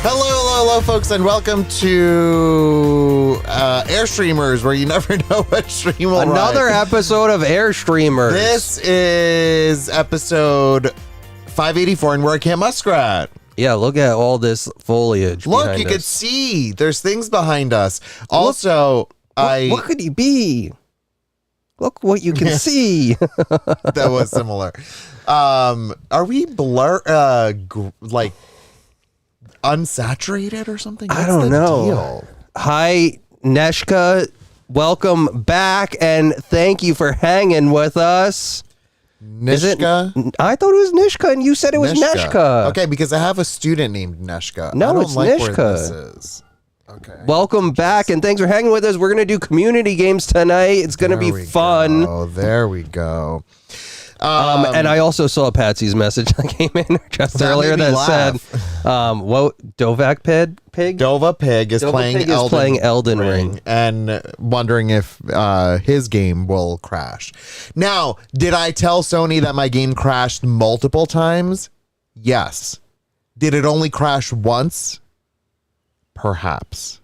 Hello, folks, and welcome to Airstreamers, where you never know what stream will Another ride. episode of Airstreamers. This is episode 584, and we're at Camp Muskrat. Yeah, look at all this foliage. Look, you us. can see there's things behind us. Also, What could he be? Look what you can see. That was similar. Are we like unsaturated or something? I don't know. Deal? Hi, Neshka. Welcome back, and thank you for hanging with us. Nishka? I thought it was Nishka, and you said it was Neshka. Okay, because I have a student named Neshka. No, I don't it's like Nishka. Where this is. Okay. Welcome back, and thanks for hanging with us. We're going to do community games tonight. It's going to be fun. Oh, there we go. And I also saw Patsy's message that came in just earlier that said, what, Dovak Pig? Dova Pig is playing Elden Ring and wondering if his game will crash. Now, did I tell Sony that my game crashed multiple times? Yes. Did it only crash once? Perhaps.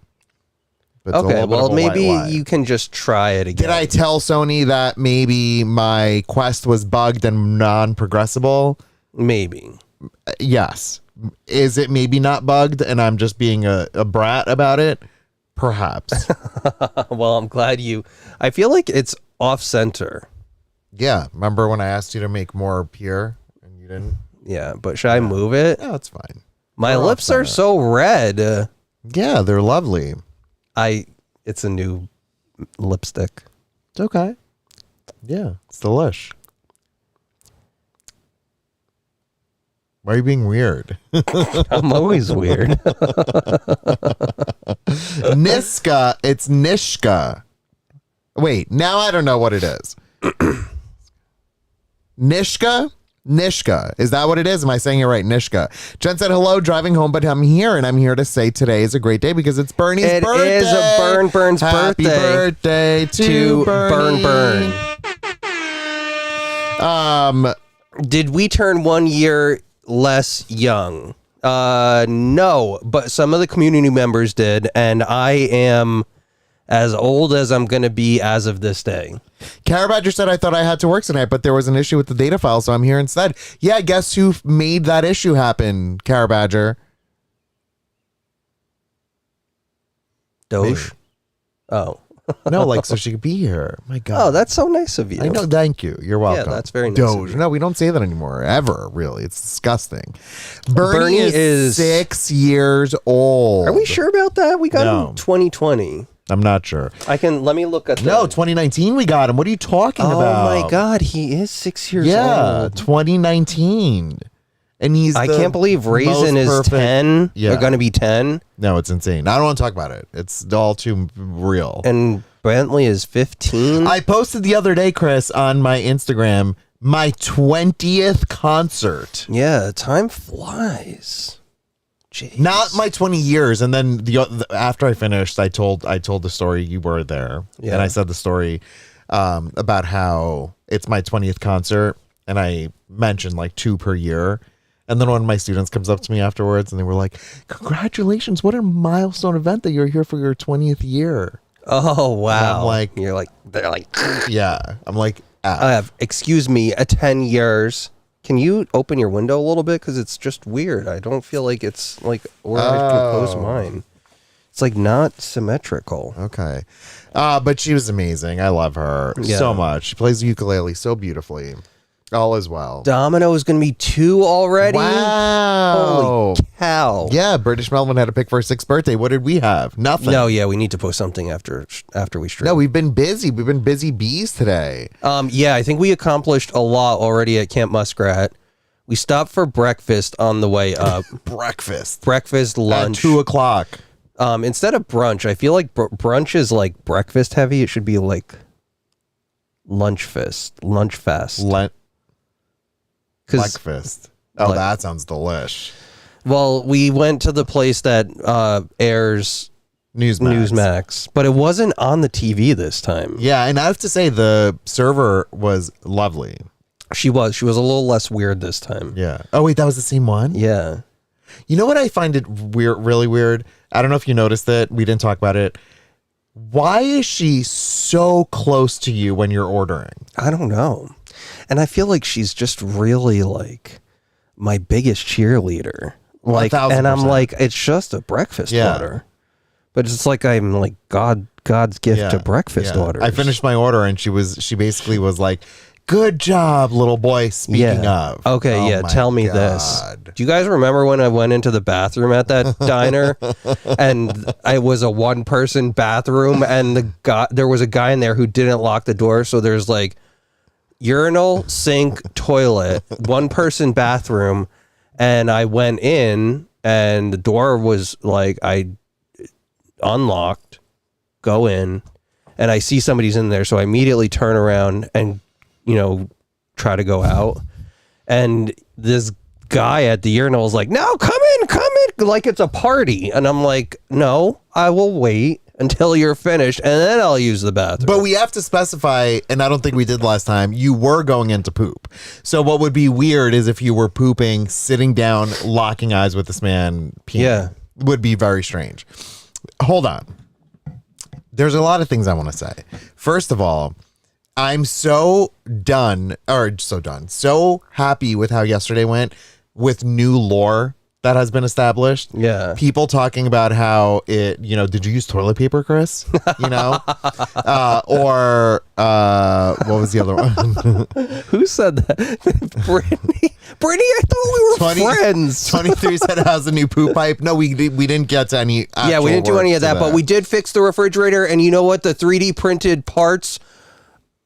But okay, well, maybe you can just try it again. Did I tell Sony that maybe my quest was bugged and non-progressible? Maybe. Yes. Is it maybe not bugged and I'm just being a brat about it? Perhaps. Well, I'm glad I feel like it's off-center. Yeah. Remember when I asked you to make more pure and you didn't? Yeah, but should I move it? No, it's fine. My lips are so red. Yeah, they're lovely. It's a new lipstick. It's okay. Yeah, it's delish. Why are you being weird? I'm always weird. Niska, it's Nishka. Wait, now I don't know what it is. Nishka? Nishka. Is that what it is? Am I saying it right? Nishka. Jen said, hello, driving home, but I'm here, and I'm here to say today is a great day because it's Bernie's birthday. It is a Burn's Happy birthday to Bernie. Burn. Did we turn 1 year less young? No, but some of the community members did, and I am as old as I'm going to be as of this day. Carabadger said, I thought I had to work tonight, but there was an issue with the data file, so I'm here instead. Yeah, guess who made that issue happen, Carabadger? Doge? Oh. No, like, so she could be here. My God. Oh, that's so nice of you. I know, thank you. You're welcome. Yeah, that's very nice Doge. of you. No, we don't say that anymore, ever, really. It's disgusting. Bernie is 6 years old. Are we sure about that? We got him 2020. I'm not sure. Let me look at No, 2019 we got him. What are you talking about? Oh my God, he is 6 years old. Yeah, 2019. And I can't believe Raisin is 10. Yeah. They're going to be 10. No, it's insane. I don't want to talk about it. It's all too real. And Bentley is 15. I posted the other day, Chris, on my Instagram, my 20th concert. Yeah, time flies. Jeez. Not my 20 years. And then after I finished, I told the story. You were there. Yeah. And I said the story about how it's my 20th concert. And I mentioned like 2 per year. And then one of my students comes up to me afterwards and they were like, congratulations. What a milestone event that you're here for your 20th year. Oh, wow. I'm like, they're like, yeah. I'm like, excuse me, 10 years. Can you open your window a little bit? Because it's just weird. I don't feel like it's like where I can close mine. It's like not symmetrical. Okay. But she was amazing. I love her so much. She plays the ukulele so beautifully. All is well. Domino is going to be 2 already. Wow. Holy cow. Yeah, British Melvin had a pick for his 6th birthday. What did we have? Nothing. No, yeah, we need to post something after we stream. No, we've been busy. We've been busy bees today. Yeah, I think we accomplished a lot already at Camp Muskrat. We stopped for breakfast on the way up. Breakfast, lunch. At 2 o'clock. Instead of brunch, I feel like brunch is like breakfast heavy. It should be like lunch fest. Breakfast. Oh, that sounds delish. Well, we went to the place that airs Newsmax, but it wasn't on the TV this time. Yeah, and I have to say the server was lovely. She was a little less weird this time. Yeah. Oh wait, that was the same one? Yeah. You know what I find it weird, really weird? I don't know if you noticed it. We didn't talk about it. Why is she so close to you when you're ordering? I don't know. And I feel like she's just really like my biggest cheerleader. Like, and I'm 1,000%. like, it's just a breakfast order. But it's like I'm like God's gift to breakfast orders. I finished my order and she basically was like, "Good job, little boy." Speaking of. Okay, tell me this. Do you guys remember when I went into the bathroom at that diner and it was a one-person bathroom and there was a guy in there who didn't lock the door, so there's like urinal, sink, toilet, one-person bathroom, and I went in and the door was like I unlocked, go in, and I see somebody's in there, so I immediately turn around and try to go out, and this guy at the urinal is like, "No, come in, like it's a party," and I'm like, "No, I will wait until you're finished, and then I'll use the bathroom." But we have to specify, and I don't think we did last time, you were going in to poop. So what would be weird is if you were pooping, sitting down, locking eyes with this man peeing. Yeah. Would be very strange. Hold on. There's a lot of things I want to say. First of all, I'm so happy with how yesterday went with new lore that has been established. Yeah. People talking about how did you use toilet paper, Chris? Or what was the other one? Who said that? Brittany? Brittany, I thought we were friends. 23 said, "How's the new poop pipe?" No, we didn't get to any. Yeah, we didn't do any of that, but we did fix the refrigerator, and you know what? The 3D printed parts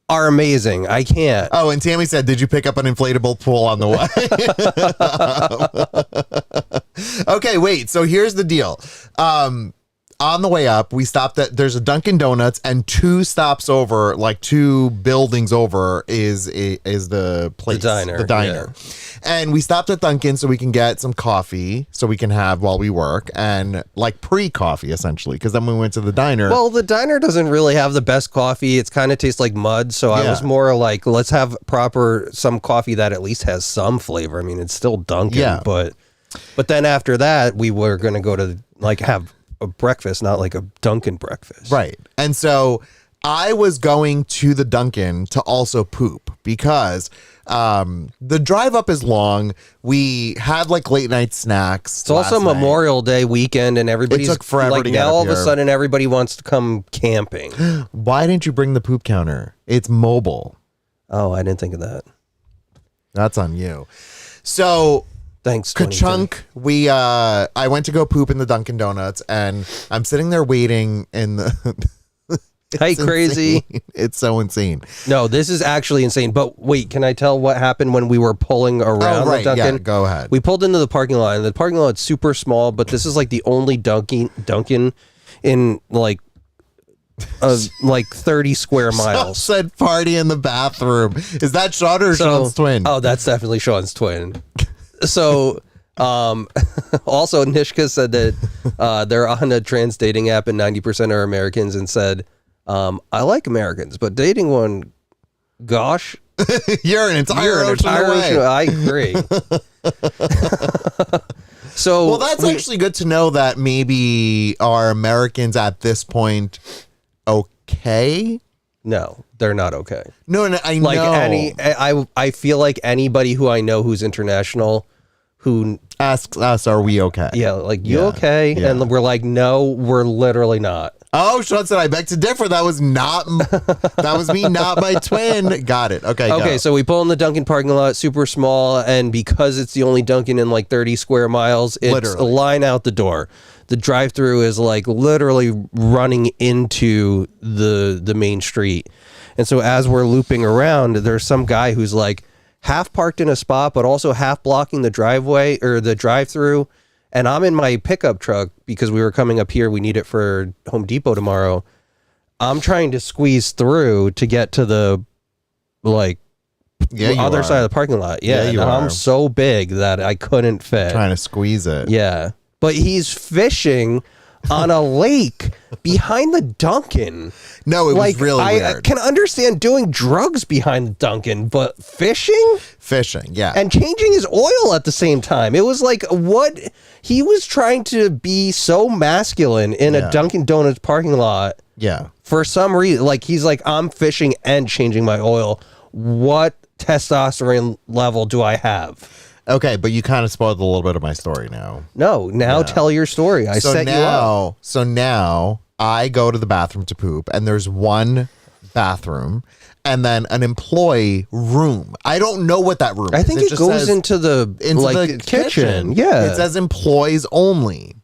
are amazing. I can't. Oh, and Tammy said, "Did you pick up an inflatable pool on the way?" Okay, wait. So here's the deal. On the way up, we stopped at, there's a Dunkin' Donuts, and 2 stops over, like 2 buildings over, is the place, the diner. Yeah. And we stopped at Dunkin' so we can get some coffee so we can have while we work, and like pre-coffee essentially, because then we went to the diner. Well, the diner doesn't really have the best coffee. It's kind of tastes like mud. So I was more like, let's have some coffee that at least has some flavor. I mean, it's still Dunkin', but then after that, we were going to go to like have a breakfast, not like a Dunkin' breakfast. Right. And so I was going to the Dunkin' to also poop because the drive up is long. We had like late night snacks. It's also Memorial Day weekend, and everybody's took forever like, to get now up all of a here. sudden everybody wants to come camping. Why didn't you bring the poop counter? It's mobile. Oh, I didn't think of that. That's on you. So Thanks, Ka-chunk, I went to go poop in the Dunkin' Donuts, and I'm sitting there waiting in the Hey, crazy. It's so insane. No, this is actually insane. But wait, can I tell what happened when we were pulling around the Dunkin'? Yeah, go ahead. We pulled into the parking lot, and the parking lot's super small, but this is like the only Dunkin' in like 30 square miles. Said party in the bathroom. Is that Sean or Sean's twin? Oh, that's definitely Sean's twin. So also Nishka said that they're on a trans dating app and 90% are Americans, and said, I like Americans, but dating one, gosh, you're an entire ocean away. I agree. So well, that's actually good to know that maybe are Americans at this point okay? No, they're not okay. No, I know. Like I feel like anybody who I know who's international who asks us, are we okay? Yeah, like, you okay? Yeah. And we're like, no, we're literally not. Oh, Sean said, I beg to differ. That was me, not my twin. Got it. Okay. Okay, so we pull in the Dunkin' parking lot, super small, and because it's the only Dunkin' in like 30 square miles, it's literally a line out the door. The drive-through is like literally running into the main street. And so as we're looping around, there's some guy who's like half parked in a spot, but also half blocking the driveway or the drive-through. And I'm in my pickup truck because we were coming up here. We need it for Home Depot tomorrow. I'm trying to squeeze through to get to the other side of the parking lot. Yeah, and I'm so big that I couldn't fit. Trying to squeeze it. Yeah. But he's fishing on a lake behind the Dunkin'. No, it was really I weird. can understand doing drugs behind the Dunkin', but fishing? Fishing, yeah. And changing his oil at the same time. It was like, what? He was trying to be so masculine in a Dunkin' Donuts parking lot. Yeah. For some reason, like, he's like, I'm fishing and changing my oil. What testosterone level do I have? Okay, but you kind of spoiled a little bit of my story now. No, now tell your story. I set you up. So now I go to the bathroom to poop, and there's one bathroom and then an employee room. I don't know what that room is. I think it goes says, into the kitchen. Yeah. It says employees only.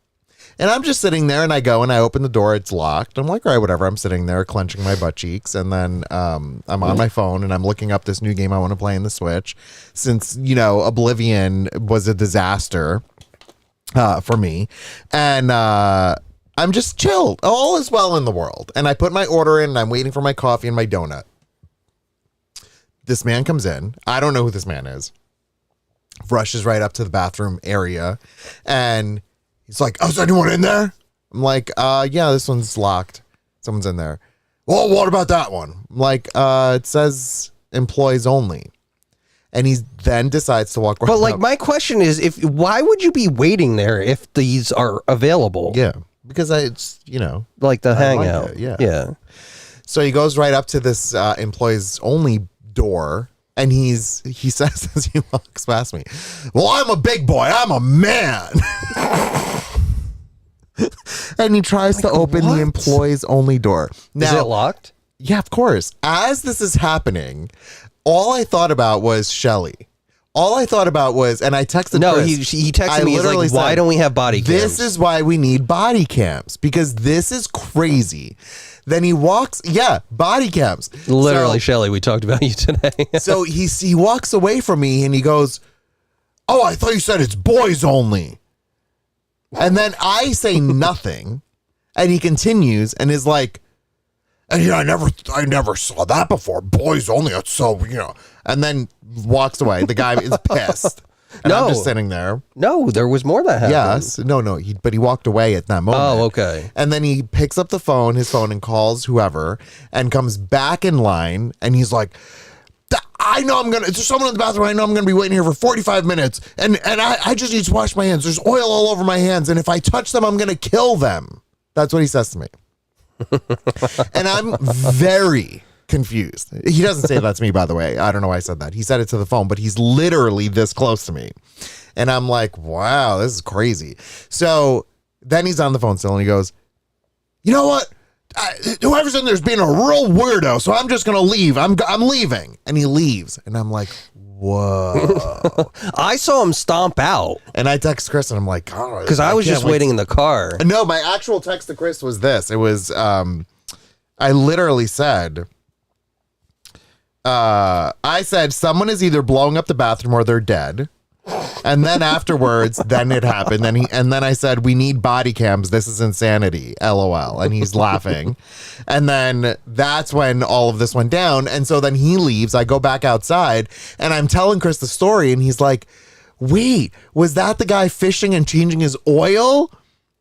And I'm just sitting there, and I go and I open the door. It's locked. I'm like, all right, whatever. I'm sitting there clenching my butt cheeks. And then I'm on my phone, and I'm looking up this new game I want to play in the Switch. Since, Oblivion was a disaster for me. And I'm just chilled. All is well in the world. And I put my order in, and I'm waiting for my coffee and my donut. This man comes in. I don't know who this man is. Rushes right up to the bathroom area. And he's like, oh, is anyone in there? I'm like, yeah, this one's locked. Someone's in there. Well, what about that one? I'm like, it says employees only. And he then decides to walk right But, like, up. my question is, why would you be waiting there if these are available? Yeah, because it's, Like the I like hangout. it, yeah. Yeah. So he goes right up to this employees only door. And he says as he walks past me, well, I'm a big boy. I'm a man. And he tries to open the employees only door. Now, Is it locked? Yeah, of course. As this is happening, all I thought about was Shelly. All I thought about was, and I texted No, Chris, he texted me. He's literally like, why said, don't we have body cams? This is why we need body cams, because this is crazy. Then he walks, body cams. Literally, Shelly, we talked about you today. So he walks away from me and he goes, oh, I thought you said it's boys only. And then I say nothing, and he continues and is like, and I never saw that before. Boys only. It's so, and then walks away. The guy is pissed. And I'm just sitting there. No, there was more that happened. Yes. No. But he walked away at that moment. Oh, okay. And then he picks up his phone, and calls whoever, and comes back in line, and he's like, I know there's someone in the bathroom. I know I'm going to be waiting here for 45 minutes. And I just need to wash my hands. There's oil all over my hands. And if I touch them, I'm going to kill them. That's what he says to me. And I'm very confused. He doesn't say that to me, by the way. I don't know why I said that. He said it to the phone, but he's literally this close to me. And I'm like, wow, this is crazy. So then he's on the phone still, and he goes, you know what? Whoever's in there's being a real weirdo, so I'm just gonna leave. I'm leaving. And he leaves, and I'm like, whoa. I saw him stomp out. And I text Chris, and I'm like, oh, because I was just waiting in the car. No, my actual text to Chris was this. It was I literally said, I said someone is either blowing up the bathroom or they're dead. And then afterwards, then it happened. And then I said, we need body cams. This is insanity. LOL. And he's laughing. And then that's when all of this went down. And so then he leaves. I go back outside, and I'm telling Chris the story. And he's like, wait, was that the guy fishing and changing his oil?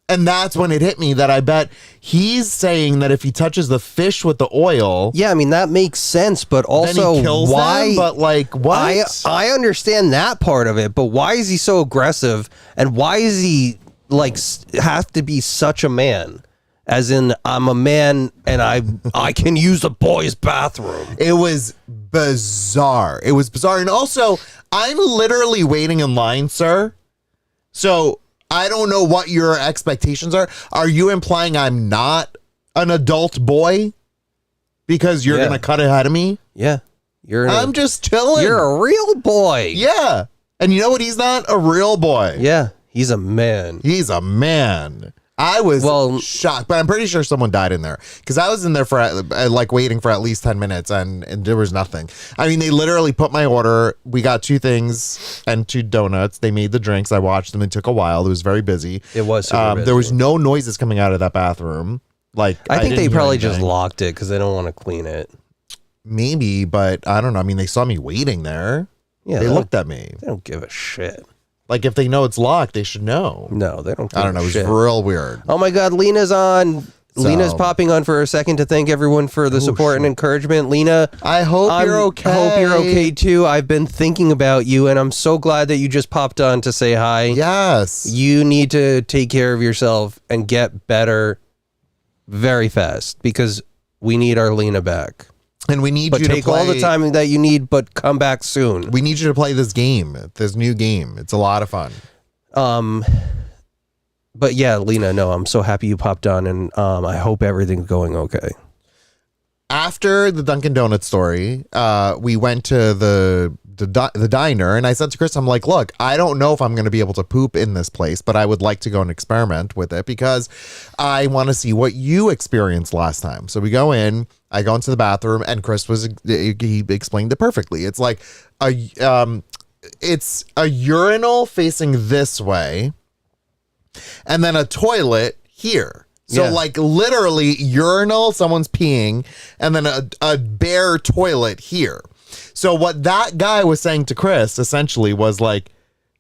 And that's when it hit me that I bet he's saying that if he touches the fish with the oil, yeah, I mean, that makes sense, but also then he kills why? Them? But like, what? I understand that part of it, but why is he so aggressive? And why is he like have to be such a man? As in, I'm a man and I can use the boys' bathroom. It was bizarre. It was bizarre. And also, I'm literally waiting in line, sir. So I don't know what your expectations are. Are you implying I'm not an adult boy because you're going to cut ahead of me? Yeah. I'm just chilling. You're a real boy. Yeah. And you know what? He's not a real boy. Yeah. He's a man. He's a man. I was shocked, but I'm pretty sure someone died in there because I was in there for like waiting for at least 10 minutes and there was nothing. I mean, they literally put my order. We got 2 things and 2 donuts. They made the drinks. I watched them. It took a while. It was very busy. It was super busy. There was no noises coming out of that bathroom. Like I think they probably just locked it because they don't want to clean it. Maybe, but I don't know. I mean, they saw me waiting there. Yeah, they looked at me. They don't give a shit. Like, if they know it's locked, they should know. No, they don't. I don't know. It was real weird. Oh my God, Lena's on. Lena's popping on for a second to thank everyone for the support and encouragement. Lena, I hope you're okay. I hope you're okay too. I've been thinking about you, and I'm so glad that you just popped on to say hi. Yes. You need to take care of yourself and get better very fast because we need our Lena back. And we need but you to take all the time that you need, but come back soon. We need you to play this game, this new game. It's a lot of fun. But yeah, Lena, no, I'm so happy you popped on, and I hope everything's going okay. After the Dunkin' Donuts story, we went to the diner, and I said to Chris, I'm like, look, I don't know if I'm going to be able to poop in this place, but I would like to go and experiment with it because I want to see what you experienced last time. So we go in, I go into the bathroom, and Chris he explained it perfectly. It's like it's a urinal facing this way, and then a toilet here. So like literally urinal, someone's peeing, and then a bare toilet here. So what that guy was saying to Chris essentially was like,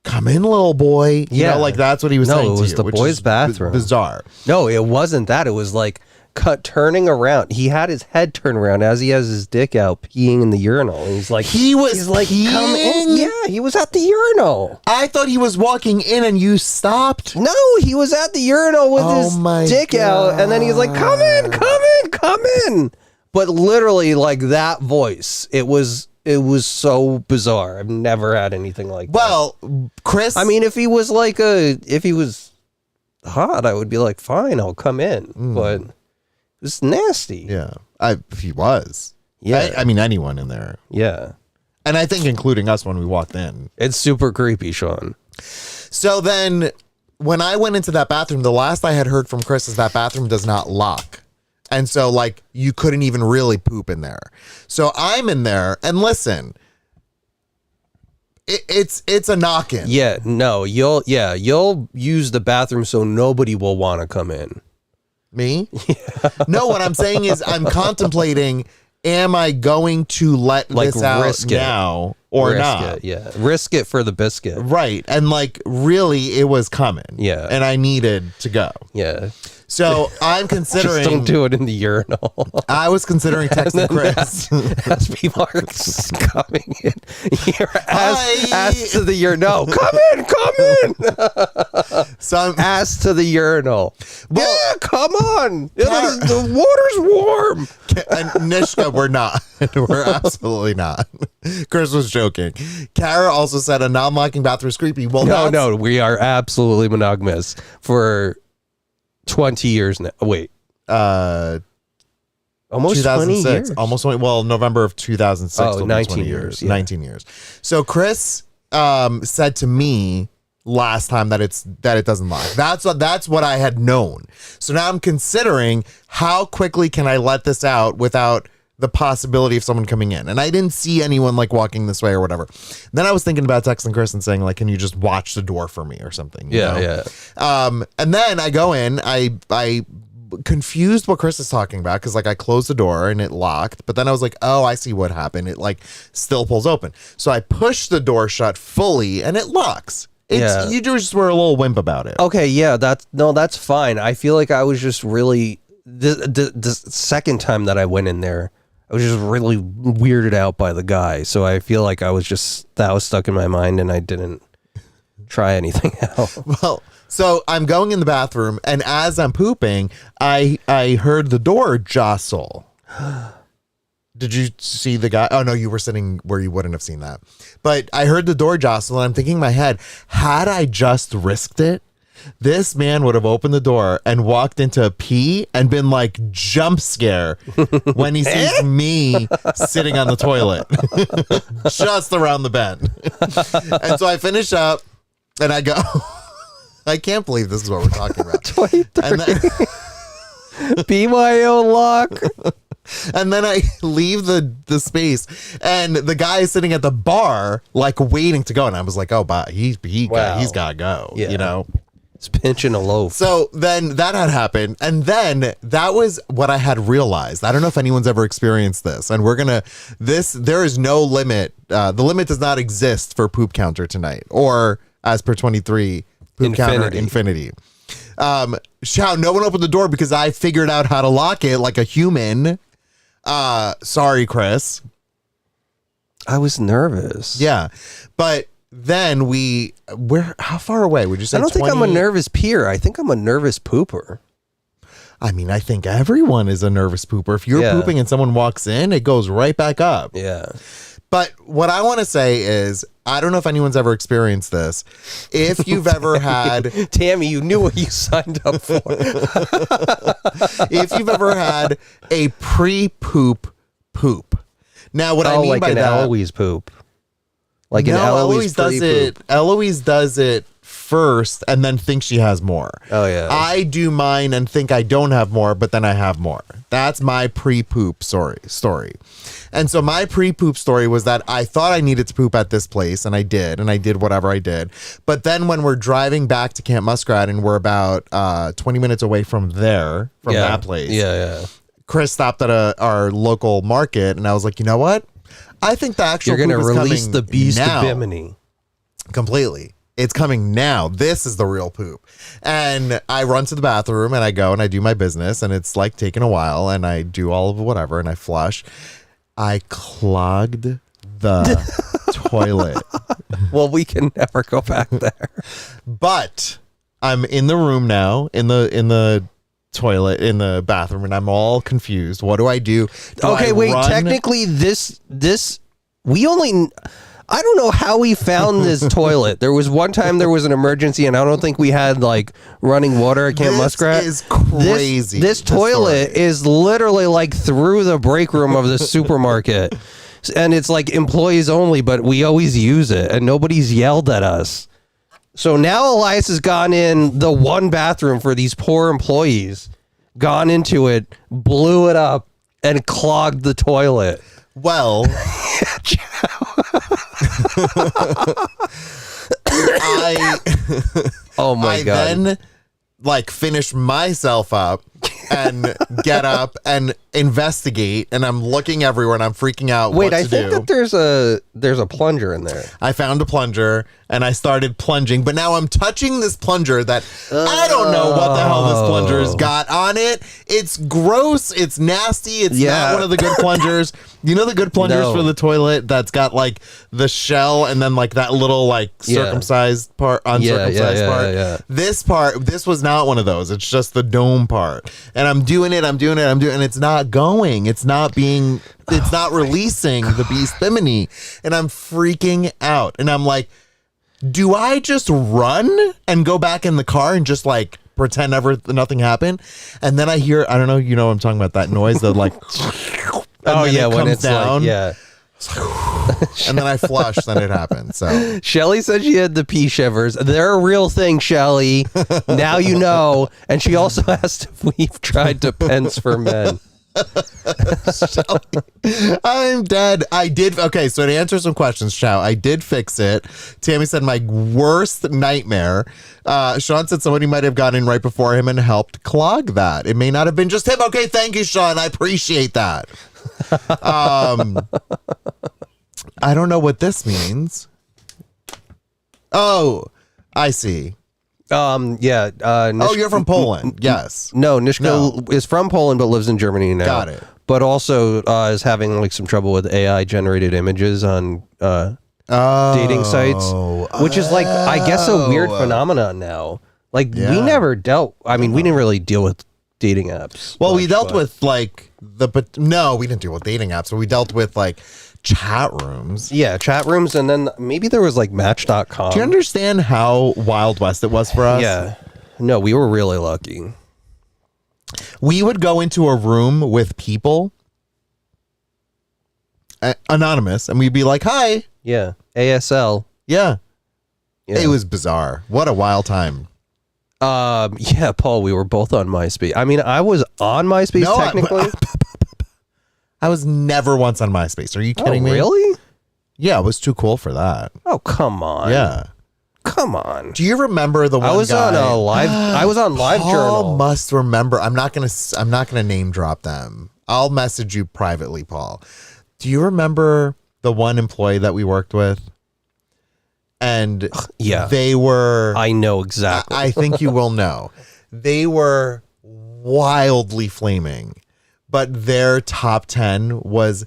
come in, little boy. You know, like that's what he was saying to you. No, it was the boys' bathroom. Bizarre. No, it wasn't that. It was like turning around. He had his head turned around as he has his dick out peeing in the urinal. And he's like, he's like, come in. Yeah, he was at the urinal. I thought he was walking in and you stopped. No, he was at the urinal with his dick out. And then he's like, come in, come in, come in. But literally like that voice, it was so bizarre. I've never had anything like that. Well, Chris, I mean, if he was hot, I would be like, fine, I'll come in. But it's nasty. Yeah, he was. Yeah, I mean, anyone in there. Yeah, and I think including us when we walked in. It's super creepy, Sean. So then, when I went into that bathroom, the last I had heard from Chris is that bathroom does not lock, and so like you couldn't even really poop in there. So I'm in there, and listen, it's a knock-in. Yeah, no, you'll use the bathroom so nobody will want to come in. Me? Yeah. No, what I'm saying is I'm contemplating, am I going to let this out now or not? Yeah. Risk it for the biscuit. Right. And like really it was coming. Yeah. And I needed to go. Yeah. So I'm considering. Just don't do it in the urinal. I was considering texting Chris. As people are coming in here, as to the urinal. Come in. So as to the urinal. Well, yeah, come on. The water's warm. And Nishka, we're not. We're absolutely not. Chris was joking. Kara also said a non-locking bathroom is creepy. Well, no, we are absolutely monogamous for 20 years now. Wait. Almost 2006. 20 years. Almost 20, well, November of 2006. Oh, 19 years. Yeah. 19 years. So Chris said to me last time that it doesn't lock. That's what I had known. So now I'm considering how quickly can I let this out without the possibility of someone coming in. And I didn't see anyone like walking this way or whatever. Then I was thinking about texting Chris and saying like, can you just watch the door for me or something? You know? Yeah. And then I go in, I confused what Chris is talking about because like I closed the door and it locked, but then I was like, oh, I see what happened. It like still pulls open. So I push the door shut fully and it locks. You just were a little wimp about it. Okay, yeah, that's fine. I feel like I was just really the second time that I went in there, I was just really weirded out by the guy. So I feel like that was stuck in my mind and I didn't try anything else. Well, so I'm going in the bathroom and as I'm pooping, I heard the door jostle. Did you see the guy? Oh no, you were sitting where you wouldn't have seen that. But I heard the door jostle and I'm thinking in my head, had I just risked it, this man would have opened the door and walked into a pee and been like jump scare when he sees me sitting on the toilet just around the bend. And so I finish up and I go, I can't believe this is what we're talking about. 23. And then, BYO lock. And then I leave the space and the guy is sitting at the bar like waiting to go. And I was like, oh, but he's got to go, you know? It's pinching a loaf. So then that had happened. And then that was what I had realized. I don't know if anyone's ever experienced this. And there is no limit. The limit does not exist for poop counter tonight. Or as per 23 poop counter infinity. Shout, no one opened the door because I figured out how to lock it like a human. Sorry, Chris. I was nervous. Yeah. But then how far away would you say? I don't think I'm a nervous peer. I think I'm a nervous pooper. I mean, I think everyone is a nervous pooper. If you're pooping and someone walks in, it goes right back up. Yeah. But what I want to say is, I don't know if anyone's ever experienced this. If you've ever had... Tammy, you knew what you signed up for. If you've ever had a pre-poop poop. Now, what I mean like by an that... Eloise poop. Like no, an Eloise does it. Eloise does it first and then thinks she has more. Oh, yeah. I do mine and think I don't have more, but then I have more. That's my pre-poop story. And so my pre-poop story was that I thought I needed to poop at this place, and I did whatever I did. But then when we're driving back to Camp Muskrat and we're about 20 minutes away from that place. Yeah. Chris stopped at our local market, and I was like, you know what? I think the actual You're going to poop is release coming the beast now. of Bimini. Completely. It's coming now. This is the real poop. And I run to the bathroom and I go and I do my business, and it's like taking a while, and I do all of whatever and I flush. I clogged the toilet. Well, we can never go back there. But I'm in the room now, in the toilet, in the bathroom, and I'm all confused. What do I do? Okay, wait. Technically, this I don't know how we found this toilet. There was one time there was an emergency, and I don't think we had like running water at Camp Muskrat. This is crazy. This toilet is literally like through the break room of the supermarket, and it's like employees only, but we always use it, and nobody's yelled at us. So now Elias has gone in the one bathroom for these poor employees, gone into it, blew it up, and clogged the toilet. Well, oh my God. Then like finish myself up and get up and investigate, and I'm looking everywhere and I'm freaking out. Wait, what I to think do. that there's a plunger in there. I found a plunger and I started plunging, but now I'm touching this plunger that I don't know what the hell this plunger's got on it. It's gross. It's nasty. It's not one of the good plungers. You know the good plungers for the toilet that's got like the shell and then like that little like circumcised part, uncircumcised part. Yeah. This was not one of those. It's just the dome part. And I'm doing it, and it's not going. It's not releasing the beast Bimini. And I'm freaking out. And I'm like, do I just run and go back in the car and just like pretend nothing happened? And then I hear, I don't know, you know what I'm talking about, that noise that like, when it's down. Like, and then I flush, then it happened. So Shelly said she had the pee shivers. They're a real thing, Shelly. Now you know. And she also asked if we've tried to pence for men. I'm dead. I did. Okay, so to answer some questions, Chow, I did fix it. Tammy said my worst nightmare. Sean said somebody might have gotten in right before him and helped clog that. It may not have been just him. Okay, thank you, Sean. I appreciate that. I don't know what this means. Oh, I see. You're from Poland. Yes. No, Nishko is from Poland but lives in Germany now. Got it. But also is having like some trouble with AI generated images on dating sites, which is like, I guess, a weird phenomenon now. Like we never dealt. I mean, we didn't really deal with dating apps. Well, we dealt with like no, we didn't deal with dating apps, but we dealt with like chat rooms. Yeah, chat rooms, and then maybe there was like Match.com. Do you understand how Wild West it was for us? Yeah. No, we were really lucky. We would go into a room with people, anonymous, and we'd be like, hi. Yeah. ASL. Yeah. It was bizarre. What a wild time. Yeah, Paul, we were both on MySpace. I mean, I was on MySpace technically. I was never once on MySpace. Are you kidding me? Really? Yeah, it was too cool for that. Oh, come on. Yeah. Come on. Do you remember the one I was guy? I was on LiveJournal. Paul must remember. I'm not gonna name drop them. I'll message you privately, Paul. Do you remember the one employee that we worked with? and Yeah. they were. I know exactly. I think you will know. They were wildly flaming, but their top 10 was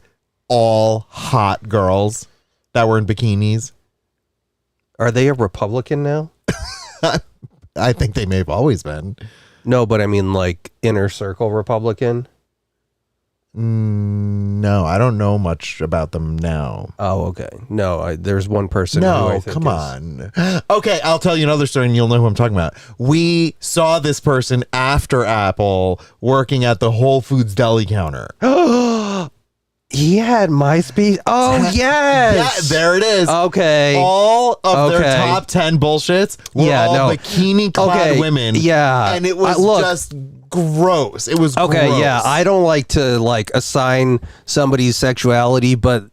all hot girls that were in bikinis. Are they a Republican now? I think they may have always been. No, but I mean like inner circle Republican. No, I don't know much about them now. Oh, okay. No, there's one person. who I No, think come is- on. Okay, I'll tell you another story and you'll know who I'm talking about. We saw this person after Apple working at the Whole Foods deli counter. He had MySpace. Oh, Yeah, yes. there it is. Okay. All of their Okay. top 10 bullshits were Yeah, all no. bikini-clad Okay, women. yeah. And it was Look. just gross. It was Okay, gross. yeah. I don't like to like assign somebody's sexuality, but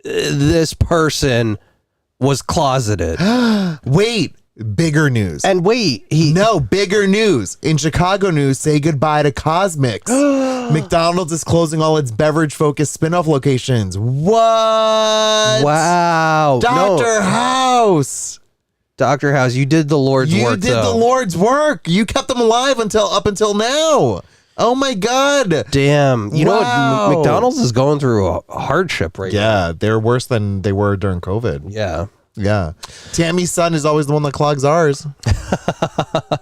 this person was closeted. Wait, bigger news. And wait, he No, bigger news. In Chicago news, say goodbye to Cosmix. McDonald's is closing all its beverage-focused spin-off locations. What? Wow. Dr. No, House. Dr. House, you did the Lord's You work. did the though. Lord's work. You kept them alive up until now. Oh my God. Damn. You know Wow. what? McDonald's is going through a hardship right now. Yeah, they're worse than they were during COVID. Yeah. Yeah. Tammy's son is always the one that clogs ours.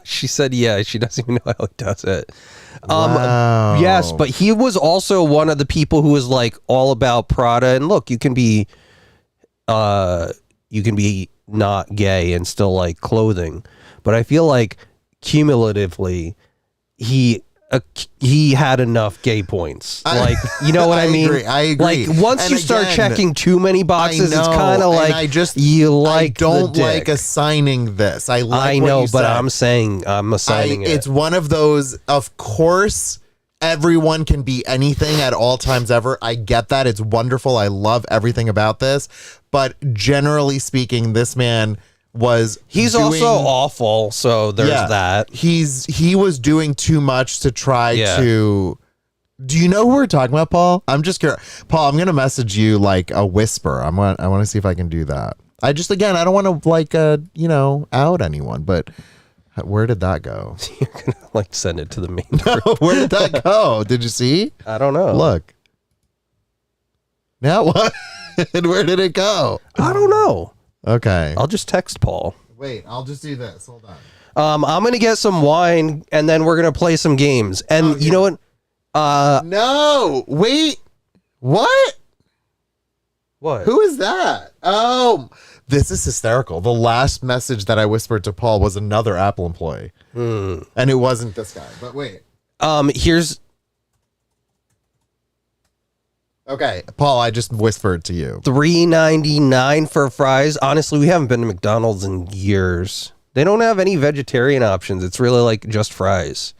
She said, yeah, she doesn't even know how he does it. Wow. Yes, but he was also one of the people who was like all about Prada. And look, you can be not gay and still like clothing. But I feel like cumulatively, he had enough gay points. Like, you know what I mean? I agree. Like once And you start again, checking too many boxes, it's kind of and like I just you like I don't the dick. like assigning this. I like I what know, you but said. I'm saying I'm assigning it. It's one of those, of course, everyone can be anything at all times ever. I get that. It's wonderful. I love everything about this. But generally speaking, this man was He's also awful, so there's that. He was doing too much to try Yeah. to. Do you know who we're talking about, Paul? I'm just curious. Paul, I'm gonna message you like a whisper. I want to see if I can do that. I don't want to like out anyone, but where did that go? You're gonna like send it to the main group. Where did that go? Did you see? I don't know. Look. Now what? Where did it go? I don't know. Okay. I'll just text Paul. Wait, I'll just do this. Hold on. I'm gonna get some wine and then we're gonna play some games. And you know what? No, wait. What? What? Who is that? Oh, this is hysterical. The last message that I whispered to Paul was another Apple employee. And it wasn't this guy. But wait. Here's Okay, Paul, I just whispered to you. $3.99 for fries. Honestly, we haven't been to McDonald's in years. They don't have any vegetarian options. It's really like just fries.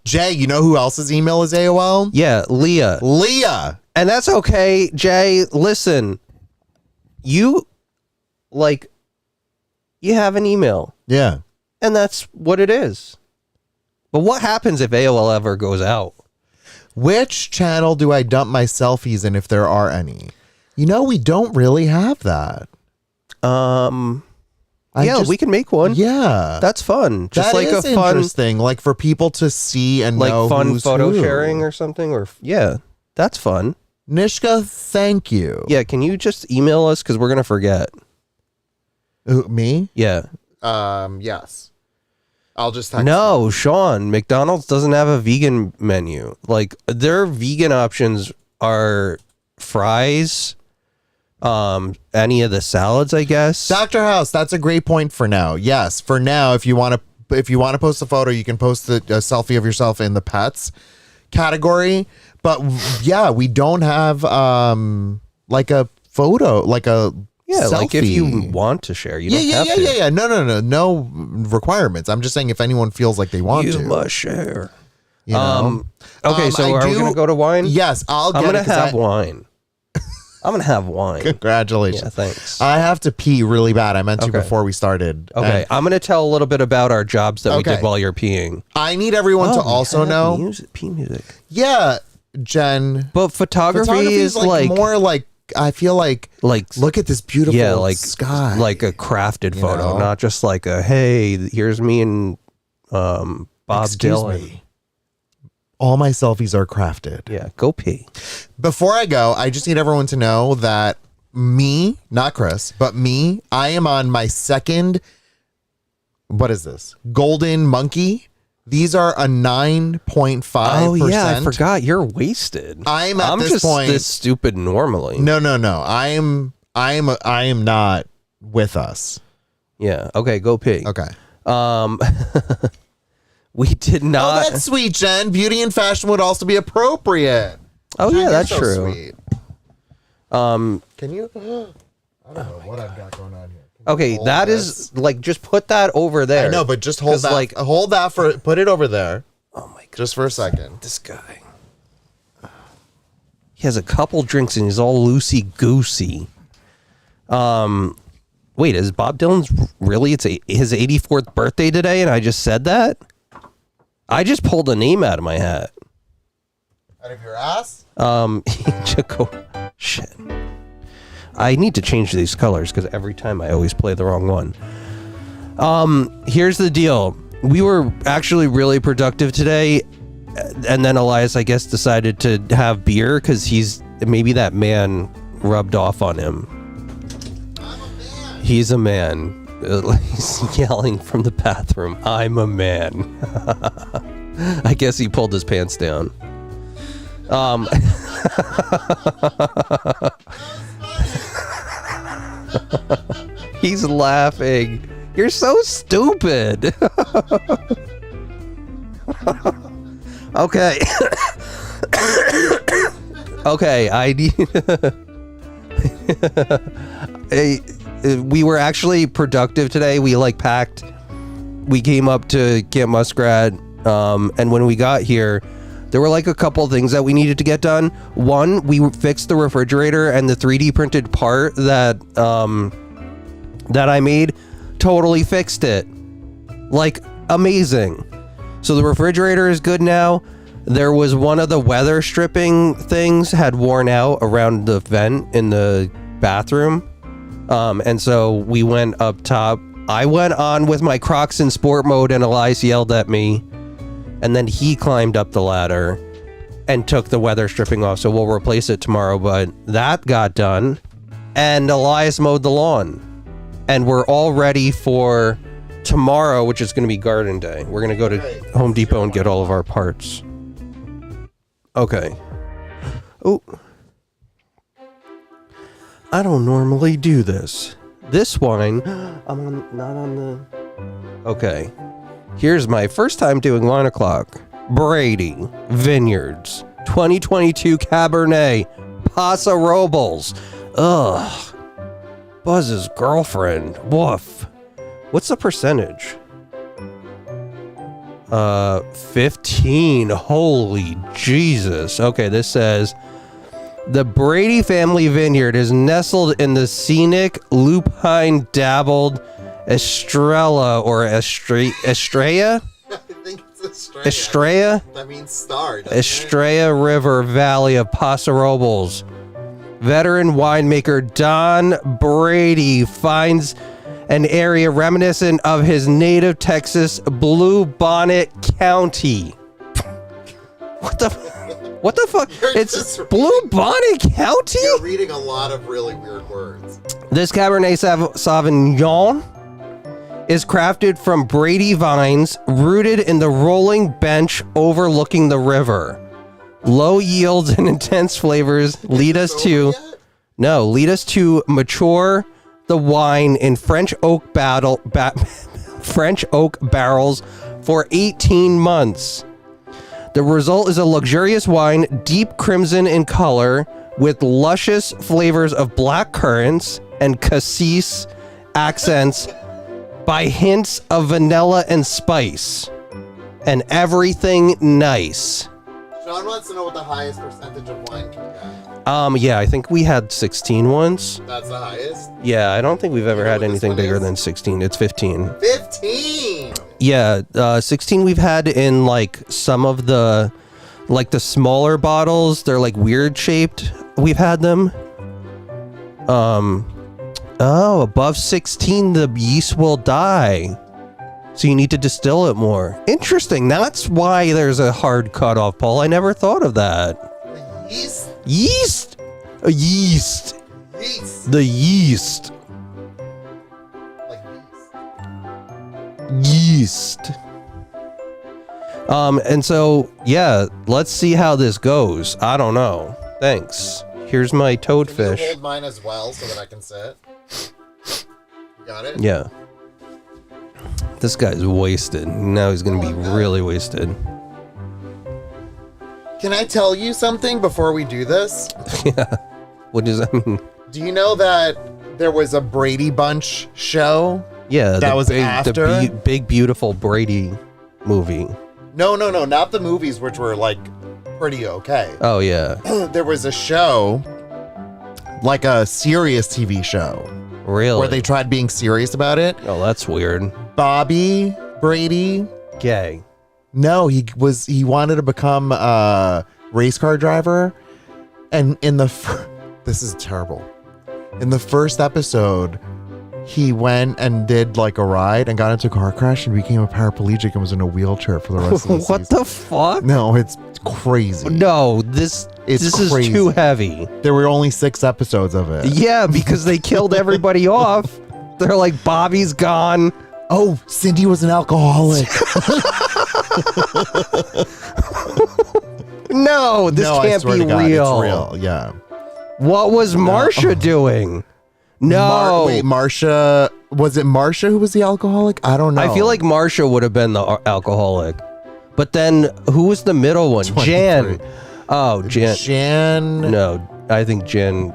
Jay, you know who else's email is AOL? Yeah, Leah. Leah. And that's okay, Jay. Listen, you have an email, Yeah. and that's what it is. But what happens if AOL ever goes out? Which channel do I dump my selfies in if there are any? You know, we don't really have that. We can make one. Yeah. That's fun. Just That like is a fun, interesting, like for people to see and like know fun who's photo who. sharing or something. Or yeah, that's fun. Nishka, thank you. Yeah, can you just email us because we're gonna forget? Me? Yeah. Yes. I'll just text No, Sean. McDonald's doesn't have a vegan menu. Like their vegan options are fries, any of the salads, I guess. Dr. House, that's a great point for now. Yes, for now, if you want to post a photo, you can post a selfie of yourself in the pets category. But yeah, we don't have like a photo, like a Yeah, selfie. like if you want to share, you don't have to. Yeah. No requirements. I'm just saying if anyone feels like they want You to. must share. You know? Okay, so I are we do- gonna go to wine? Yes, I'm I'm gonna it 'cause have wine. I'm gonna have wine. Congratulations. Yeah, thanks. I have to pee really bad. I meant to Okay. before we started. Okay, And I'm gonna tell a little bit about our jobs that we Okay. did while you're peeing. I need everyone to Oh, we also have know. pee music. Yeah, Jen. But photography Photography is is like more like I feel like look at this beautiful sky. like a crafted photo, know? not just like a hey, here's me and Bob Dylan. Me. All my selfies are crafted. Yeah, go pee. Before I go, I just need everyone to know that me, not Chris, but me, I am on my second, what is this? Golden Monkey. These are a 9.5%. Oh yeah, I forgot. You're wasted. I'm this just point this stupid normally. No. I am not with us. Yeah. Okay. Go pee. Okay. We did not. Oh, that's sweet, Jen. Beauty and fashion would also be appropriate. Oh Jen, yeah, that's you're so true. Sweet. Can you? I don't know what I've got going on here. Okay, that is like just put that over there. I know, but just hold that. Like, hold that for. Put it over there. Oh my god! Just for a second. This guy. He has a couple drinks and he's all loosey goosey. Wait, is Bob Dylan's really? It's his 84th birthday today, and I just said that. I just pulled a name out of my hat. Out of your ass? Shit. I need to change these colors because every time I always play the wrong one. Here's the deal. We were actually really productive today, and then Elias, I guess, decided to have beer because maybe that man rubbed off on him. I'm a man. He's a man. He's yelling from the bathroom, I'm a man. I guess he pulled his pants down. He's laughing. You're so stupid. Okay. Okay, I need... We were actually productive today. We packed. We came up to Camp Muskrat, and when we got here, there were a couple things that we needed to get done. One, we fixed the refrigerator, and the 3D printed part that I made totally fixed it. Amazing. So the refrigerator is good now. There was one of the weather stripping things had worn out around the vent in the bathroom. And so we went up top. I went on with my Crocs in sport mode and Elias yelled at me. And then he climbed up the ladder and took the weather stripping off. So we'll replace it tomorrow. But that got done. And Elias mowed the lawn. And we're all ready for tomorrow, which is going to be garden day. We're going to go to Home Depot and get all of our parts. Okay. Oh. I don't normally do this. This wine, not on the... Okay. Here's my first time doing wine o'clock. Brady Vineyards 2022 Cabernet Paso Robles. Ugh. Buzz's girlfriend. Woof. What's the percentage? 15. Holy Jesus. Okay, this says... The Brady family vineyard is nestled in the scenic, lupine-dabbled Estrella or Estrella? I think it's Estrella. Estrella? That means star. Estrella River Valley of Paso Robles. Veteran winemaker Don Brady finds an area reminiscent of his native Texas Blue Bonnet County. What the fuck? It's Blue Bonnet County? You're reading a lot of really weird words. This Cabernet Sauvignon is crafted from Brady vines rooted in the rolling bench overlooking the river. Low yields and intense flavors lead us to mature the wine in French oak barrels for 18 months. The result is a luxurious wine, deep crimson in color, with luscious flavors of black currants and cassis accents by hints of vanilla and spice. And everything nice. Sean wants to know what the highest percentage of wine can get. Yeah, I think we had 16 once. That's the highest? Yeah, I don't think we've ever had anything bigger than 16. It's 15. 15! Yeah, 16 we've had in some of the the smaller bottles. They're weird shaped. We've had them. Above 16, the yeast will die. So you need to distill it more. Interesting. That's why there's a hard cutoff, Paul. I never thought of that. Yeast. Yeast. A yeast. Yeast. The yeast. Like yeast. Yeast. And so, yeah, let's see how this goes. I don't know. Thanks. Here's my toadfish. Can you hold mine as well so that I can sit? You got it? Yeah. This guy's wasted. Now he's going to be really wasted. Can I tell you something before we do this? Yeah. What does that mean? Do you know that there was a Brady Bunch show? Yeah. That was after? The big, beautiful Brady movie. No, not the movies, which were like pretty okay. Oh, yeah. There was a show, like a serious TV show, Really? where they tried being serious about it. Oh, that's weird. Bobby Brady. Gay. No, he wanted to become a race car driver, and this is terrible. In the first episode, he went and did like a ride and got into a car crash and became a paraplegic and was in a wheelchair for the rest of the What season. the fuck? No, it's crazy. No, this It's is crazy. too heavy. There were only 6 episodes of it. Yeah, because they killed everybody off. They're like, Bobby's gone. Oh, Cindy was an alcoholic. No, this No, I can't swear be to God, real. It's real, yeah. What was Marsha doing? No. Wait, Marsha, was it Marsha who was the alcoholic? I don't know. I feel like Marsha would have been the alcoholic. But then who was the middle one? 23. Jan. Oh, Jan. Jan. No, I think Jan.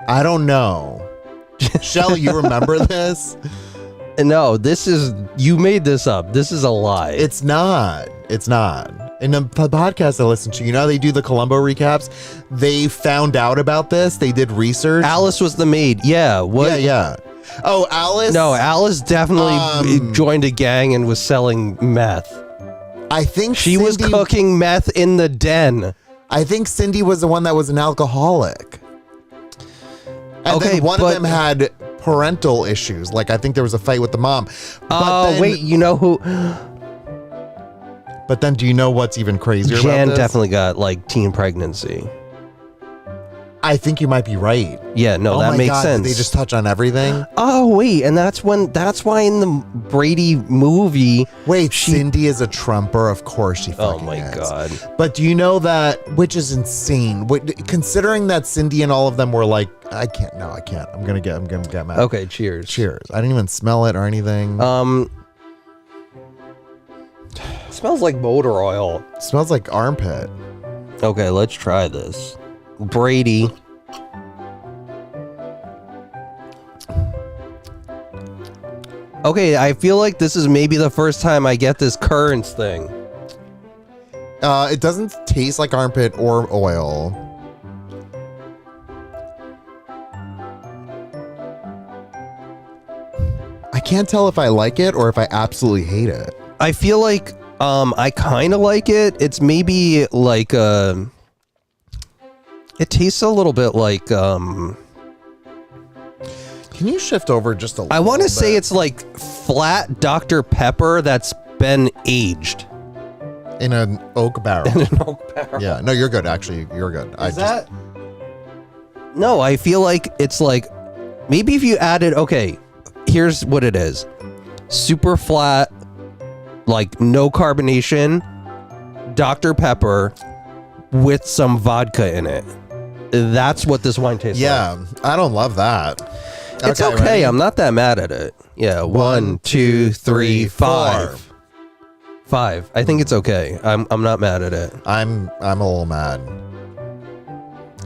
I don't know. Shelley, you remember this? No, you made this up. This is a lie. It's not. It's not. In the podcast I listen to, you know how they do the Columbo recaps? They found out about this. They did research. Alice was the maid. Yeah. What? Yeah. Oh, Alice? No, Alice definitely joined a gang and was selling meth. I think She was cooking meth in the den. I think Cindy was the one that was an alcoholic. And Okay, then one of but- them had parental issues. Like, I think there was a fight with the mom. Oh, wait, you know who? But then do you know what's even crazier Jan about this? definitely got like teen pregnancy. I think you might be right. Yeah, no, Oh that my makes God, sense. did they just touch on everything? Oh, wait, and that's why in the Brady movie. Wait, Cindy is a Trumper. Of course she Oh fucking my is. God. But do you know that, which is insane, considering that Cindy and all of them were like, I can't. I'm gonna get mad. Okay, cheers. Cheers. I didn't even smell it or anything. Smells like motor oil. It smells like armpit. Okay, let's try this. Brady. Okay, I feel like this is maybe the first time I get this currants thing. It doesn't taste like armpit or oil. I can't tell if I like it or if I absolutely hate it. I feel like I kind of like it. It's maybe like it tastes a little bit like Can you shift over just a little I want to bit? say it's like flat Dr. Pepper that's been aged. In an oak barrel. In an oak barrel. Yeah, no, you're good. Actually, you're good. No, I feel like it's like maybe if you added, okay, here's what it is. Super flat, like no carbonation, Dr. Pepper with some vodka in it. That's what this wine tastes like. Yeah, I don't love that. It's okay. ready? I'm not that mad at it. Yeah. 1, 2, 3, 5. 5. I think it's okay. I'm not mad at it. I'm a little mad.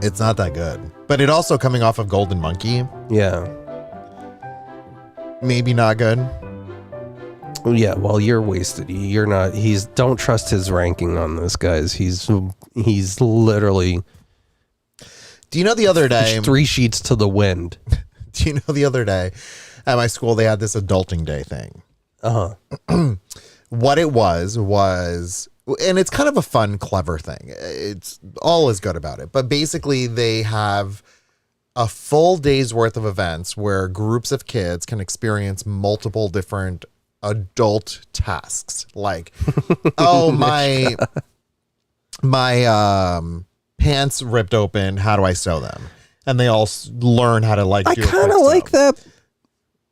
It's not that good. But it also coming off of Golden Monkey, Yeah. maybe not good. Yeah, well, you're wasted. You're not. Don't trust his ranking on this, guys. He's literally Do you know the other day? 3 sheets to the wind. Do you know the other day at my school they had this adulting day thing? What it was, and it's kind of a fun, clever thing. It's all is good about it. But basically, they have a full day's worth of events where groups of kids can experience multiple different adult tasks. Like, oh, my pants ripped open. How do I sew them? And they all learn how to like. I kind of like that.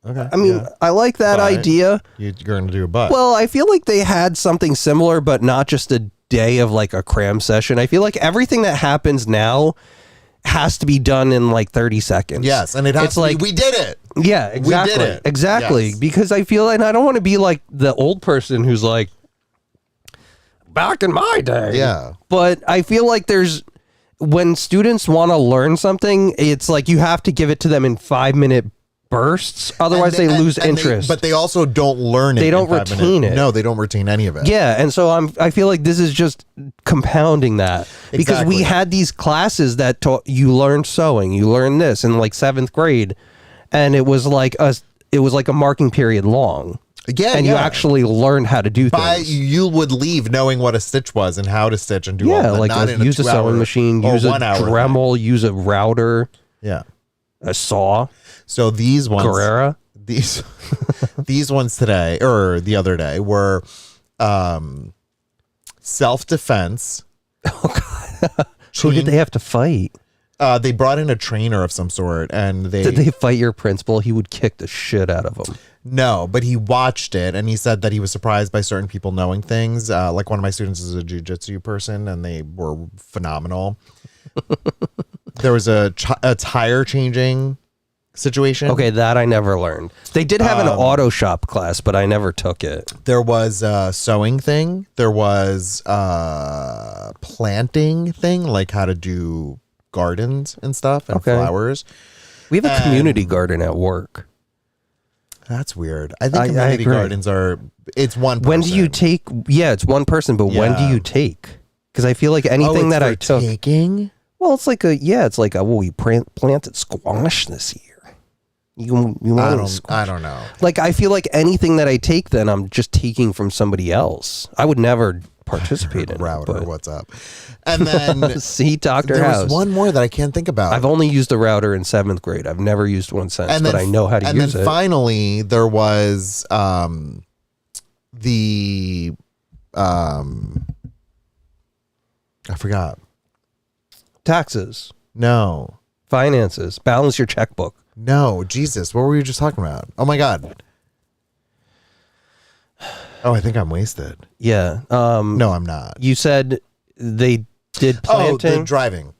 Okay. I mean, I like that idea. You're going to do a butt. Well, I feel like they had something similar, but not just a day of like a cram session. I feel like everything that happens now has to be done in like 30 seconds. Yes, and it has to be, we did it. Yeah, exactly. We did it. Exactly. Yes. Because I feel, and I don't want to be like the old person who's like, back in my day. Yeah. But I feel like when students want to learn something, it's like you have to give it to them in 5-minute bursts. Otherwise, they lose interest. But they also don't learn it. They don't retain it. No, they don't retain any of it. Yeah, and so I feel like this is just compounding that because we Exactly. had these classes that taught you learned sewing, you learned this in like 7th grade, and it was like a marking period long. Yeah, and you actually learned how to do things. You would leave knowing what a stitch was and how to stitch and do all that. Like not in use a sewing machine, use a Dremel, use a router, a saw. So these ones, Carrera. These ones today or the other day were self-defense. Oh God! Who did they have to fight? They brought in a trainer of some sort, and did they fight your principal? He would kick the shit out of them. No, but he watched it, and he said that he was surprised by certain people knowing things. Like one of my students is a jiu-jitsu person, and they were phenomenal. There was a tire changing situation. Okay, that I never learned. They did have an auto shop class, but I never took it. There was a sewing thing. There was a planting thing, like how to do gardens and stuff and flowers. We have a community garden at work. That's weird. I think community gardens it's one person. When do you take? Yeah, it's one person, but when do you take? Because I feel like anything that I took. Taking? Well, it's like we planted squash this year. I don't know. Like, I feel like anything that I take, then I'm just taking from somebody else. I would never participate in router. What's up? And then see, Dr. there House. Was one more that I can't think about. I've only used a router in 7th grade. I've never used one since, but I know how to use it. And then finally, there was I forgot. Taxes. No. Finances. Balance your checkbook. No, Jesus, what were you just talking about? Oh my God. Oh, I think I'm wasted. Yeah. No, I'm not. You said they did planting. Oh, the driving.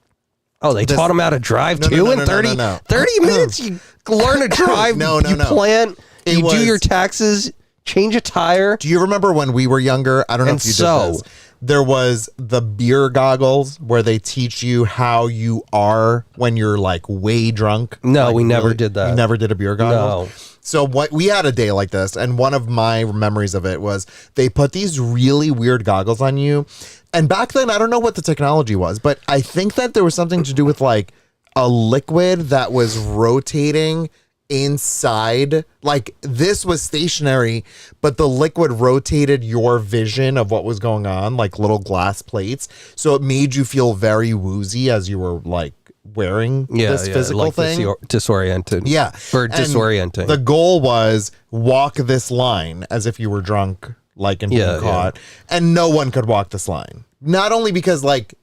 Oh, they taught them how to drive too in 30 minutes. You learn to drive. No. Plant. You do your taxes. Change a tire. Do you remember when we were younger? I don't know if you did this. There was the beer goggles where they teach you how you are when you're like way drunk. No, like, we never did that. You never did a beer goggle? No. So we had a day like this, and one of my memories of it was they put these really weird goggles on you. And back then, I don't know what the technology was, but I think that there was something to do with like a liquid that was rotating inside. Like this was stationary, but the liquid rotated your vision of what was going on, like little glass plates. So it made you feel very woozy as you were like wearing this physical like thing. Disoriented. Yeah. For disorienting. The goal was walk this line as if you were drunk, like and being caught. And no one could walk this line. Not only because like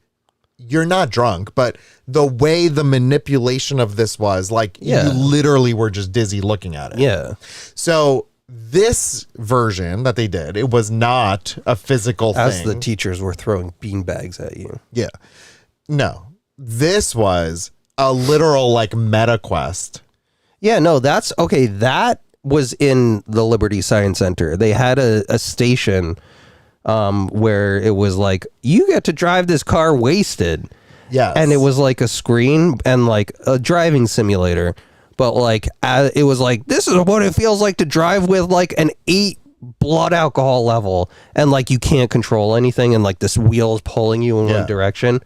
you're not drunk, but the way the manipulation of this was, like, you literally were just dizzy looking at it. Yeah. So this version that they did, it was not a physical thing. As the teachers were throwing beanbags at you. Yeah. No. This was a literal, like, meta quest. Yeah, no, that's... Okay, that was in the Liberty Science Center. They had a station... where it was like, you get to drive this car wasted. Yes. And it was like a screen and like a driving simulator. But like, it was like, this is what it feels like to drive with like an 8 blood alcohol level. And like, you can't control anything. And like, this wheel is pulling you in one direction.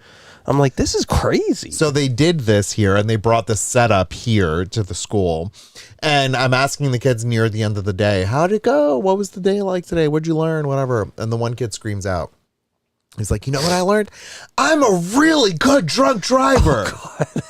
I'm like, this is crazy. So they did this here, and they brought the setup here to the school. And I'm asking the kids near the end of the day, how'd it go? What was the day like today? What'd you learn? Whatever. And the one kid screams out. He's like, you know what I learned? I'm a really good drunk driver. Oh, God.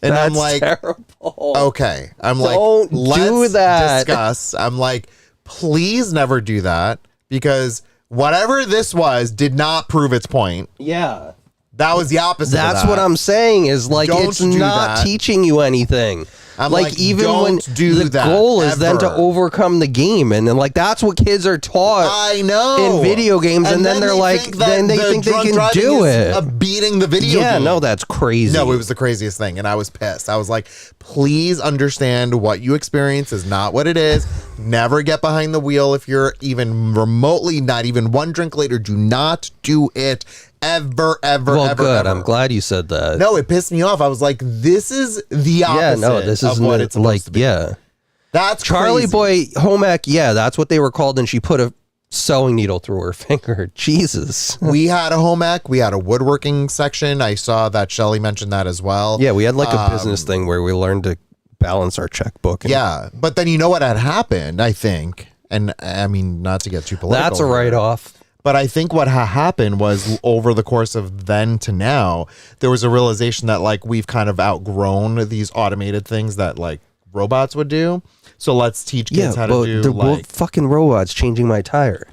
And That's I'm like, terrible. okay. I'm like, Don't let's do that. discuss. I'm like, please never do that, because whatever this was did not prove its point. Yeah. That was the opposite. That's of that. what I'm saying is like, Don't it's do not that. teaching you anything. I'm like like, even don't when do the that, goal is then to ever. overcome the game, and then like that's what kids are taught I know in video games, and then they're like, then they think they can do it. Beating the video Yeah, game. no, that's crazy. No, it was the craziest thing, and I was pissed. I was like, please understand what you experience is not what it is. Never get behind the wheel if you're even remotely not even one drink later. Do not do it ever, well, ever, good. ever. I'm glad you said that. No, it pissed me off. I was like, this is the opposite this of is what it's supposed like, to be. yeah. That's Charlie crazy. Boy home ec, yeah, that's what they were called, and she put a sewing needle through her finger. Jesus. We had a home ec. We had a woodworking section. I saw that Shelly mentioned that as well. Yeah, we had like a business thing where we learned to balance our checkbook. And Yeah, but then you know what had happened, I think, and I mean, not to get too political. that's a here, write-off. but I think what happened was over the course of then to now, there was a realization that like we've kind of outgrown these automated things that like robots would do. So let's teach kids how to do the like fucking robot's changing my tire.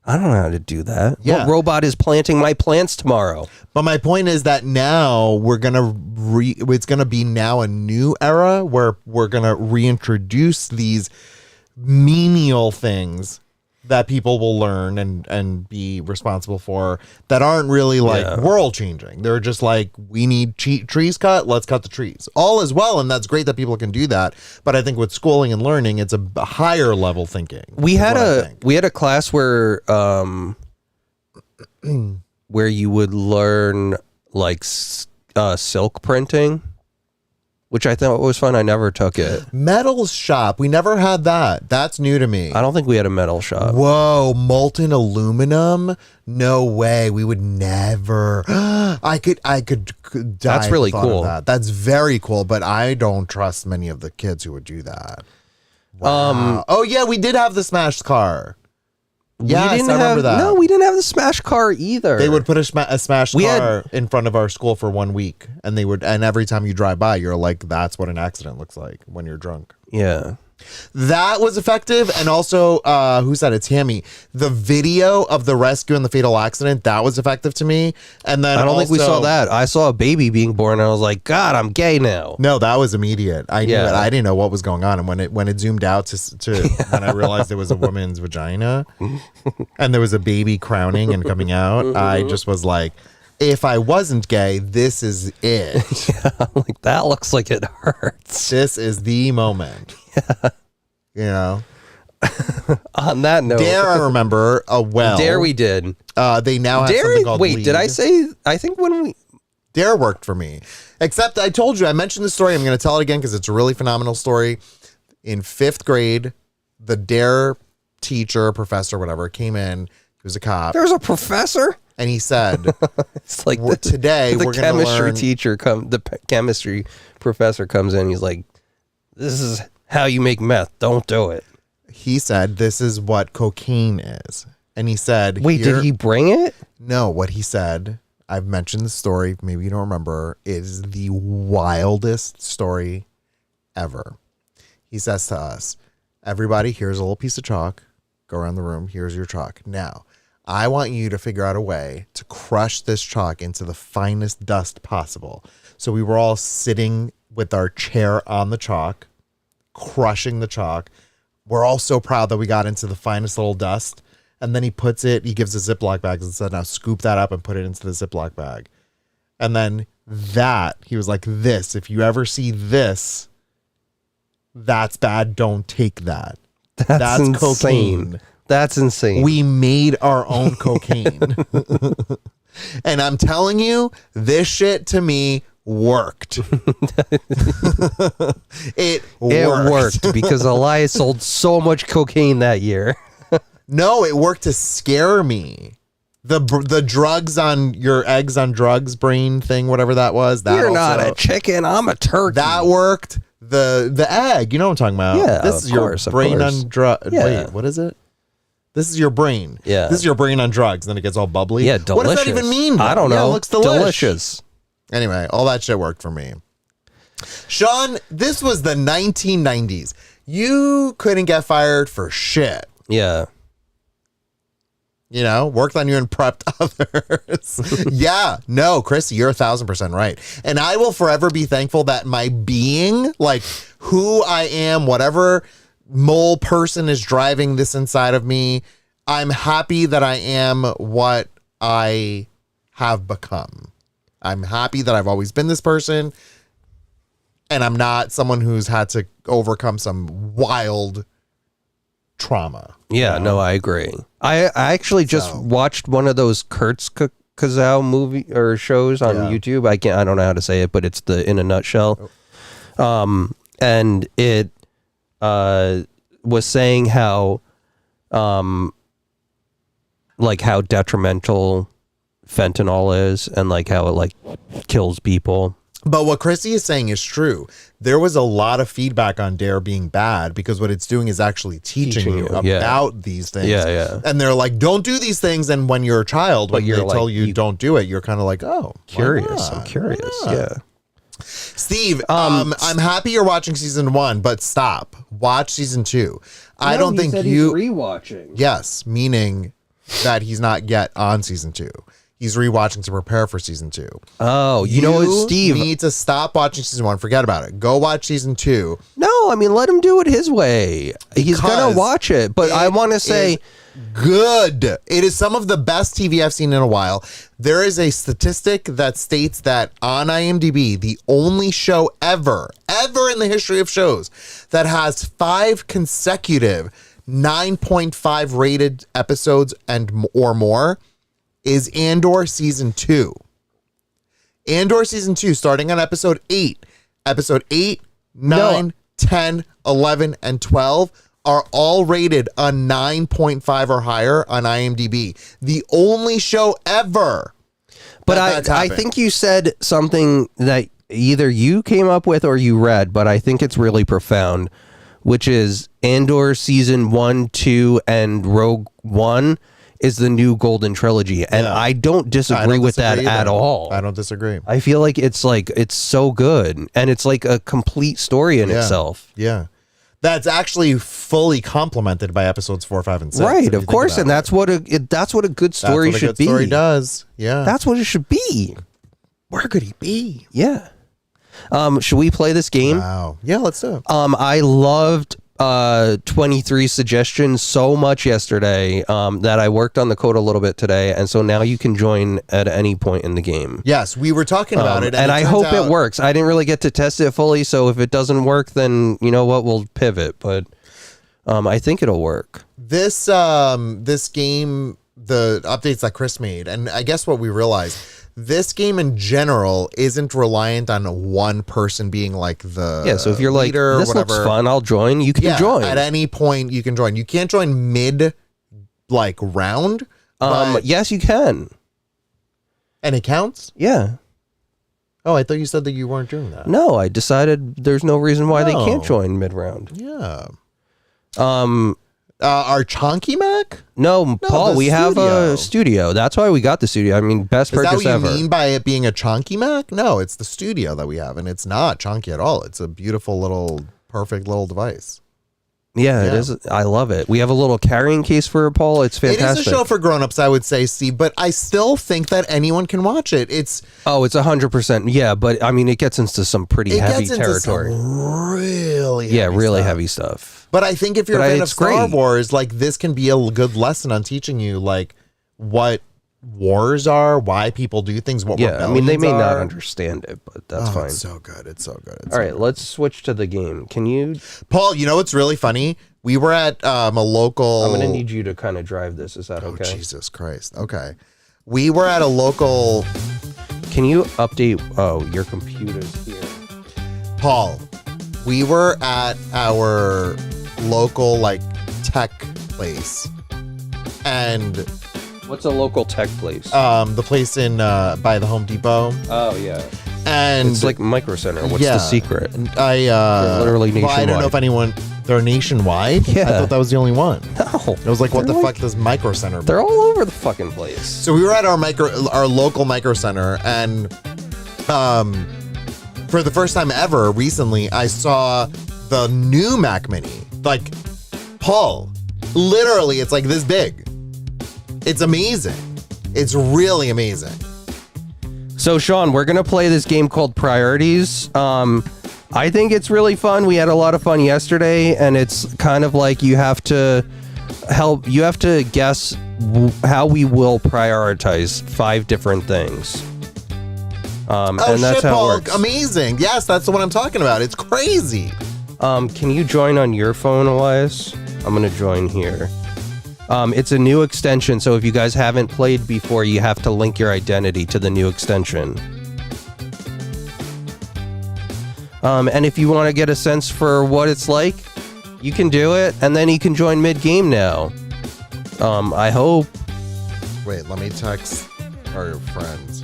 I don't know how to do that. Yeah. What robot is planting my plants tomorrow? But my point is that now we're gonna it's gonna be now a new era where we're gonna reintroduce these menial things that people will learn and be responsible for that aren't really like world changing. They're just like, we need trees cut, let's cut the trees. All is well, and that's great that people can do that. But I think with schooling and learning, it's a higher level thinking. We had a class where where you would learn like silk printing, which I thought was fun. I never took it. Metal shop, we never had that. That's new to me. I don't think we had a metal shop. Whoa, molten aluminum? No way. We would never. I could die. That's really at the thought of cool. that. That's very cool, but I don't trust many of the kids who would do that. Wow. Oh yeah, we did have the smashed car. Yes, I remember that. No, we didn't have the smash car either. They would put a smashed car in front of our school for 1 week, and every time you drive by, you're like, that's what an accident looks like when you're drunk. Yeah. That was effective. And also, who said it? Tammy. The video of the rescue and the fatal accident, that was effective to me. And then I don't think we saw that. I saw a baby being born, and I was like, God, I'm gay now. No, that was immediate. I knew it. I didn't know what was going on. And when it zoomed out to when I realized it was a woman's vagina and there was a baby crowning and coming out, I just was like, if I wasn't gay, this is it. Yeah, I'm like, that looks like it hurts. This is the moment. Yeah. You know? On that note, Dare, I remember, Dare we did. They now have something called Wait, Lead. did I say? I think when we Dare worked for me. Except I told you, I mentioned the story. I'm going to tell it again because it's a really phenomenal story. In 5th grade, the Dare teacher, professor, whatever, came in. He was a cop. there was a professor. And he said, It's like today the we're going to chemistry learn. teacher chemistry professor comes in. He's like, "This is how you make meth. Don't do it." He said, this is what cocaine is. And he said, Wait, did he bring it? No, what he said, I've mentioned the story, maybe you don't remember, is the wildest story ever. He says to us, everybody, here's a little piece of chalk. Go around the room. Here's your chalk. Now, I want you to figure out a way to crush this chalk into the finest dust possible. So we were all sitting with our chair on the chalk, crushing the chalk. We're all so proud that we got into the finest little dust. And then he gives a Ziploc bag and said, now scoop that up and put it into the Ziploc bag. And then he was like, this, if you ever see this, that's bad. Don't take that. That's insane. cocaine. That's insane. We made our own cocaine. And I'm telling you, this shit to me worked. It worked because Elias sold so much cocaine that year. No, it worked to scare me. The drugs on your eggs on drugs brain thing, whatever that was. That You're not a chicken. I'm a turkey. That worked. The egg, you know what I'm talking about. Yeah, this is of course, your brain on drugs. Yeah. Wait, what is it? This is your brain. Yeah. This is your brain on drugs. Then it gets all bubbly. Yeah, delicious. What does that even mean? I don't know. Yeah, it looks delicious. Anyway, all that shit worked for me. Sean, this was the 1990s. You couldn't get fired for shit. Yeah. You know, worked on you and prepped others. Yeah, no, Chrissy, you're 1,000% right. And I will forever be thankful that my being, like who I am, whatever mole person is driving this inside of me, I'm happy that I am what I have become. I'm happy that I've always been this person. And I'm not someone who's had to overcome some wild trauma. Yeah, no, I agree. I actually just watched one of those Kurtz Kazau movie or shows on YouTube. I don't know how to say it, but it's the In a Nutshell. And it was saying how like how detrimental fentanyl is and like how it like kills people. But what Chrissy is saying is true. There was a lot of feedback on Dare being bad because what it's doing is actually teaching you about these things. Yeah. And they're like, don't do these things. And when you're a child, when they like, tell you don't do it, you're kind of like, oh, curious. I'm curious. Yeah. Steve, I'm happy you're watching season 1, but stop. Watch season 2. I don't think you rewatching. Yes, meaning that he's not yet on season 2. He's rewatching to prepare for season 2. Oh, you know what, Steve? You need to stop watching season 1. Forget about it. Go watch season 2. No, I mean, let him do it his way. He's going to watch it. But I want to say... Good. It is some of the best TV I've seen in a while. There is a statistic that states that on IMDb, the only show ever in the history of shows that has 5 consecutive 9.5 rated episodes or more is Andor season 2. Andor season 2, starting on episode 8. Episode 8, 9, 10, 11, and 12 are all rated a 9.5 or higher on IMDb. The only show ever. But I think you said something that either you came up with or you read, but I think it's really profound, which is Andor season 1, 2, and Rogue One is the new Golden Trilogy. And I don't disagree with that at all. I don't disagree. I feel like it's so good. And it's like a complete story in itself. Yeah. That's actually fully complemented by episodes 4, 5, and 6. Right, of course. And that's what a good story should be. Story does. Yeah. That's what it should be. Where could he be? Yeah. Should we play this game? Wow. Yeah, let's do it. I loved 23 suggestions so much yesterday that I worked on the code a little bit today, and so now you can join at any point in the game. Yes, we were talking about it, and I hope it works. I didn't really get to test it fully, so if it doesn't work, then you know what, we'll pivot. But I think it'll work. This game, the updates that Chris made, and I guess what we realized, this game in general isn't reliant on one person being like the so if you're like, this looks fun, I'll join, you can join. At any point you can join. You can't join mid round. Yes, you can. And it counts? Yeah. Oh, I thought you said that you weren't doing that. No, I decided there's no reason why they can't join mid round. Yeah. Our Chonky Mac? No, Paul, we have a studio. That's why we got the studio. I mean, best purchase ever. Is that what you mean by it being a Chonky Mac? No, it's the studio that we have, and it's not chonky at all. It's a beautiful little, perfect little device. Yeah, it is. I love it. We have a little carrying case for it, Paul. It's fantastic. It is a show for grown-ups, I would say, Steve, but I still think that anyone can watch it. It's 100%. Yeah, but I mean, it gets into some pretty heavy territory. Really heavy stuff. But I think if you're a fan of Star Wars, like, this can be a good lesson on teaching you, like, what wars are, why people do things, what rebellions are. I mean, they may not understand it, but that's fine. It's so good. It's so good. All right, let's switch to the game. Can you... Paul, you know what's really funny? We were at a local... I'm going to need you to kind of drive this. Is that okay? Oh, Jesus Christ. Okay. We were at a local... Can you update... Oh, your computer's here. Paul, we were at our local, like, tech place. And... What's a local tech place? The place in by the Home Depot. Oh, yeah. And it's like Micro Center. What's the secret? They're literally nationwide. Well, I don't know if anyone... They're nationwide? Yeah. I thought that was the only one. No. It was like, what the fuck does Micro Center be? They're all over the fucking place. So we were at our local Micro Center, and for the first time ever recently, I saw the new Mac Mini, like, pull. Literally, it's like this big. It's amazing. It's really amazing. So, Sean, we're going to play this game called Priorities. I think it's really fun. We had a lot of fun yesterday, and it's kind of like you have to guess how we will prioritize 5 different things. And that's shit, how Paul. it works. Amazing. Yes, that's the one I'm talking about. It's crazy. Can you join on your phone, Elias? I'm going to join here. It's a new extension, so if you guys haven't played before, you have to link your identity to the new extension. And if you want to get a sense for what it's like, you can do it, and then you can join mid-game now. I hope. Wait, let me text our friends.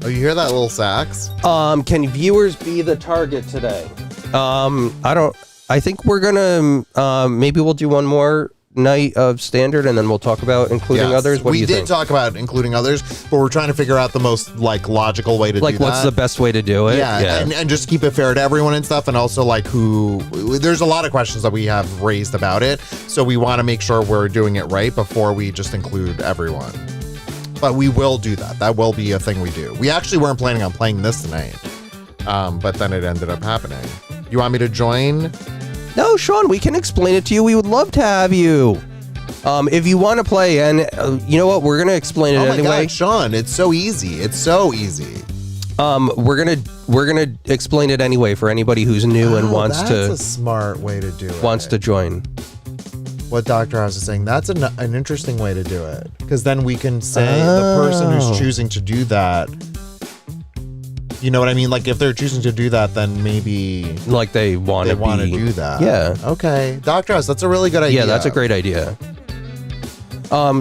Oh, you hear that little sax? Can viewers be the target today? I think we're gonna, maybe we'll do one more night of standard and then we'll talk about including others. What do you think? We did talk about including others, but we're trying to figure out the most logical way to do that. Like, what's the best way to do it? Yeah. And just keep it fair to everyone and stuff. And also there's a lot of questions that we have raised about it. So we want to make sure we're doing it right before we just include everyone. But we will do that. That will be a thing we do. We actually weren't planning on playing this tonight. But then it ended up happening. You want me to join? No, Sean, we can explain it to you. We would love to have you. If you want to play, and you know what, we're gonna explain it anyway. Oh my God, Sean, it's so easy. It's so easy. We're gonna explain it anyway for anybody who's new and wants to. That's a smart way to do it. Wants to join. What Dr. House is saying, that's an interesting way to do it, because then we can say the person who's choosing to do that. You know what I mean? Like, if they're choosing to do that, then maybe like they want to do that. Yeah. Okay, Dr. House, that's a really good idea. Yeah, that's a great idea.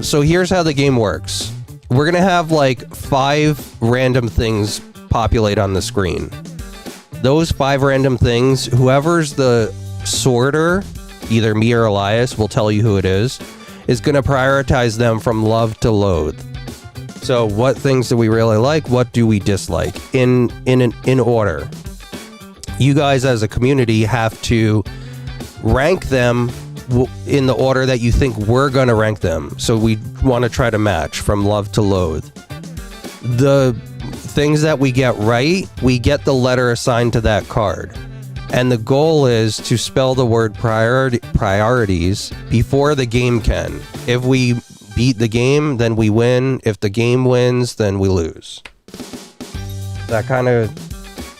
So here's how the game works. We're gonna have like 5 random things populate on the screen. Those 5 random things, whoever's the sorter, either me or Elias, will tell you who it is gonna prioritize them from love to loathe. So what things do we really like? What do we dislike? In order. You guys as a community have to rank them in the order that you think we're going to rank them. So we want to try to match from love to loathe. The things that we get right, we get the letter assigned to that card. And the goal is to spell the word priorities before the game can. If we beat the game, then we win. If the game wins, then we lose. That kind of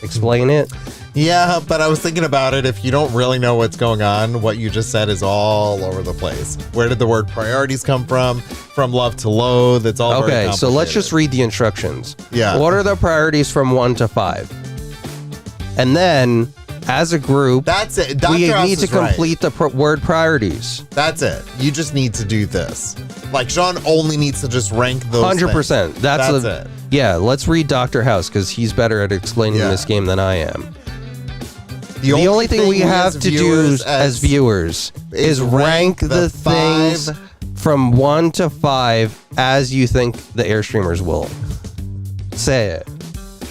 explain it? Yeah, but I was thinking about it. If you don't really know what's going on, what you just said is all over the place. Where did the word priorities come from? From love to loathe. It's all very okay. So let's just read the instructions. Yeah. Order the priorities from 1 to 5, and then as a group, that's it. Dr. We House need to is right. complete the word priorities. That's it. You just need to do this. Like, Sean only needs to just rank those 100%. things. That's it. Yeah, let's read Dr. House because he's better at explaining this game than I am. The only thing we have to do as viewers is rank the things from 1 to 5 as you think the Airstreamers will. Say it.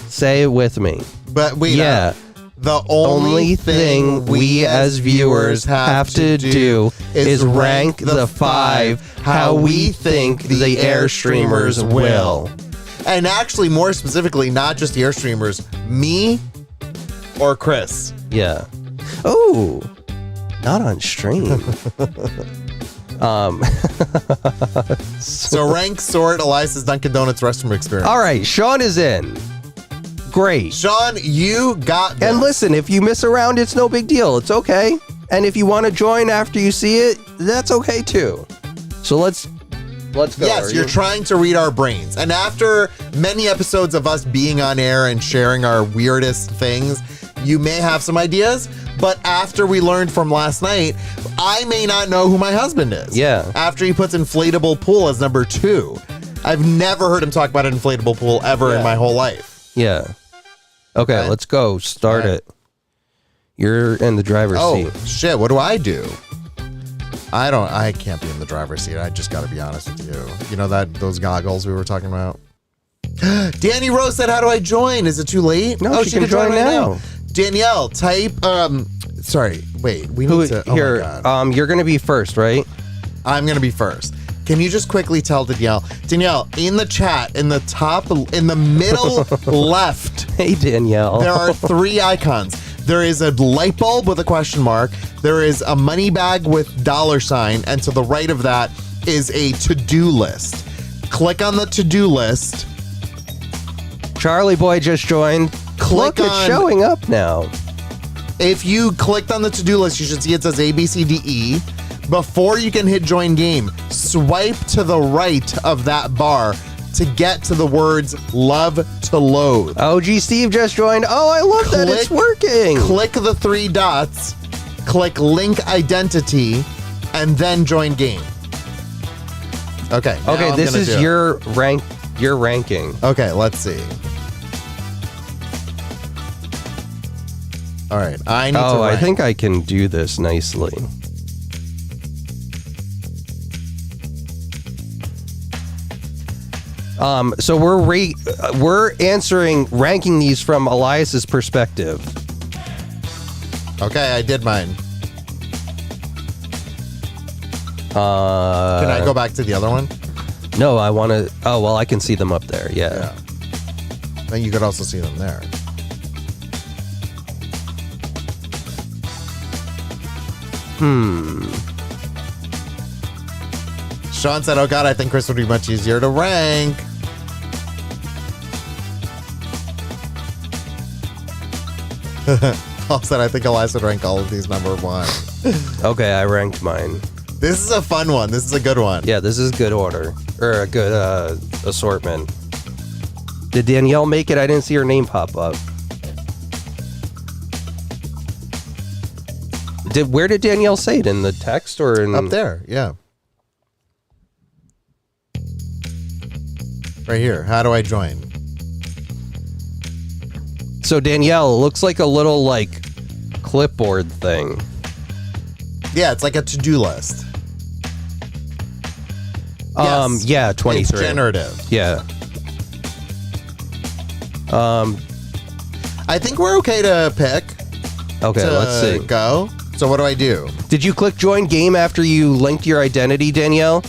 Say it with me. But wait, yeah. The only thing we as viewers have to do is rank the 5 how we think the Airstreamers will. And actually, more specifically, not just the Airstreamers, me or Chris. Yeah. Oh, not on stream. So rank, sort Elias's Dunkin' Donuts restroom experience. All right, Sean is in. Great. Sean, you got this. And listen, if you miss a round, it's no big deal. It's okay. And if you want to join after you see it, that's okay too. So let's go. Yes, you're trying to read our brains. And after many episodes of us being on air and sharing our weirdest things, you may have some ideas, but after we learned from last night, I may not know who my husband is. Yeah. After he puts inflatable pool as number 2. I've never heard him talk about an inflatable pool ever in my whole life. Yeah. Okay, let's go. Start it. You're in the driver's seat. Oh, shit. What do I do? I can't be in the driver's seat. I just got to be honest with you. You know those goggles we were talking about? Danny Rose said, how do I join? Is it too late? No, she can join right now. Danielle, type, sorry, wait, we need to, here, oh my God. You're going to be first, right? I'm going to be first. Can you just quickly tell Danielle, in the chat, in the middle left. Hey, Danielle. There are 3 icons. There is a light bulb with a question mark. There is a money bag with $, and to the right of that is a to-do list. Click on the to-do list. Charlie Boy just joined. Look, it's showing up now. If you clicked on the to-do list, you should see it says A, B, C, D, E. Before you can hit join game, swipe to the right of that bar to get to the words love to loathe. OG Steve just joined. Oh, I love that it's working. Click the 3 dots, click link identity, and then join game. Okay. Okay, this is your ranking. Okay, let's see. All right, I need to rank. I think I can do this nicely. So we're ranking these from Elias's perspective. Okay, I did mine. Can I go back to the other one? No, I want to. Oh, well, I can see them up there. Yeah. Then you could also see them there. Sean said, oh God, I think Chris would be much easier to rank. Paul said, I think Elias would rank all of these number 1. Okay, I ranked mine. This is a fun one. This is a good one. Yeah, this is good order. Or a good assortment. Did Danielle make it? I didn't see her name pop up. Where did Danielle say it? In the text or in... Up there, yeah. Right here. How do I join? So Danielle, it looks like a little clipboard thing. Yeah, it's like a to-do list. Yes. Yeah, 23. It's generative. Yeah. I think we're okay to pick. Okay, let's see. Go. So what do I do? Did you click join game after you linked your identity, Danielle?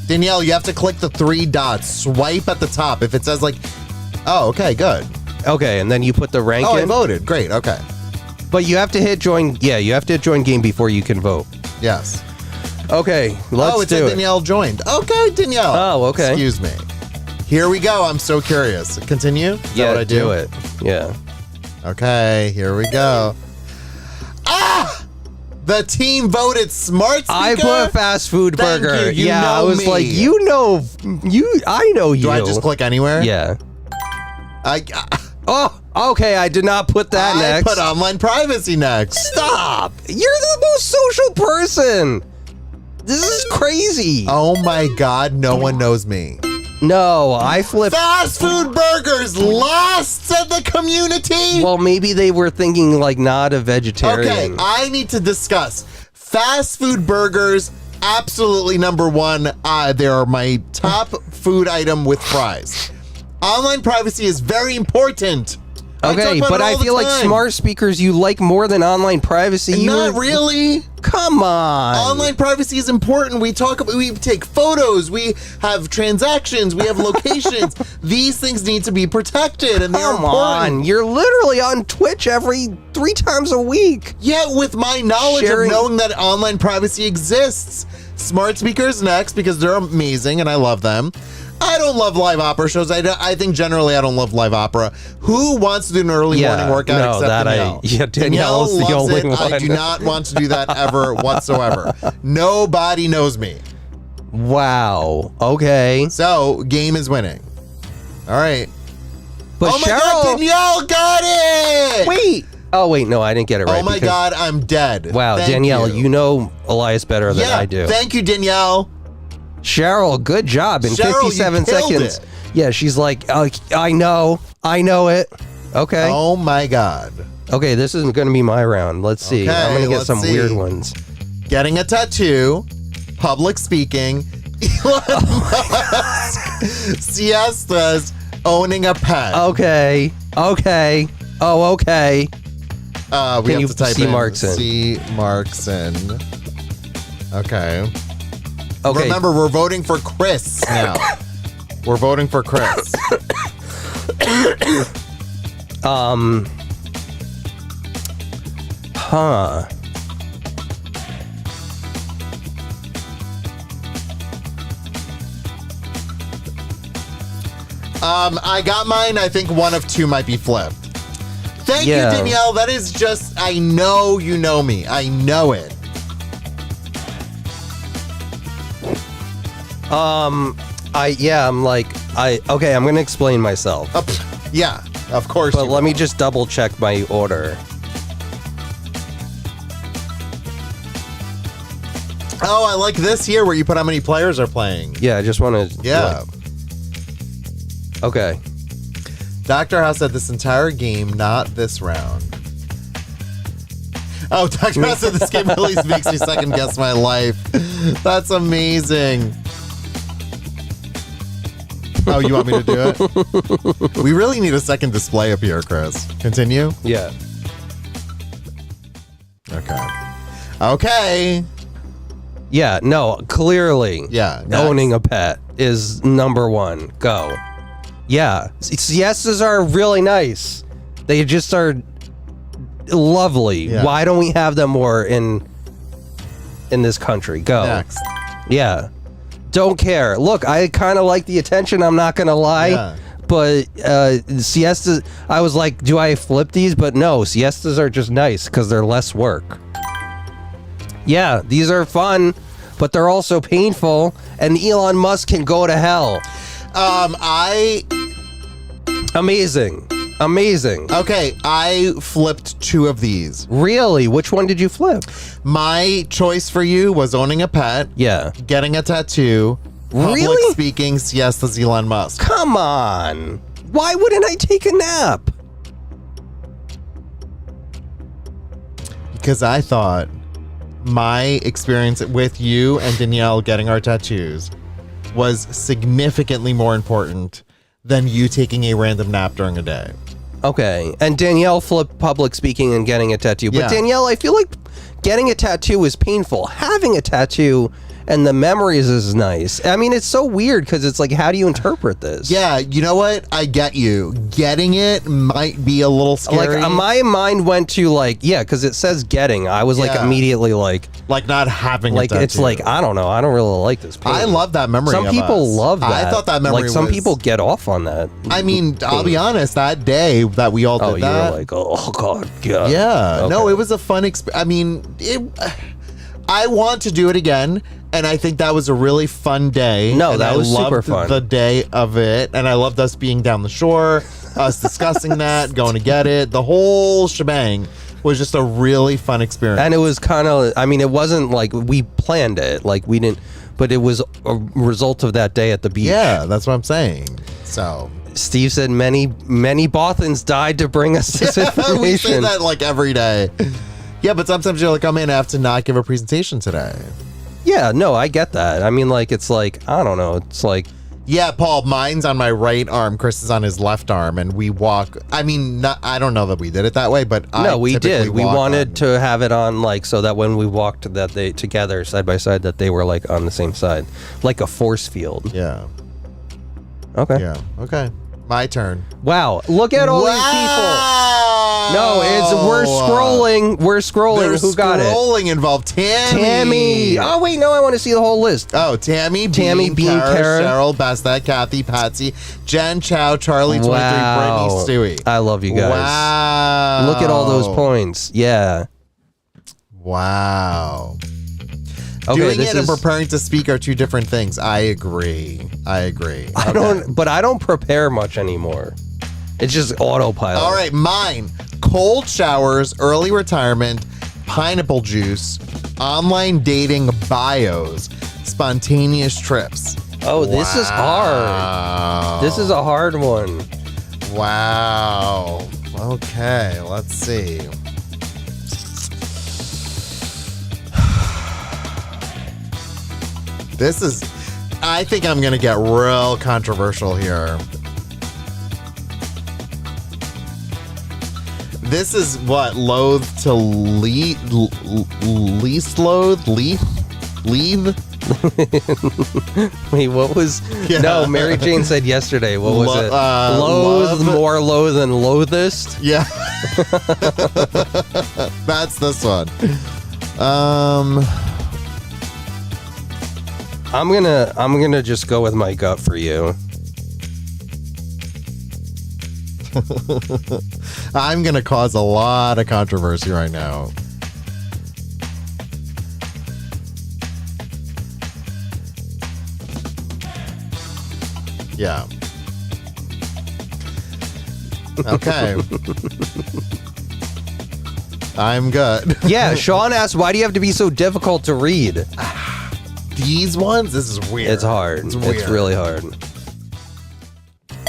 Danielle, you have to click the 3 dots. Swipe at the top. If it says oh, okay, good. Okay, and then you put the rank in? I voted. Great, okay. But you have to hit join. Yeah, you have to hit join game before you can vote. Yes. Okay, let's do it. Danielle joined. Okay, Danielle. Oh, okay. Excuse me. Here we go. I'm so curious. Continue? Is that what I do? Do it. Yeah. Okay, here we go. The team voted smart speaker. I put fast food burger. You yeah, know I was me. like, I know you. Do I just click anywhere? Yeah. Oh, okay. I did not put that next. I put online privacy next. Stop. You're the most social person. This is crazy. Oh my God, no one knows me. No, I flipped. Fast food burgers lost, said the community. Well, maybe they were thinking not a vegetarian. Okay, I need to discuss fast food burgers. Absolutely number 1. They are my top food item with fries. Online privacy is very important. Okay, but I feel like smart speakers you like more than online privacy. Not really. Come on. Online privacy is important. We take photos, we have transactions, we have locations. These things need to be protected, and they're important. Come on, you're literally on Twitch every 3 times a week. Yeah, with my knowledge of knowing that online privacy exists. Smart speakers next because they're amazing and I love them. I don't love live opera shows. I think generally I don't love live opera. Who wants to do an early morning workout except Danielle? Danielle is the only one. I do not want to do that ever whatsoever. Nobody knows me. Wow. Okay. So, game is winning. All right. But oh my Cheryl, God, Danielle got it! Wait. Oh, wait, no, I didn't get it right. Oh my God, I'm dead. Wow, Thank Danielle, you. you know Elias better than I do. Thank you, Danielle. Cheryl, good job. In Cheryl, 57 you killed seconds. it. Yeah, she's like, I know it. Okay. Oh my God. Okay, this isn't going to be my round. Let's see. Okay, I'm going to get some let's see. weird ones. getting a tattoo, public speaking, Elon Musk, siestas, owning a pet. Okay. Oh, okay. We Can have you to type C. in Markson? C. Markson. Okay. Okay. Remember, we're voting for Chris now. We're voting for Chris. Huh. I got mine. I think one of two might be flipped. Thank you, Danielle. That is just, I know you know me. I know it. Okay, I'm gonna explain myself. Yeah, of course. But let me just double check my order. Oh, I like this here where you put how many players are playing. Yeah, I just want to. Yeah. Okay. Dr. House said this entire game, not this round. Oh, Dr. House said this game at least makes me second guess my life. That's amazing. Oh, you want me to do it? We really need a second display up here, Chris. Continue? Yeah. Okay. Yeah, no, clearly. Yeah. Owning a pet is number one. Go. Yeah. Siestas are really nice. They just are lovely. Yeah. Why don't we have them more in this country? Go. Next. Yeah. Don't care. Look, I kind of like the attention, I'm not going to lie. Yeah. But siestas, I was like, do I flip these? But no, siestas are just nice because they're less work. Yeah, these are fun, but they're also painful, and Elon Musk can go to hell. Amazing. Okay, I flipped two of these. Really? Which one did you flip? My choice for you was owning a pet, Yeah. getting a tattoo, public Really? speaking, siestas, Elon Musk. Come on. Why wouldn't I take a nap? Because I thought my experience with you and Danielle getting our tattoos was significantly more important than you taking a random nap during a day. Okay. And Danielle flipped public speaking and getting a tattoo. But Yeah. Danielle, I feel like getting a tattoo is painful. Having a tattoo and the memories is nice. I mean, it's so weird because it's like, how do you interpret this? Yeah, you know what? I get you. Getting it might be a little scary. Like, my mind went to like, yeah, because it says getting. I was like Yeah. immediately like not having like a tattoo. it's like, I don't know. I don't really like this pain. I love that memory. Some of people us. love that. I thought that memory like some was- people get off on that. I mean, I'll be honest. That day that we all did Oh, you that. were like, oh god, yeah. Yeah. Okay. No, it was a fun experience. I mean, I want to do it again, and I think that was a really fun day. No, and that was I super loved fun. The day of it, and I loved us being down the shore, us discussing that, going to get it. The whole shebang was just a really fun experience. And it was kind of, I mean, it wasn't like we planned it, like we didn't, but it was a result of that day at the beach. Yeah, that's what I'm saying. So Steve said many Bothans died to bring us this information. we say that like every day. Yeah, but sometimes you're like, oh man, I have to not give a presentation today. Yeah, no, I get that. I mean, like, it's like, I don't know. It's like, Yeah, Paul, mine's on my right arm. Chris is on his left arm, and we walk. I mean, I don't know that we did it that way, but no, we did. We wanted on. to have it on, like, so that when we walked that they together side by side, that they were like on the same side, like a force field. Yeah. Okay. Yeah. Okay. My turn. Wow. Look at all these people. No, we're scrolling. We're scrolling. There's Who got it? scrolling involved. Tammy. Oh wait, no, I want to see the whole list. Oh, Tammy, Tammy, Bean, Kara. Cheryl, Bastet, Kathy, Patsy, Jen, Chow, Charlie, 23, Wow. Brittany, Stewie. I love you guys. Wow. Look at all those points. Yeah. Wow. Okay, Doing this it and is. preparing to speak are two different things. I agree. I don't prepare much anymore. It's just autopilot. All right, mine. Cold showers, early retirement, pineapple juice, online dating bios, spontaneous trips. Oh, this is hard. This is a hard one. Wow. Okay, let's see. I think I'm going to get real controversial here. This is what? Loathe to least loathe? Leave? Wait, what was... Yeah. No, Mary Jane said yesterday. What was it? Love. More loathe than loathest? Yeah. That's this one. I'm gonna just go with my gut for you. I'm going to cause a lot of controversy right now. Yeah. Okay. I'm good. Yeah, Sean asked, why do you have to be so difficult to read? These ones? This is weird. It's hard. It's weird. It's really hard.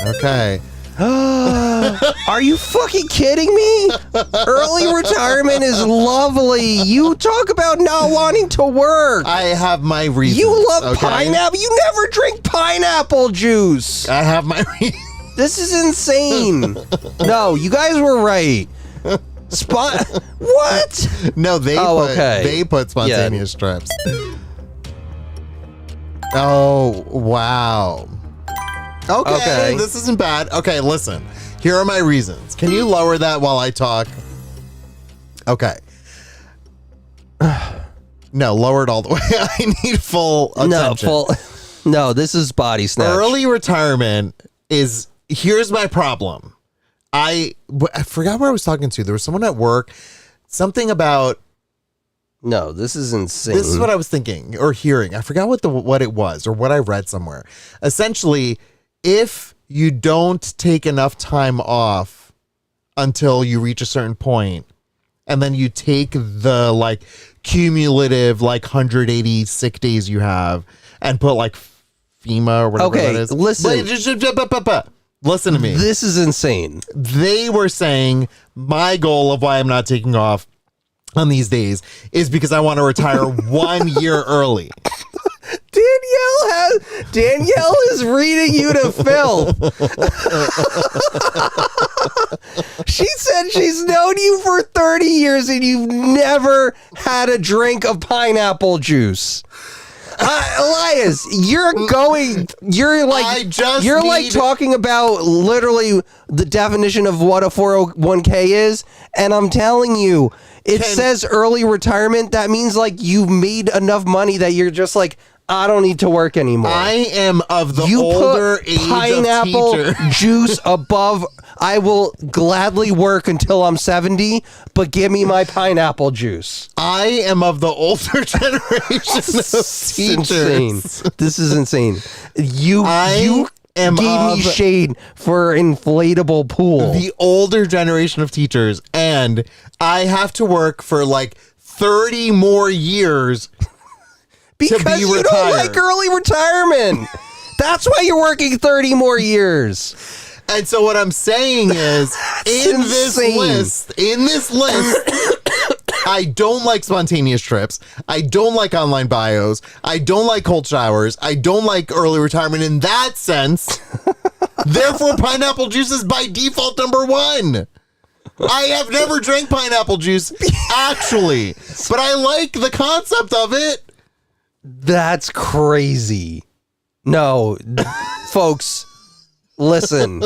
Okay. Are you fucking kidding me? Early retirement is lovely. You talk about not wanting to work. I have my reasons. You love okay? pineapple. You never drink pineapple juice. I have my reasons. This is insane. No, you guys were right. What? No, they put spontaneous strips. Oh, wow. Okay, this isn't bad. Okay, listen. Here are my reasons. Can you lower that while I talk? Okay. No, lower it all the way. I need full attention. No, this is body snatch. Early retirement is... Here's my problem. I forgot where I was talking to. There was someone at work. Something about... No, this is insane. This is what I was thinking or hearing. I forgot what it was or what I read somewhere. Essentially, if you don't take enough time off until you reach a certain point, and then you take the like cumulative like 180 sick days you have and put like FEMA or whatever that is. Listen to me. This is insane. They were saying my goal of why I'm not taking off on these days is because I want to retire 1 year early. Danielle is reading you to filth. She said she's known you for 30 years and you've never had a drink of pineapple juice. Elias, you're talking about literally the definition of what a 401k is, and I'm telling you, it says early retirement. That means like you've made enough money that you're just like, I don't need to work anymore. I am of the you older put age pineapple of teacher. juice above. I will gladly work until I'm 70, but give me my pineapple juice. I am of the older generation of teachers. Insane. This is insane. You gave me shade for inflatable pool. The older generation of teachers, and I have to work for like 30 more years because to be you retired. Don't like early retirement. That's why you're working 30 more years. And so what I'm saying is, in this list, I don't like spontaneous trips. I don't like online bios. I don't like cold showers. I don't like early retirement in that sense. Therefore, pineapple juice is by default number one. I have never drank pineapple juice, actually, but I like the concept of it. That's crazy. No, folks, listen.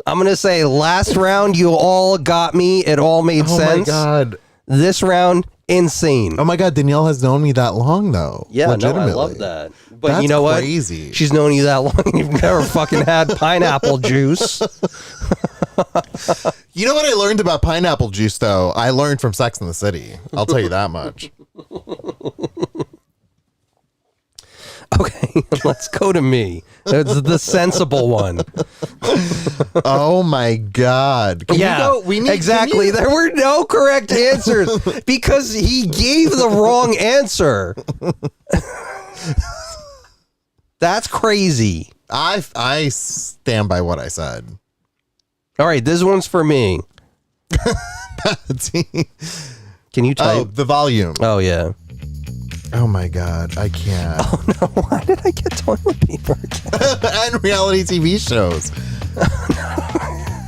I'm going to say last round, you all got me. It all made sense. Oh, my God. This round, insane. Oh, my God. Danielle has known me that long, though. Yeah, no, legitimately. I love that. But That's you know what? Crazy. She's known you that long and you've never fucking had pineapple juice. You know what I learned about pineapple juice, though? I learned from Sex and the City. I'll tell you that much. Okay, let's go to me. It's the sensible one. Oh my God! Can yeah, we go? Exactly. There were no correct answers because he gave the wrong answer. That's crazy. I stand by what I said. All right, this one's for me. Can you type? Oh, the volume. Oh yeah. Oh my God, I can't. Oh no, why did I get toilet paper again? And reality TV shows.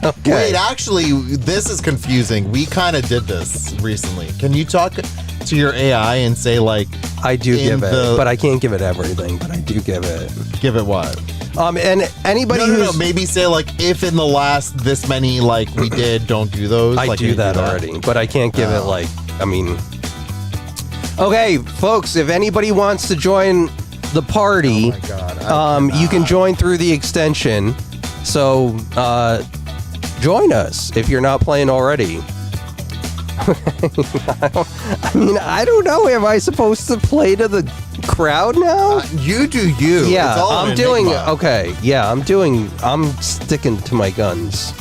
Okay. Wait, actually, this is confusing. We kind of did this recently. Can you talk to your AI and say, like, I do give it, the- but I can't give it everything, but I do give it. give it what? And anybody No, who's... maybe say, like, if in the last this many, like, we did, don't do those. I like, do you that already, but I can't give it, like, I mean... Okay, folks, if anybody wants to join the party, Oh my God, you can join through the extension. So, join us if you're not playing already. I don't know. Am I supposed to play to the crowd now? You do you. Yeah, It's all an I'm doing... enigma. Okay, yeah, I'm sticking to my guns.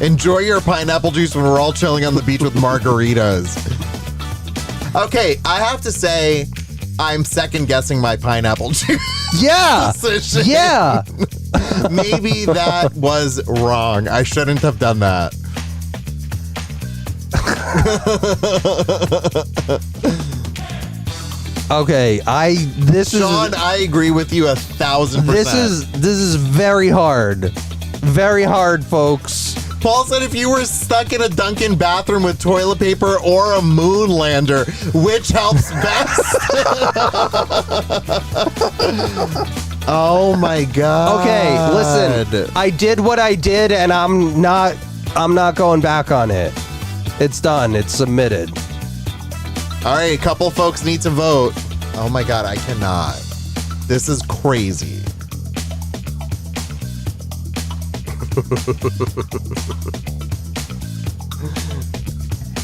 Enjoy your pineapple juice when we're all chilling on the beach with margaritas. Okay, I have to say, I'm second guessing my pineapple juice. Yeah, decision. yeah. Maybe that was wrong. I shouldn't have done that. Okay, Sean, I agree with you 1,000%. This is very hard. Very hard, folks. Paul said if you were stuck in a Dunkin' bathroom with toilet paper or a moon lander, which helps best? Oh my God. Okay, listen. I did what I did and I'm not going back on it. It's done. It's submitted. All right, a couple folks need to vote. Oh my God, I cannot. This is crazy.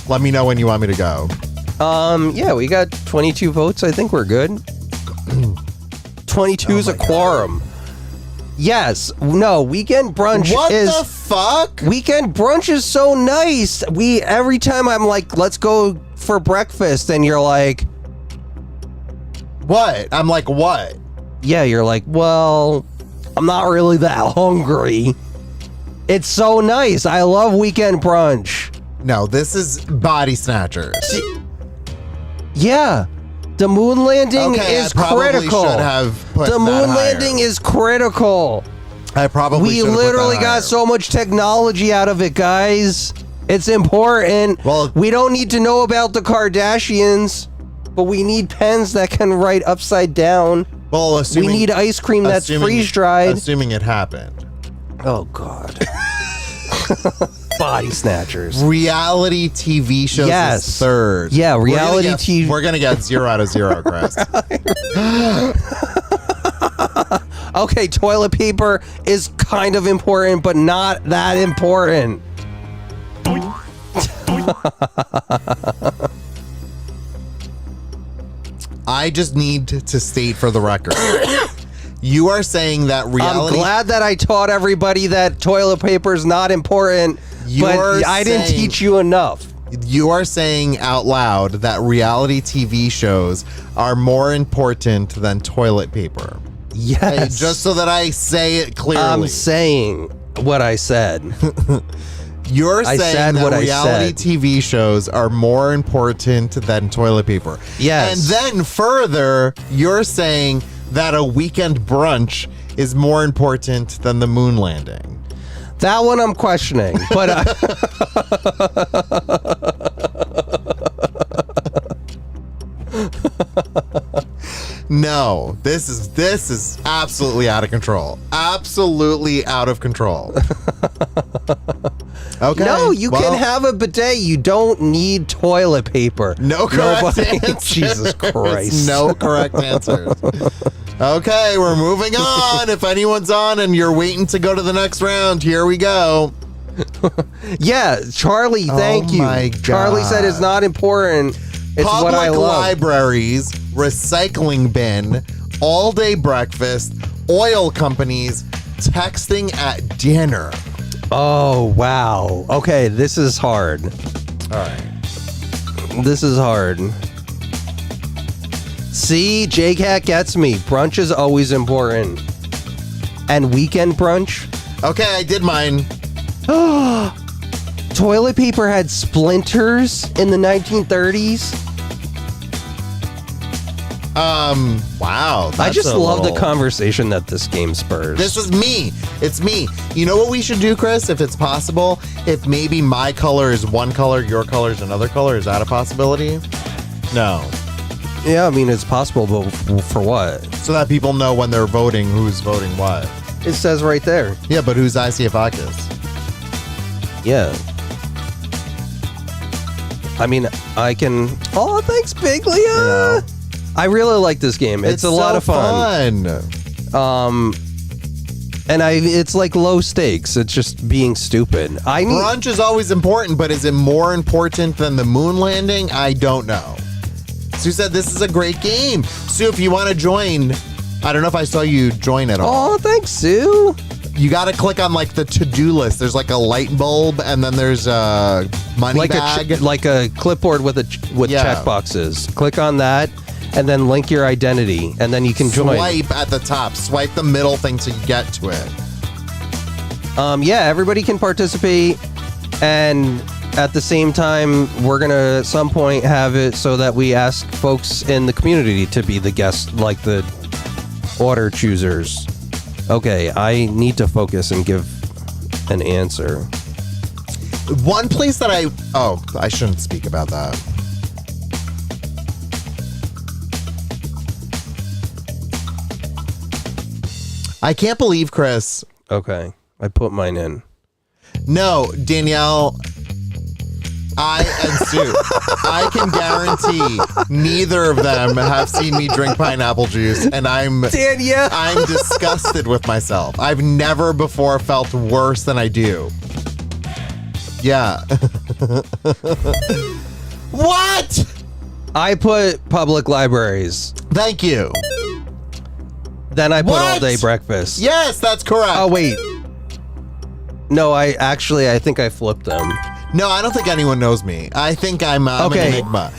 Let me know when you want me to go. Yeah, we got 22 votes. I think we're good. 22 is a quorum. Yes. No, weekend brunch What is... the fuck? Weekend brunch is so nice. Every time I'm like, let's go for breakfast, and you're like... What? I'm like, what? Yeah, you're like, well, I'm not really that hungry. It's so nice. I love weekend brunch. No, this is Body Snatchers. Yeah. The moon landing is I probably critical. should have put The that moon higher. landing is critical. I probably We should have put literally that got higher. so much technology out of it, guys. It's important. Well- we don't need to know about the Kardashians, but we need pens that can write upside down. Well, We assuming, need ice cream that's freeze-dried. Assuming it happened. Oh, God. Body snatchers. Reality TV shows Yes. is third. Yeah, reality TV. We're gonna get 0 out of 0, Chris. Okay, toilet paper is kind of important, but not that important. I just need to state for the record. You are saying that reality... I'm glad that I taught everybody that toilet paper is not important, but I didn't teach you enough. You are saying out loud that reality TV shows are more important than toilet paper. Yes. Hey, just so that I say it clearly. I'm saying what I said. You're I saying said that what I reality said. TV shows are more important than toilet paper. Yes. And then further, you're saying that a weekend brunch is more important than the moon landing. That one I'm questioning, but No, this is absolutely out of control. Absolutely out of control. Okay. no, you well, can have a bidet. You don't need toilet paper. no correct Nobody- answers. Jesus Christ. No correct answers. Okay, we're moving on. If anyone's on and you're waiting to go to the next round, here we go. Yeah, Charlie, thank you. my Charlie said it's not important. It's Public what I love. libraries, recycling bin, all-day breakfast, oil companies, texting at dinner. Oh, wow. Okay, this is hard. All right. This is hard. See, JCat gets me. Brunch is always important. And weekend brunch? Okay, I did mine. Toilet paper had splinters in the 1930s? Wow. I that's just a love the little- conversation that this game spurs. This is me. It's me. You know what we should do, Chris? If it's possible, if maybe my color is one color, your color is another color, is that a possibility? No. Yeah, I mean, it's possible, but for what? So that people know when they're voting who's voting what. It says right there. Yeah, but who's ICFACUS? Yeah. I mean, I can... Oh, thanks, Big Leah! know? I really like this game. It's a lot of fun. And it's like low stakes. It's just being stupid. Brunch is always important, but is it more important than the moon landing? I don't know. Sue said this is a great game. Sue, if you want to join, I don't know if I saw you join at all. Oh, thanks, Sue. You got to click on like the to-do list. There's like a light bulb, and then there's a money bag. Like a clipboard with Yeah. checkboxes. Click on that, and then link your identity, and then you can join. Swipe at the top. Swipe the middle thing to get to it. Yeah, everybody can participate, and at the same time, we're gonna at some point have it so that we ask folks in the community to be the guests, like the order choosers. Okay, I need to focus and give an answer. One place that I shouldn't speak about that. I can't believe, Chris. Okay, I put mine in. No, Danielle, I and Sue, I can guarantee neither of them have seen me drink pineapple juice, and I'm disgusted with myself. I've never before felt worse than I do. Yeah. What? I put public libraries. Thank you. Then I put What? all day breakfast. Yes, that's correct. Oh, wait. No, I think I flipped them. No, I don't think anyone knows me. I think I'm an enigma.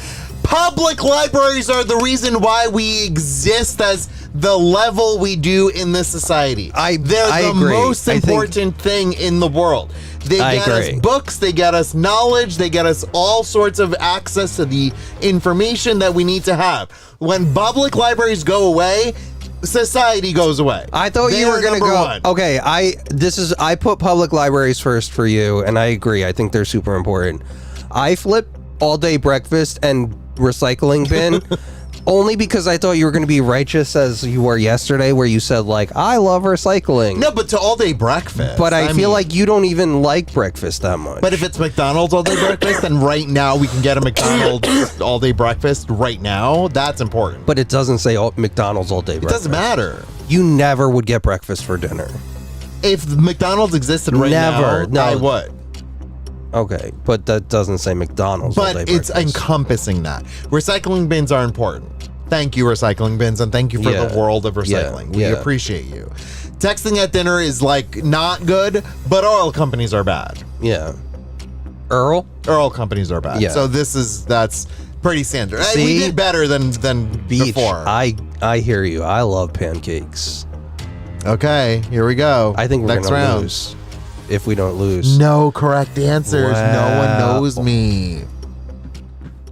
Public libraries are the reason why we exist as the level we do in this society. They're the agree. most important thing in the world. They get us agree. books, they get us knowledge, they get us all sorts of access to the information that we need to have. When public libraries go away, society goes away. I thought you were going to go. One. Okay, I put public libraries first for you, and I agree. I think they're super important. I flip all day breakfast and recycling bin only because I thought you were going to be righteous as you were yesterday, where you said like, I love recycling. No, but to all day breakfast. But I feel mean, like you don't even like breakfast that much. But if it's McDonald's all day breakfast, then right now we can get a McDonald's all day breakfast right now. That's important. But it doesn't say McDonald's all day It breakfast. doesn't matter. You never would get breakfast for dinner. If McDonald's existed right Never. now, No. I would. Okay, but that doesn't say McDonald's all day But it's breakfast. encompassing that. Recycling bins are important. Thank you, recycling bins, and thank you for the world of recycling. We appreciate you. Texting at dinner is like not good, but oil companies are bad. Yeah. Earl? Oil companies are bad. Yeah. So that's pretty standard. Hey, See? we did better than Beach. before. I hear you. I love pancakes. Okay, here we go. I think we're next gonna round. lose if we don't lose. No correct answers. No one Wow. knows me.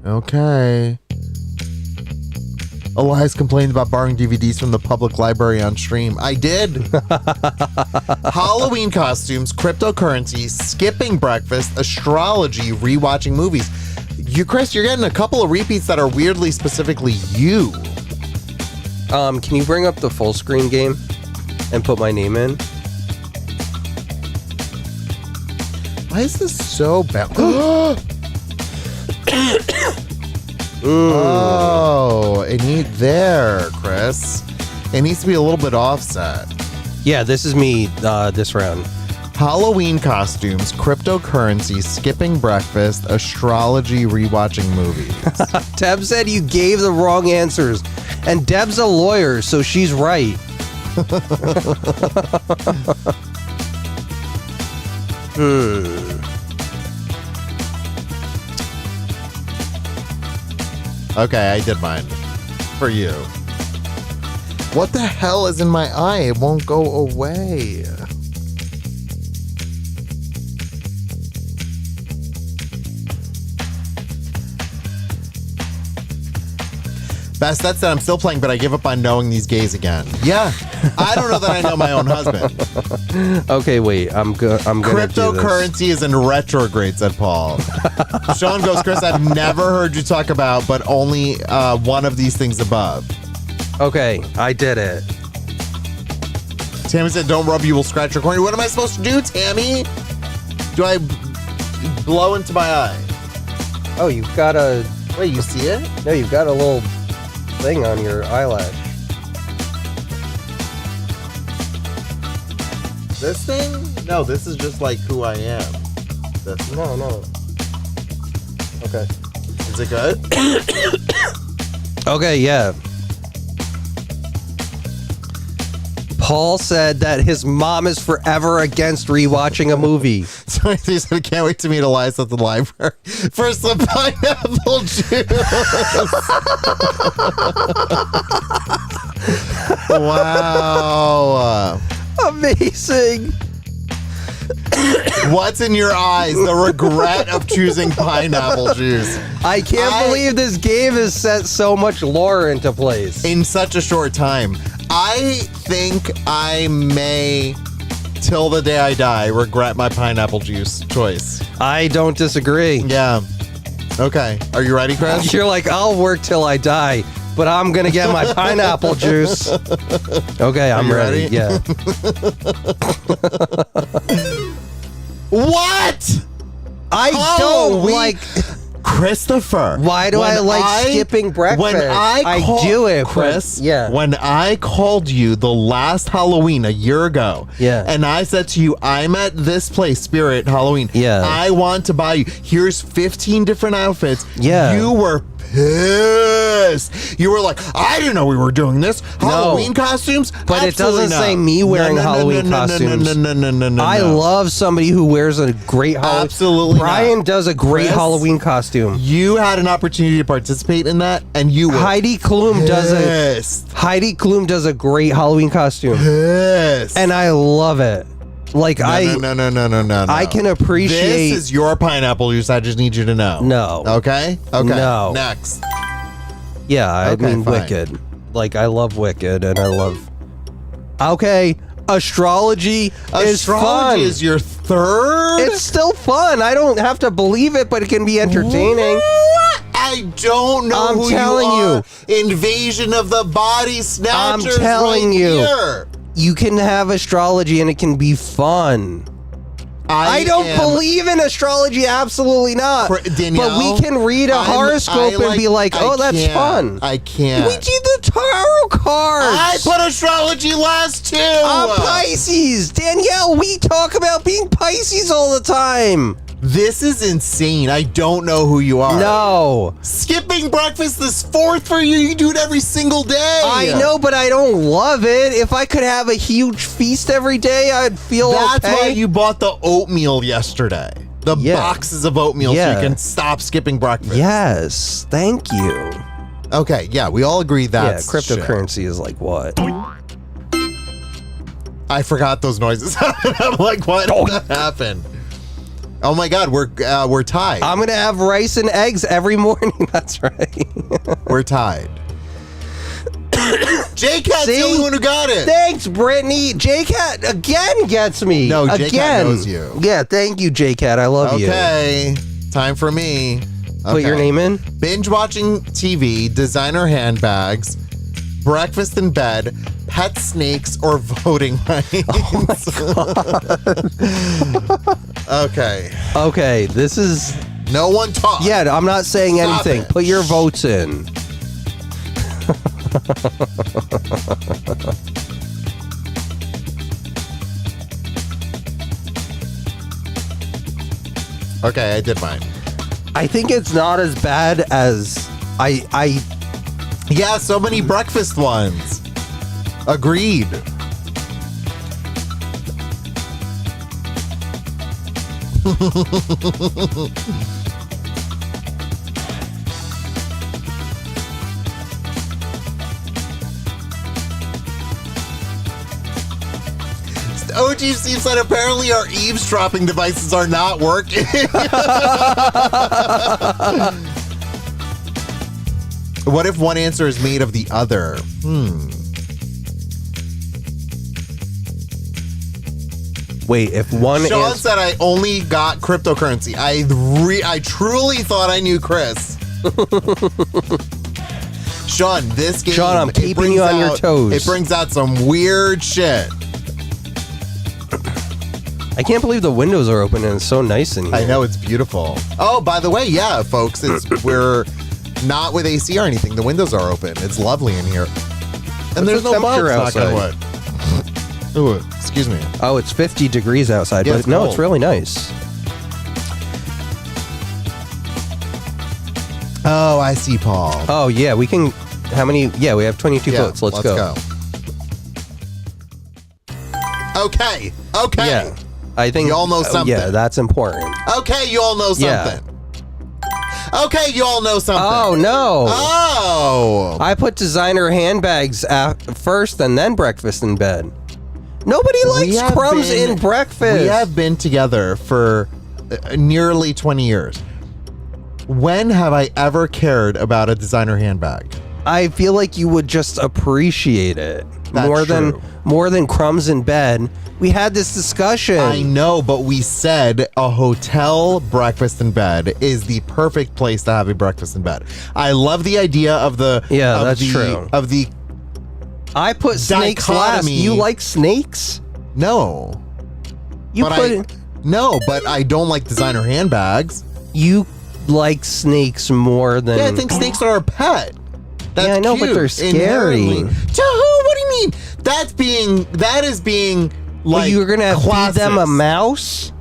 Okay. Elias complained about borrowing DVDs from the public library on stream. I did. Halloween costumes, cryptocurrency, skipping breakfast, astrology, rewatching movies. Chris, you're getting a couple of repeats that are weirdly specifically you. Can you bring up the full screen game and put my name in? Why is this so bad? Mm. Oh, it needs there, Chris. It needs to be a little bit offset. Yeah, this is me this round. Halloween costumes, cryptocurrency, skipping breakfast, astrology, rewatching movies. Deb said you gave the wrong answers. And Deb's a lawyer, so she's right. Okay, I did mine. For you. What the hell is in my eye? It won't go away. Best That said, I'm still playing, but I give up on knowing these gays again. Yeah. I don't know that I know my own husband. Okay, wait. I'm gonna do this. Cryptocurrency is in retrograde, said Paul. Sean goes, Chris, I've never heard you talk about, but only one of these things above. Okay, I did it. Tammy said, don't rub, you will scratch your cornea. What am I supposed to do, Tammy? Do I blow into my eye? Oh, you've got a... Wait, you see it? No, you've got a little thing on your eyelash. This thing? No, this is just like who I am. This. No. Okay. Is it good? Okay, yeah. Paul said that his mom is forever against rewatching a movie. So he said, I can't wait to meet Elias at the library for some pineapple juice. Wow. Amazing. What's in your eyes? The regret of choosing pineapple juice. I can't believe this game has set so much lore into place. In such a short time. I think I may, till the day I die, regret my pineapple juice choice. I don't disagree. Yeah. Okay. Are you ready, Chris? You're like, I'll work till I die, but I'm going to get my pineapple juice. Okay, I'm ready. Yeah. What? I don't like... Christopher. Why do I like skipping breakfast? When I do it, Chris. Yeah. When I called you the last Halloween a year ago. Yeah. And I said to you, I'm at this place, Spirit Halloween. Yeah. I want to buy you. Here's 15 different outfits. Yeah. You were pissed. You were like, I didn't know we were doing this. Halloween costumes? But it doesn't say me wearing Halloween costumes. No. I love somebody who wears a great Halloween. Absolutely. Brian does a great Chris, Halloween costume. You had an opportunity to participate in that, and you were Heidi Klum pissed. does a great Halloween costume. Pissed. And I love it. Like No. I can appreciate. This is your pineapple juice. I just need you to know. No. Okay. No. Next. Yeah, I Okay, mean fine. Wicked. Like I love Wicked, and I love. Okay, astrology is fun. Astrology is your third. It's still fun. I don't have to believe it, but it can be entertaining. What? I don't know I'm who telling you are. Invasion of the Body Snatchers. I'm telling right you. Here. You can have astrology and it can be fun. I don't believe in astrology, absolutely not. Danielle, but we can read a horoscope and be like, oh, that's fun. I can't. We did the tarot cards. I put astrology last too. I'm Pisces. Danielle, we talk about being Pisces all the time. This is insane. I don't know who you are. No. Skipping breakfast is fourth for you. You do it every single day. I know, but I don't love it. If I could have a huge feast every day, I'd feel That's okay. why you bought the oatmeal yesterday. The boxes of oatmeal so you can stop skipping breakfast. Yes. Thank you. Okay, yeah, we all agree that's cryptocurrency is like what? I forgot those noises. I'm like, what happened? Oh my God, we're tied. I'm gonna have rice and eggs every morning. That's right. We're tied. J-Cat's the only one who got it. Thanks, Brittany. J-Cat again gets me. No, again. J-Cat knows you. Yeah, thank you, J-Cat. I love you. Okay, time for me. Put your name in. Binge watching TV, designer handbags, breakfast in bed, pet snakes, or voting rights. Oh my God. Okay, this is... No one talk. Yeah, I'm not saying Stop anything. it. Put your votes in. Okay, I did mine. I think it's not as bad as I Yeah, so many breakfast ones. Agreed. OG Steve said apparently our eavesdropping devices are not working. What if one answer is made of the other? Wait, if one Sean answer... said I only got cryptocurrency. I truly thought I knew Chris. Sean, this game... Sean, I'm keeping you on your toes. It brings out some weird shit. I can't believe the windows are open and it's so nice in here. I know, it's beautiful. Oh, by the way, yeah, folks, we're not with AC or anything. The windows are open. It's lovely in here. And there's no bugs, knock on wood. Ooh, excuse me. Oh, it's 50 degrees outside, Yeah, but it's no, cold. it's really nice. Oh, I see, Paul. Oh, yeah, we can... How many... Yeah, we have 22 votes. Let's go. Okay. Yeah. I think... You all know something. Yeah, that's important. Okay, you all know something. Okay, you all know something. Oh, no. Oh. I put designer handbags first and then breakfast in bed. Nobody likes crumbs in breakfast. We have been together for nearly 20 years. When have I ever cared about a designer handbag? I feel like you would just appreciate it That's true. more than crumbs in bed. We had this discussion. I know, but we said a hotel breakfast in bed is the perfect place to have a breakfast in bed. I love the idea of the true. Of the I put snakes last. dichotomy. You like snakes? No. You But but I don't like designer handbags. you like snakes more than Yeah, I think snakes are a pet. That's Yeah, I know, but cute, they're scary. inherently. To who? What do you mean? That is being Well, like you're gonna feed them a classist. mouse?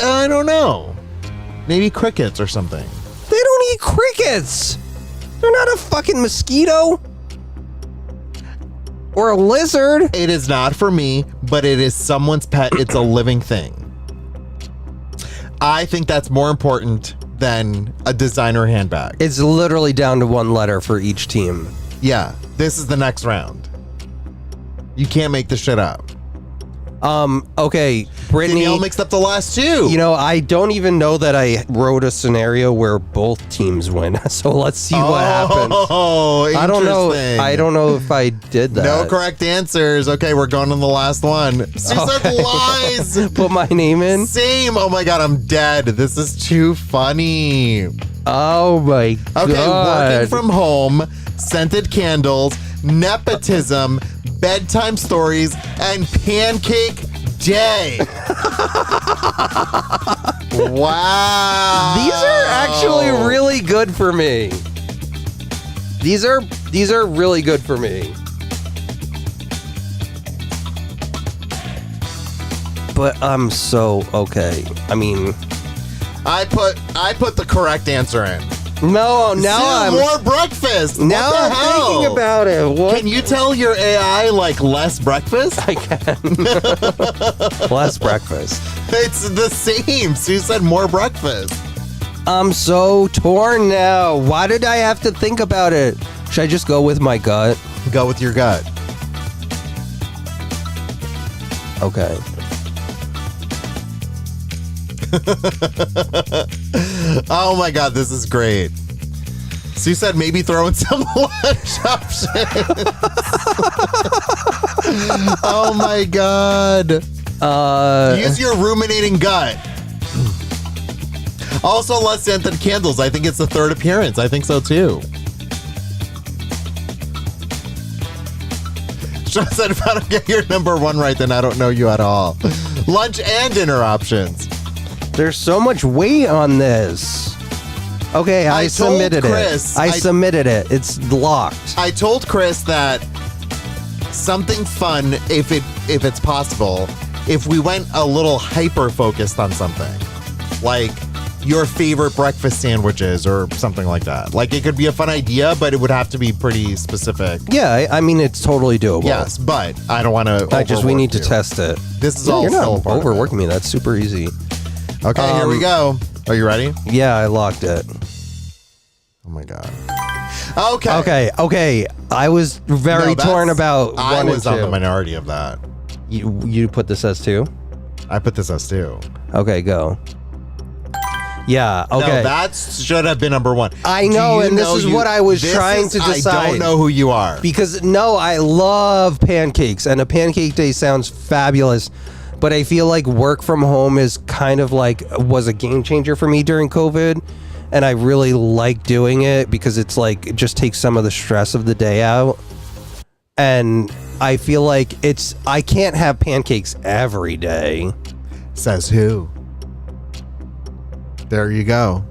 I don't know. Maybe crickets or something. They don't eat crickets. They're not a fucking mosquito or a lizard. It is not for me, but it is someone's pet. It's a living thing. I think that's more important than a designer handbag. It's literally down to one letter for each team. Yeah, this is the next round. You can't make this shit up. Okay, Brittany. Danielle mixed up the last two. You know, I don't even know that I wrote a scenario where both teams win. So let's see what happens. Oh, I don't know. interesting. I don't know if I did that. No correct answers. Okay, we're going on the last one. She said lies. Put my name in. Same. Oh my god, I'm dead. This is too funny. Oh my Okay, god. working from home, scented candles, nepotism, bedtime stories, and pancake day. Wow. These are actually really good for me. These are really good for me. But I'm so okay. I mean, I put the correct answer in. no, now Still I'm more breakfast. now What the I'm hell? thinking about it. What? Can you tell your AI like less breakfast? I can. Less breakfast. It's the same. Sue said more breakfast. I'm so torn now. Why did I have to think about it? Should I just go with my gut? Go with your gut. Okay. Oh my god, this is great. Sue said maybe throw in some lunch options. Oh my god. Use your ruminating gut. Also, less scented candles. I think it's the third appearance. I think so too. Sean said if I don't get your number one right, then I don't know you at all. Lunch and dinner options. There's so much weight on this. Okay, I told submitted Chris- it. I submitted it. It's locked. I told Chris that something fun, if it's possible, if we went a little hyper focused on something, like your favorite breakfast sandwiches or something like that. Like it could be a fun idea, but it would have to be pretty specific. Yeah, I mean it's totally doable. Yes, but I don't want to. We need to test it. This is No, all you're still not part of it. overworking me. That's super easy. Okay, here we go. Are you ready? Yeah, I locked it. Oh my god. Okay. Okay. I was very No, that's- torn about I one was and on two. the minority of that. You put this as two? I put this as two. Okay, go. Yeah. Okay. No, that should have been number 1. I know, and this is what I was trying to I decide. don't know who you are. Because no, I love pancakes, and a pancake day sounds fabulous. But I feel like work from home is kind of like was a game changer for me during COVID, and I really like doing it because it's like it just takes some of the stress of the day out. And I feel like I can't have pancakes every day. Says who? There you go.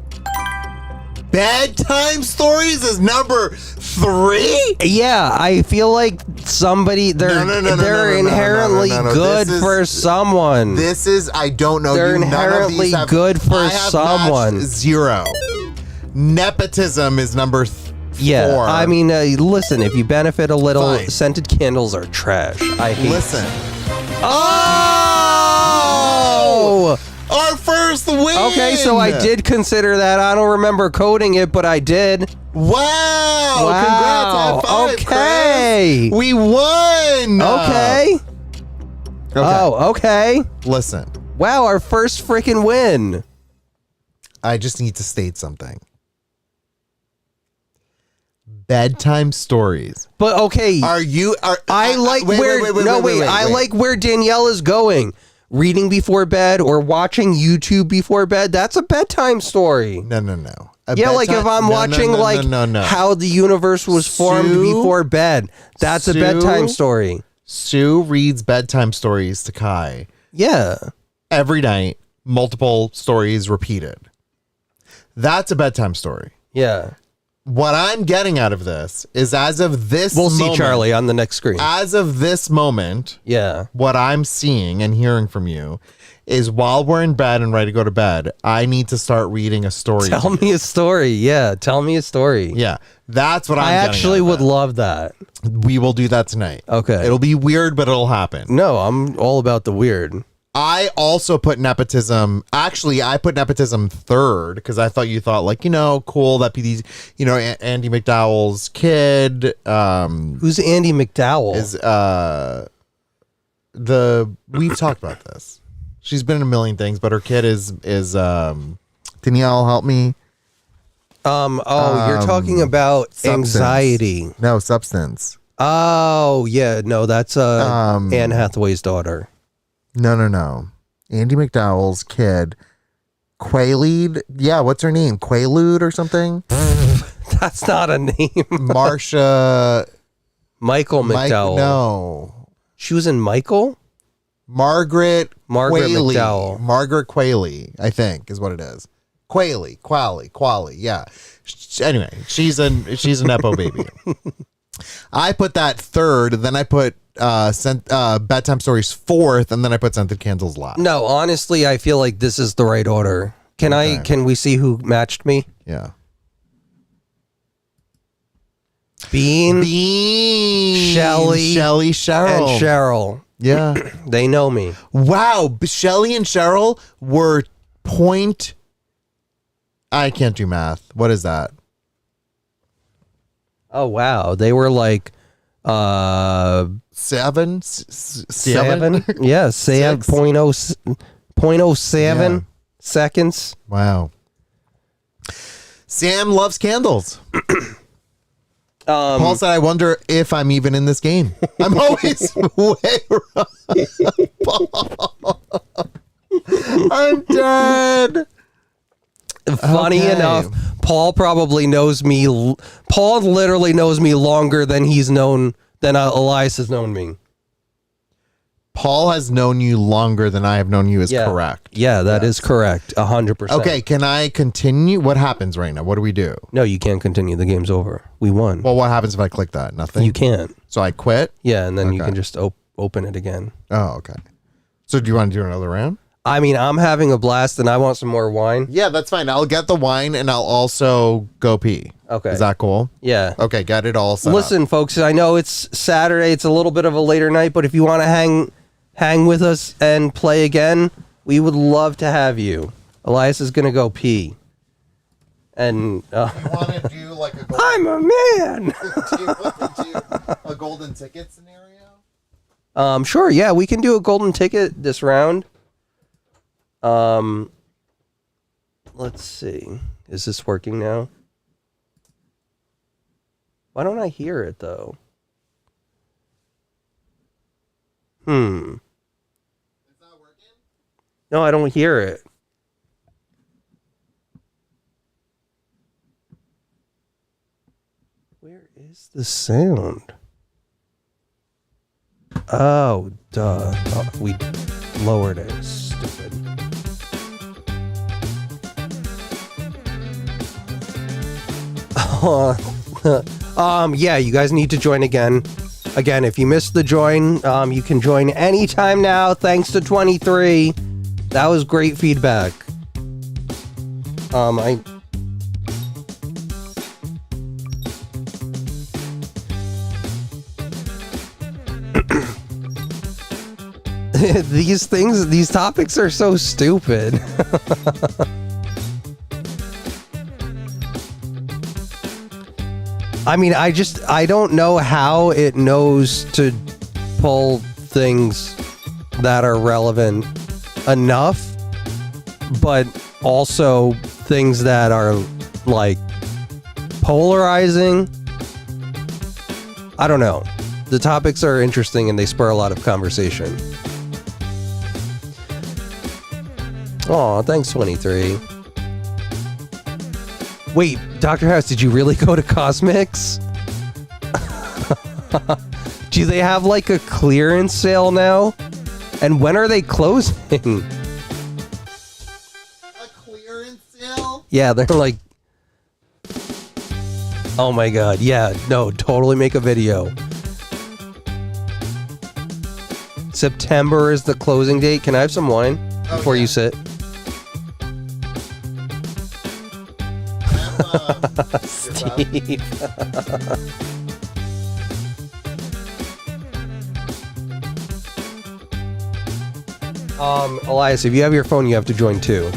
Bedtime stories is number 3? Yeah, I feel like they're inherently good for someone. This is, I don't know. They're None of inherently these have- good for I have someone. matched 0. Nepotism is number 4. Yeah, I mean, listen, if you benefit a little, Fine. scented candles are trash. I hate. Listen. Oh! Our first win! Okay, so I did consider that. I don't remember coding it, but I did. Wow! Wow. Congrats, high five, Okay. Chris. We won! Okay. Oh, okay. Listen, Wow, our first freaking win. I just need to state something. Bedtime stories. But okay, I like I like where Danielle is going. Reading before bed or watching YouTube before bed, that's a bedtime story. No. Yeah, like if I'm watching how the universe was formed before bed, that's a bedtime story. Sue reads bedtime stories to Kai Yeah. every night, multiple stories repeated. That's a bedtime story. Yeah. What I'm getting out of this is as of this We'll moment, see Charlie on the next screen. As of this moment, Yeah. what I'm seeing and hearing from you is while we're in bed and ready to go to bed, I need to start reading a story. Tell me a story. Yeah. Tell me a story. Yeah, that's what I actually would love that. We will do that tonight. Okay. It'll be weird, but it'll happen. No, I'm all about the weird. I also put nepotism. Actually, I put nepotism 3rd because I thought you thought like, cool that be these, Andy McDowell's kid. Who's Andy McDowell? Is we've talked about this. She's been in a million things, but her kid is Danielle, help me. You're talking about Substance. anxiety. No, Substance. Oh, yeah. No, that's Anne Hathaway's daughter. No. Andy McDowell's kid. Quaalude? Yeah, what's her name? Quaalude or something? That's not a name. Marsha. Michael McDowell. No. She was in Michael? Margaret Qualley. McDowell. Margaret Qualley, I think, is what it is. Qualley. Yeah. Anyway, she's a nepo baby. I put that 3rd, then I put bedtime stories 4th, and then I put scented candles last. No, honestly, I feel like this is the right order. Can we see who matched me? Yeah. Bean, Shelly, Cheryl. and Cheryl. Yeah. They know me. Wow. Shelly and Cheryl were I can't do math. What is that? Oh, wow. They were like 7? 7? Yeah, 0.07 Yeah. seconds. Wow. Sam loves candles. Paul said, I wonder if I'm even in this game. I'm always way wrong. I'm dead. Funny Okay. enough, Paul probably knows me. Paul literally knows me longer than Elias has known me. Paul has known you longer than I have known you is correct. Yeah, that is correct. 100%. Okay, can I continue? What happens right now? What do we do? No, you can't continue. The game's over. We won. Well, what happens if I click that? Nothing? You can't. So I quit? Yeah, and then you Okay. can just open it again. Oh, okay. So do you want to do another round? I mean, I'm having a blast and I want some more wine. Yeah, that's fine. I'll get the wine and I'll also go pee. Okay. Is that cool? Yeah. Okay, got it all set up. Listen, folks, I know it's Saturday. It's a little bit of a later night, but if you want to hang with us and play again, we would love to have you. Elias is going to go pee. And You want to do like a golden, I'm a man. do you want to do a golden ticket scenario? Sure, yeah, we can do a golden ticket this round. let's see. Is this working now? Why don't I hear it, though? It's not working? No, I don't hear it. Where is the sound? Oh, duh. Oh, we lowered it. Stupid. Yeah, you guys need to join again. Again, if you missed the join, you can join anytime now, thanks to 23. That was great feedback. These topics are so stupid. I mean, I don't know how it knows to pull things that are relevant enough, but also things that are like polarizing. I don't know. The topics are interesting and they spur a lot of conversation. Aw, thanks, 23. Wait, Dr. House, did you really go to Cosmics? Do they have like a clearance sale now? And when are they closing? A clearance sale? Yeah, they're like... Oh my god, yeah, no, totally make a video. September is the closing date. Can I have some wine before you sit? Steve. Elias, if you have your phone, you have to join too.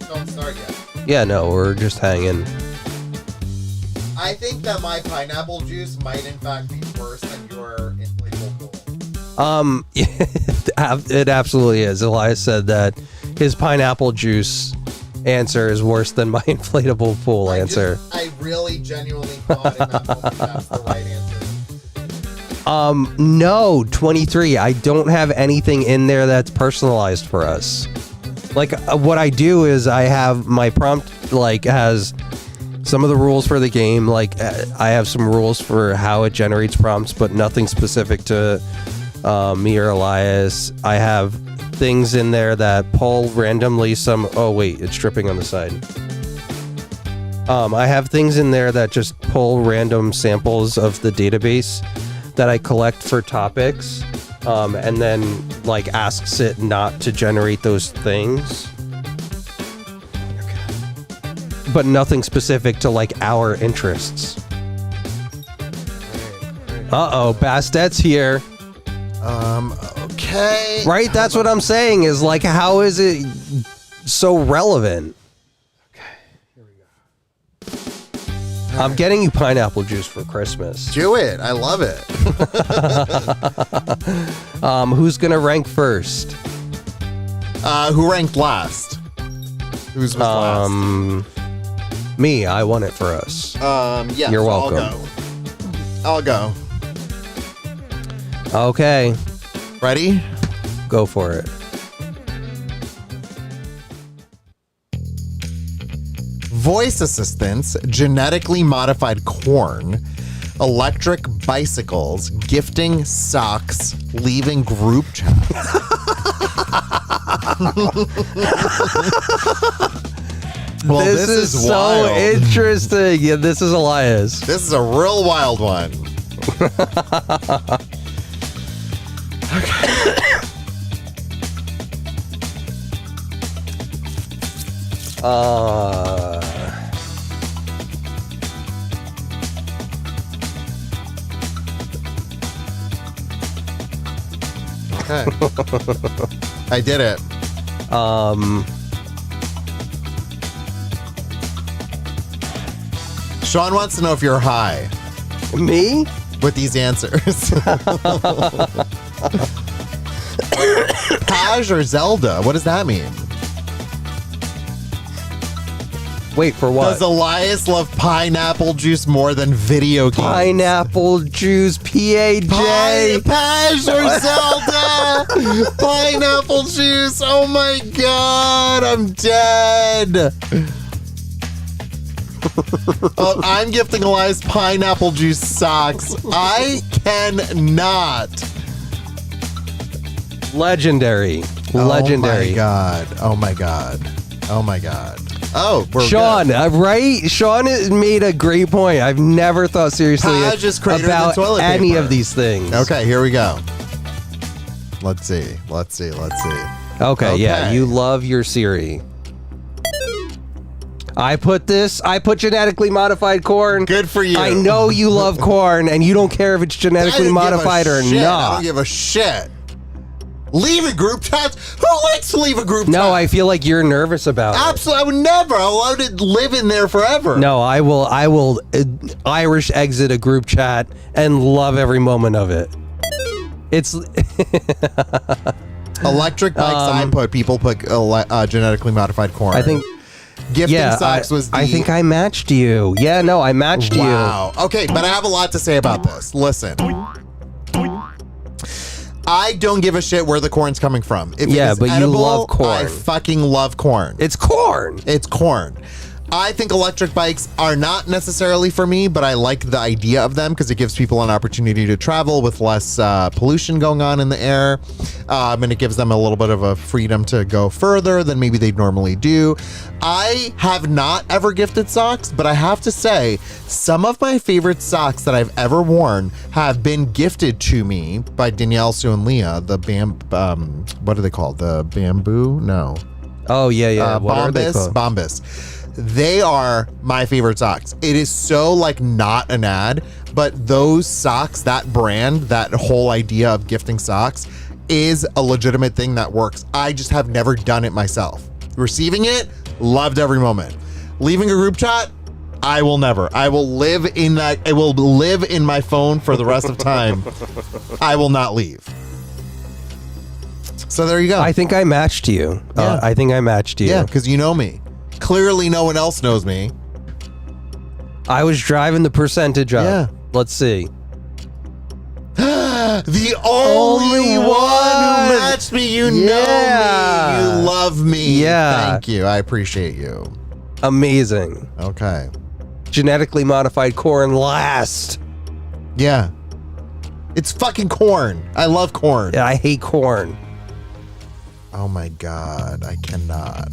Don't start yet. Yeah, no, we're just hanging. I think that my pineapple juice might in fact be worse than your inflatable pool. It absolutely is. Elias said that his pineapple juice answer is worse than my inflatable pool answer. I really genuinely thought in that moment that's the right answer. No, 23. I don't have anything in there that's personalized for us. Like, what I do is I have my prompt, like, has some of the rules for the game. Like, I have some rules for how it generates prompts, but nothing specific to me or Elias. I have things in there that pull randomly some... Oh, wait, it's dripping on the side. I have things in there that just pull random samples of the database that I collect for topics, and then, like, asks it not to generate those things. But nothing specific to, like, our interests. Uh-oh, Bastet's here. Okay. Right? That's what I'm saying, is, like, how is it so relevant? Okay, here we go. I'm getting you pineapple juice for Christmas. Do it. I love it. Who's gonna rank first? Who ranked last? Who's was last? Me. I won it for us. Yeah. You're so welcome. I'll go. Okay. Ready? Go for it. Voice assistants, genetically modified corn, electric bicycles, gifting socks, leaving group chat. Well, this is so wild. interesting. Yeah, this is Elias. This is a real wild one. Okay. I did it. Sean wants to know if you're high Me? with these answers. Paj or Zelda? What does that mean? Wait, for what? Does Elias love pineapple juice more than video games? Pineapple juice, P-A-J. Paj or Zelda? Pineapple juice. Oh my god, I'm dead. I'm gifting Elias pineapple juice socks. I cannot. Legendary. Oh Legendary. my god. Oh my god. Oh my god. Oh, we're Sean, good. right? Sean made a great point. I've never thought seriously Paj is greater than about toilet any paper. of these things. Okay, here we go. Let's see. Okay, yeah, Okay. you love your Siri. I put genetically modified corn. Good for you. I know you love corn, and you don't care if it's I genetically didn't give a modified or shit. I not. don't give a shit. Leave a group chat. Who likes to leave a group chat? No, I feel like you're nervous about it. Absolutely. I would never. I allowed to live in there forever. No, I will Irish exit a group chat and love every moment of it. It's Electric bikes. I put. People put genetically modified corn. I think gifting yeah, socks was. I think I matched you. Yeah, no, I matched you. Wow. Okay, but I have a lot to say about this. Listen. I don't give a shit where the corn's coming from. If Yeah, it is but you edible, love corn. I fucking love corn. It's corn. It's corn. I think electric bikes are not necessarily for me, but I like the idea of them because it gives people an opportunity to travel with less pollution going on in the air. And it gives them a little bit of a freedom to go further than maybe they'd normally do. I have not ever gifted socks, but I have to say, some of my favorite socks that I've ever worn have been gifted to me by Danielle, Sue, and Leah. The what are they called? The bamboo? No. Oh yeah. What are they called? Bombas. They are my favorite socks. It is so like not an ad, but those socks, that brand, that whole idea of gifting socks is a legitimate thing that works. I just have never done it myself. Receiving it, loved every moment. Leaving a group chat, I will never. I will live in that. I will live in my phone for the rest of time. I will not leave. So there you go. I think I matched you. Yeah. I think I matched you. Yeah, because you know me. Clearly, no one else knows me. I was driving the percentage up. Yeah. Let's see. The only one who matched me. You know me. You love me. Yeah. Thank you. I appreciate you. Amazing. Okay. Genetically modified corn last. Yeah. It's fucking corn. I love corn. Yeah, I hate corn. Oh my God. I cannot.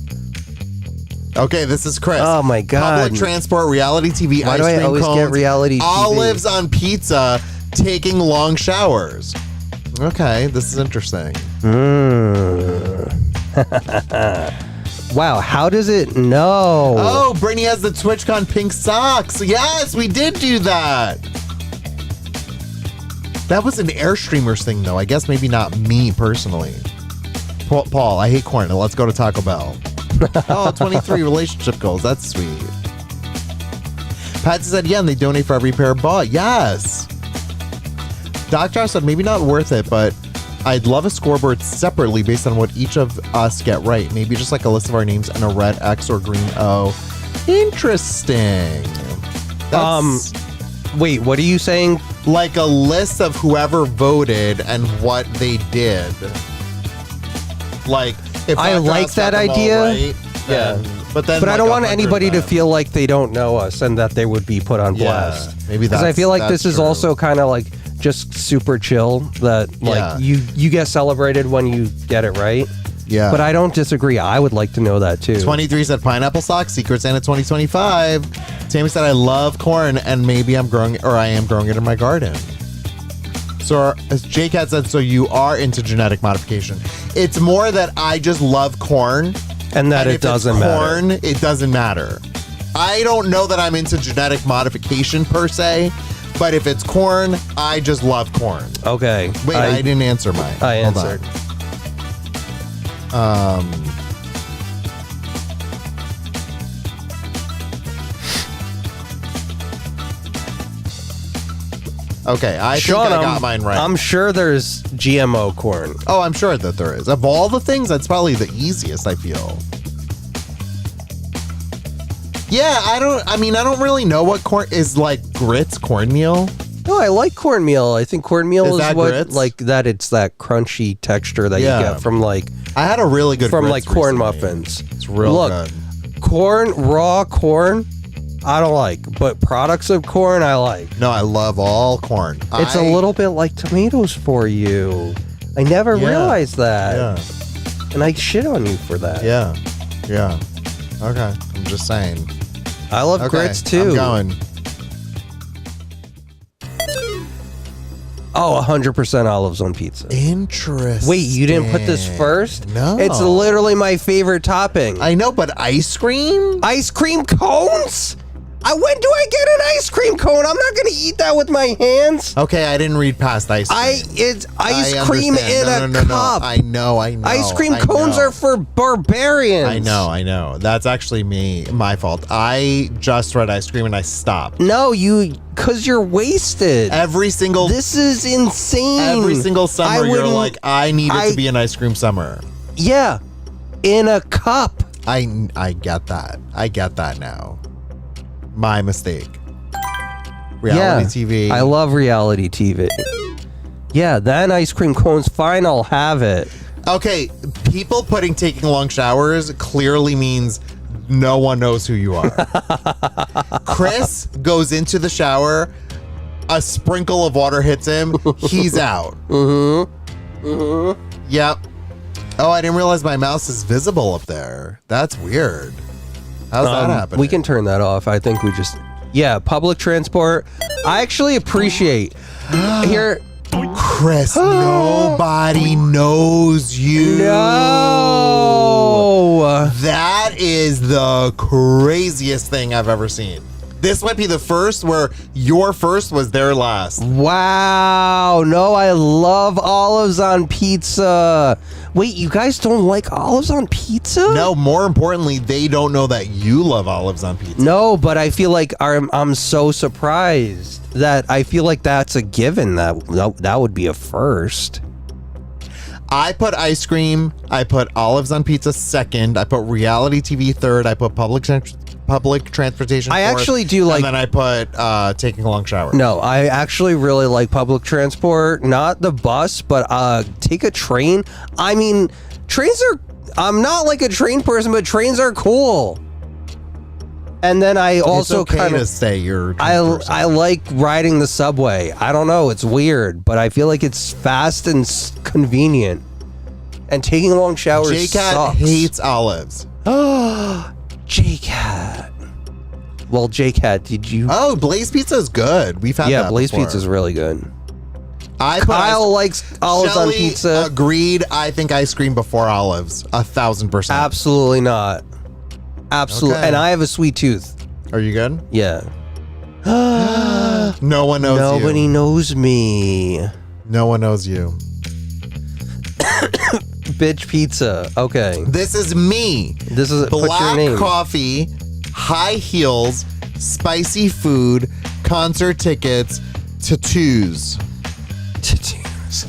Okay, this is Chris. Oh my God. Public transport, reality TV, Why ice do I cream always cones, get reality TV? olives on pizza, taking long showers. Okay, this is interesting. Wow, how does it know? Oh, Brittany has the TwitchCon pink socks. Yes, we did do that. That was an Airstreamers thing, though. I guess maybe not me personally. Paul, I hate corn. Let's go to Taco Bell. Oh, 23 relationship goals. That's sweet. Patsy said, yeah, and they donate for every pair bought. Yes. Dr. said, maybe not worth it, but I'd love a scoreboard separately based on what each of us get right. Maybe just like a list of our names and a red X or green O. Interesting. That's Wait, what are you saying? like a list of whoever voted and what they did. Like, if I Dr. like Oz that got them all idea. right, then- but then, But I like, don't want 100 anybody to of them. feel like they don't know us and that they would be put on blast. Maybe Because I feel like this is true. also kind of like just super chill that like Yeah. you get celebrated when you get it right. Yeah. But I don't disagree. I would like to know that too. 23 said pineapple socks, Secret Santa 2025. Tammy said I love corn and maybe I am growing it in my garden. So as J-Cat said, so you are into genetic modification. It's more that I just love corn. And that and it if doesn't it's matter. corn, it doesn't matter. I don't know that I'm into genetic modification per se, but if it's corn, I just love corn. Okay. Wait, I didn't answer mine. I Hold on. answered. Okay, I Sean, think I got mine right. I'm sure there's GMO corn. Oh, I'm sure that there is. Of all the things, that's probably the easiest, I feel. Yeah, I don't really know what corn is, like grits cornmeal. No, I like cornmeal. I think cornmeal is what grits? like that. It's that crunchy texture that Yeah. you get from like I had a really good from grits like corn recently. muffins. It's real Look, good. corn, raw corn, I don't like, but products of corn I like. No, I love all corn. It's a little bit like tomatoes for you. I never Yeah. realized that. Yeah, And I shit on you for that. yeah, yeah. Okay, I'm just saying. I love Okay, grits too. I'm going. Oh, 100% olives on pizza. Interesting. Wait, you didn't put this first? No. It's literally my favorite topping. I know, but ice cream? Ice cream cones? When do I get an ice cream cone? I'm not going to eat that with my hands. Okay, I didn't read past ice cream. It's ice I cream understand. in No, a no, no, cup. no. I know. Ice cream I cones know. are for barbarians. I know. That's actually my fault. I just read ice cream and I stopped. No, because you're wasted. Every single This is insane. every single summer you're wouldn't- like, I need it to be an ice cream summer. Yeah, in a cup. I get that. I get that now. My mistake. Reality TV. I love reality TV. Yeah, then ice cream cones, fine, I'll have it. Okay, people putting taking long showers clearly means no one knows who you are. Chris goes into the shower, a sprinkle of water hits him, he's out. Yep. Oh, I didn't realize my mouse is visible up there. That's weird. How's that happening? We can turn that off. I think we just... Yeah, public transport. I actually appreciate... Here... Chris, nobody knows you. No! That is the craziest thing I've ever seen. This might be the first where your first was their last. Wow. No, I love olives on pizza. Wait, you guys don't like olives on pizza? No, more importantly, they don't know that you love olives on pizza. No, but I feel like I'm so surprised that I feel like that's a given. That would be a first. I put ice cream. I put olives on pizza second. I put reality TV third. I put public transportation I fourth, actually do like... And then I put taking a long shower. No, I actually really like public transport. Not the bus, but take a train. I mean, trains are... I'm not like a train person, but trains are cool. And then I also it's okay kind to of... say you're. I like riding the subway. I don't know. It's weird, but I feel like it's fast and convenient. And taking long showers J-Cat sucks. hates olives. J-Cat. Well, J-Cat, did you... Oh, Blaze Pizza is good. We've had Yeah, that Blaze before. Pizza is really good. Kyle likes olives on pizza. Agreed. I think ice cream before olives. 1,000%. Absolutely not. Absolutely. Okay. And I have a sweet tooth. Are you good? Yeah. No one knows Nobody you. knows me. No one knows you. Bitch pizza. Okay. This is me. This is put your Black name. coffee, high heels, spicy food, concert tickets, tattoos. Tattoos.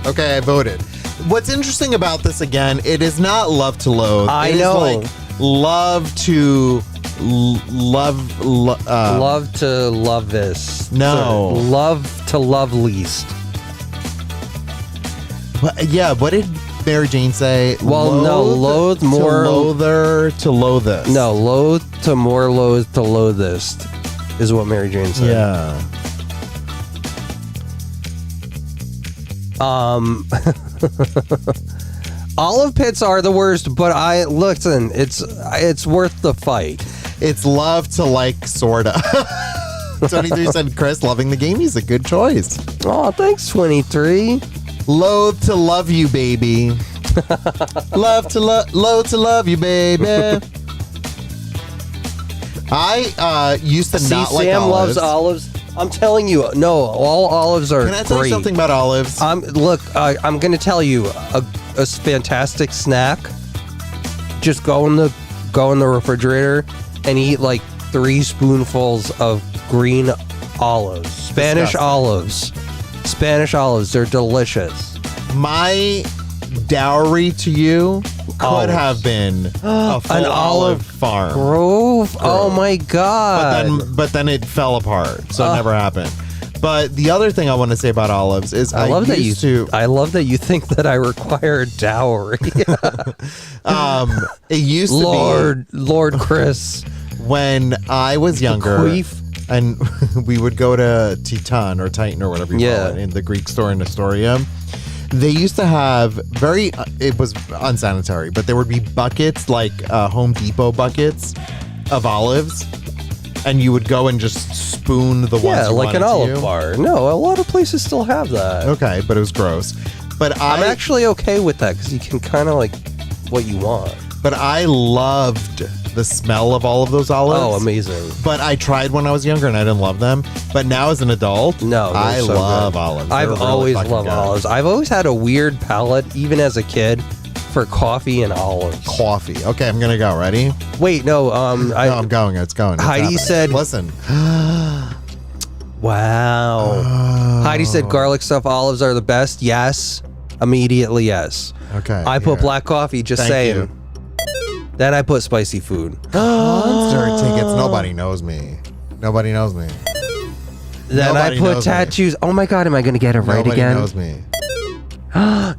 Okay, I voted. What's interesting about this again, it is not love to loathe. I It is know. like love to love. Love to love this. No. Sorry. Love to love least. Yeah, what did Mary Jane say? Well, no, loathe more- To loather to loathest. No, loathe to more loathe to loathest is what Mary Jane said. Yeah. Olive pits are the worst, but listen, it's worth the fight. It's love to like sorta. 23 said Chris loving the game. He's a good choice. Oh, thanks, 23. Loathe to love you, baby. Loathe to love you, baby. I used to See, not like Sam olives. loves olives. I'm telling you, no, all olives are Can I tell you great. something about olives? Look, I'm going to tell you a fantastic snack. Just go in the refrigerator and eat like 3 spoonfuls of green olives. Spanish olives. They're delicious. My dowry to you could Olives. have been a full An olive farm. Grove. Oh my god. But then it fell apart, so it never happened. But the other thing I want to say about olives is I love that you think that I require a dowry. it used to be Lord Chris. when I was younger, Queef. and we would go to Titan or Titan or whatever you call it in the Greek store in Astoria. They used to have it was unsanitary, but there would be buckets like Home Depot buckets of olives, and you would go and just spoon the ones you like wanted an olive to. bar. No, a lot of places still have that. Okay, but it was gross. But I'm actually okay with that because you can kind of like what you want. But I loved the smell of all of those olives. Oh, amazing. But I tried when I was younger and I didn't love them. But now as an adult, No, they're I so love good. olives. I've They're really always fucking loved good. olives. I've always had a weird palate, even as a kid, for coffee and olives. Coffee. Okay, I'm gonna go. Ready? Wait, no. No, I'm going. It's going. It's Heidi happening. said- Listen. Wow. Oh. Heidi said garlic stuffed olives are the best. Yes. Immediately, yes. Okay. I put here. black coffee, just Thank saying. you. Then I put spicy food. Concert tickets. Nobody knows me. Nobody knows me. Then Nobody I put knows me. tattoos. Oh my god, am I going to get it right Nobody again? knows me.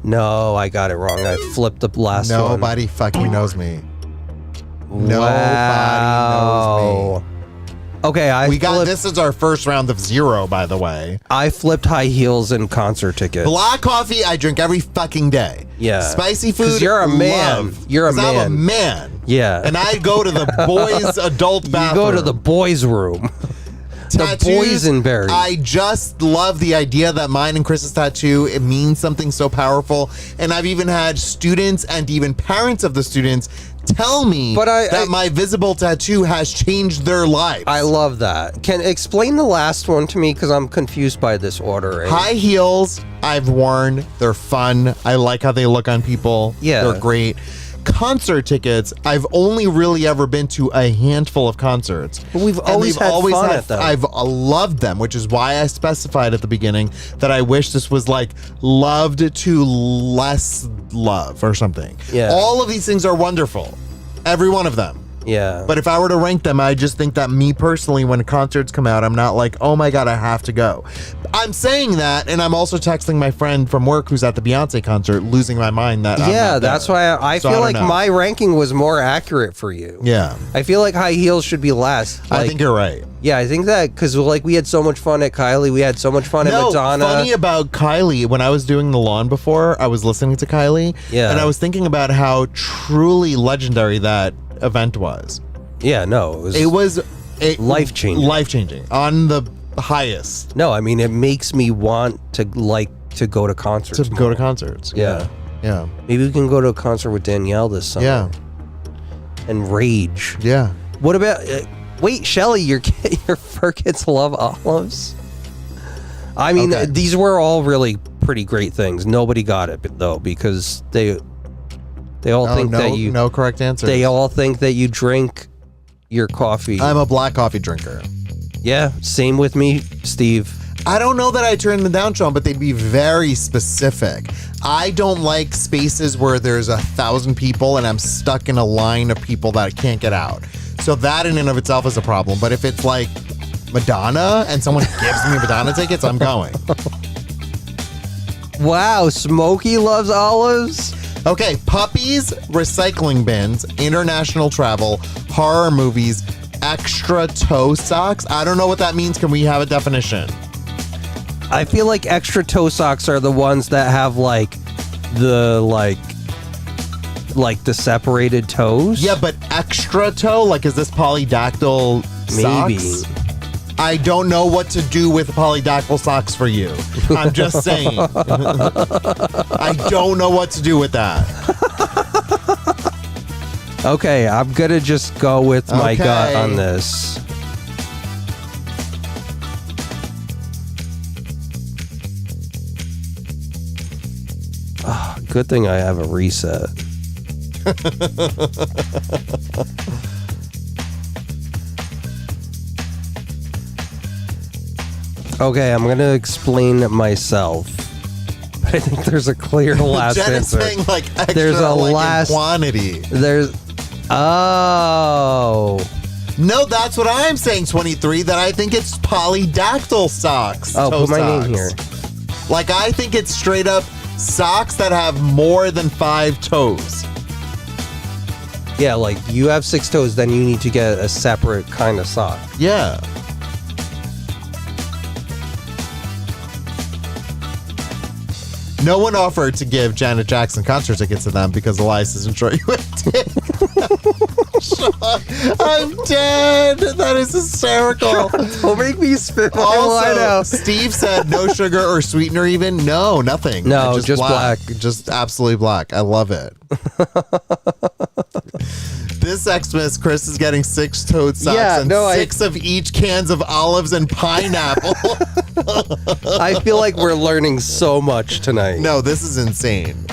No, I got it wrong. I flipped the last one. Nobody fucking knows me. Nobody knows me. Okay, We got this is our first round of 0, by the way. I flipped high heels and concert tickets. Black coffee, I drink every fucking day. Yeah. Spicy 'Cause food, you're a man. love. You're a 'Cause I'm a man. man. Yeah. And I go to the boys' adult You bathroom. go to the boys' room. The Tattoos, boysenberry. I just love the idea that mine and Chris's tattoo, it means something so powerful. And I've even had students and even parents of the students tell me that my visible tattoo has changed their lives. I love that. Can explain the last one to me because I'm confused by this order. High heels, I've worn. They're fun. I like how they look on people. Yeah. They're great. Concert tickets, I've only really ever been to a handful of concerts. But we've always had fun at them. I've loved them, which is why I specified at the beginning that I wish this was like loved to less love or something. Yeah. All of these things are wonderful. Every one of them. Yeah. But if I were to rank them, I just think that me personally, when concerts come out, I'm not like, oh my God, I have to go. I'm saying that, and I'm also texting my friend from work who's at the Beyonce concert, losing my mind that I'm not that's there. why I So feel don't like know. my ranking was more accurate for you. Yeah. I feel like high heels should be last. I think you're right. Yeah, I think that because like we had so much fun at Kylie, we had so much fun at Madonna. Funny about Kylie, when I was doing the lawn before, I was listening to Kylie, Yeah. and I was thinking about how truly legendary that event was. Yeah, no, It was life-changing. Life-changing on the highest. No, I mean it makes me want to go to concerts. To go to concerts. Yeah. Yeah. Maybe we can go to a concert with Danielle this summer. Yeah. And rage. Yeah. What about? Wait, Shelly, your fur kids love olives. I mean, Okay. these were all really pretty great things. Nobody got it though because they all think that you no correct answer. They all think that you drink your coffee. I'm a black coffee drinker. Yeah, same with me, Steve. I don't know that I turn them down, Sean, but they'd be very specific. I don't like spaces where there's 1,000 people and I'm stuck in a line of people that I can't get out. So that in and of itself is a problem. But if it's like Madonna and someone gives me Madonna tickets, I'm going. Wow, Smokey loves olives. Okay, puppies, recycling bins, international travel, horror movies, extra toe socks. I don't know what that means. Can we have a definition? I feel like extra toe socks are the ones that have like the separated toes. Yeah, but extra toe? Like, is this polydactyl Maybe. socks? I don't know what to do with polydactyl socks for you. I'm just saying. I don't know what to do with that. Okay, I'm gonna just go with my gut on this. Good thing I have a reset. Okay, I'm gonna explain myself. But I think there's a clear last Jen is answer. saying like extra There's a like, in last quantity. There's oh. No, that's what I'm saying, 23, that I think it's polydactyl socks. Oh, toe put my name socks. here. Like, I think it's straight up socks that have more than 5 toes. Yeah, like you have 6 toes, then you need to get a separate kind of sock. Yeah. No one offered to give Janet Jackson concert tickets to them because Elias isn't sure you would take. I'm dead. That is hysterical. Don't make me spit my line Also, out. Steve said no sugar or sweetener even. No, nothing. No, just black. Just absolutely black. I love it. This Xmas, Chris is getting 6 toed socks and 6 of each cans of olives and pineapple. I feel like we're learning so much tonight. No, this is insane.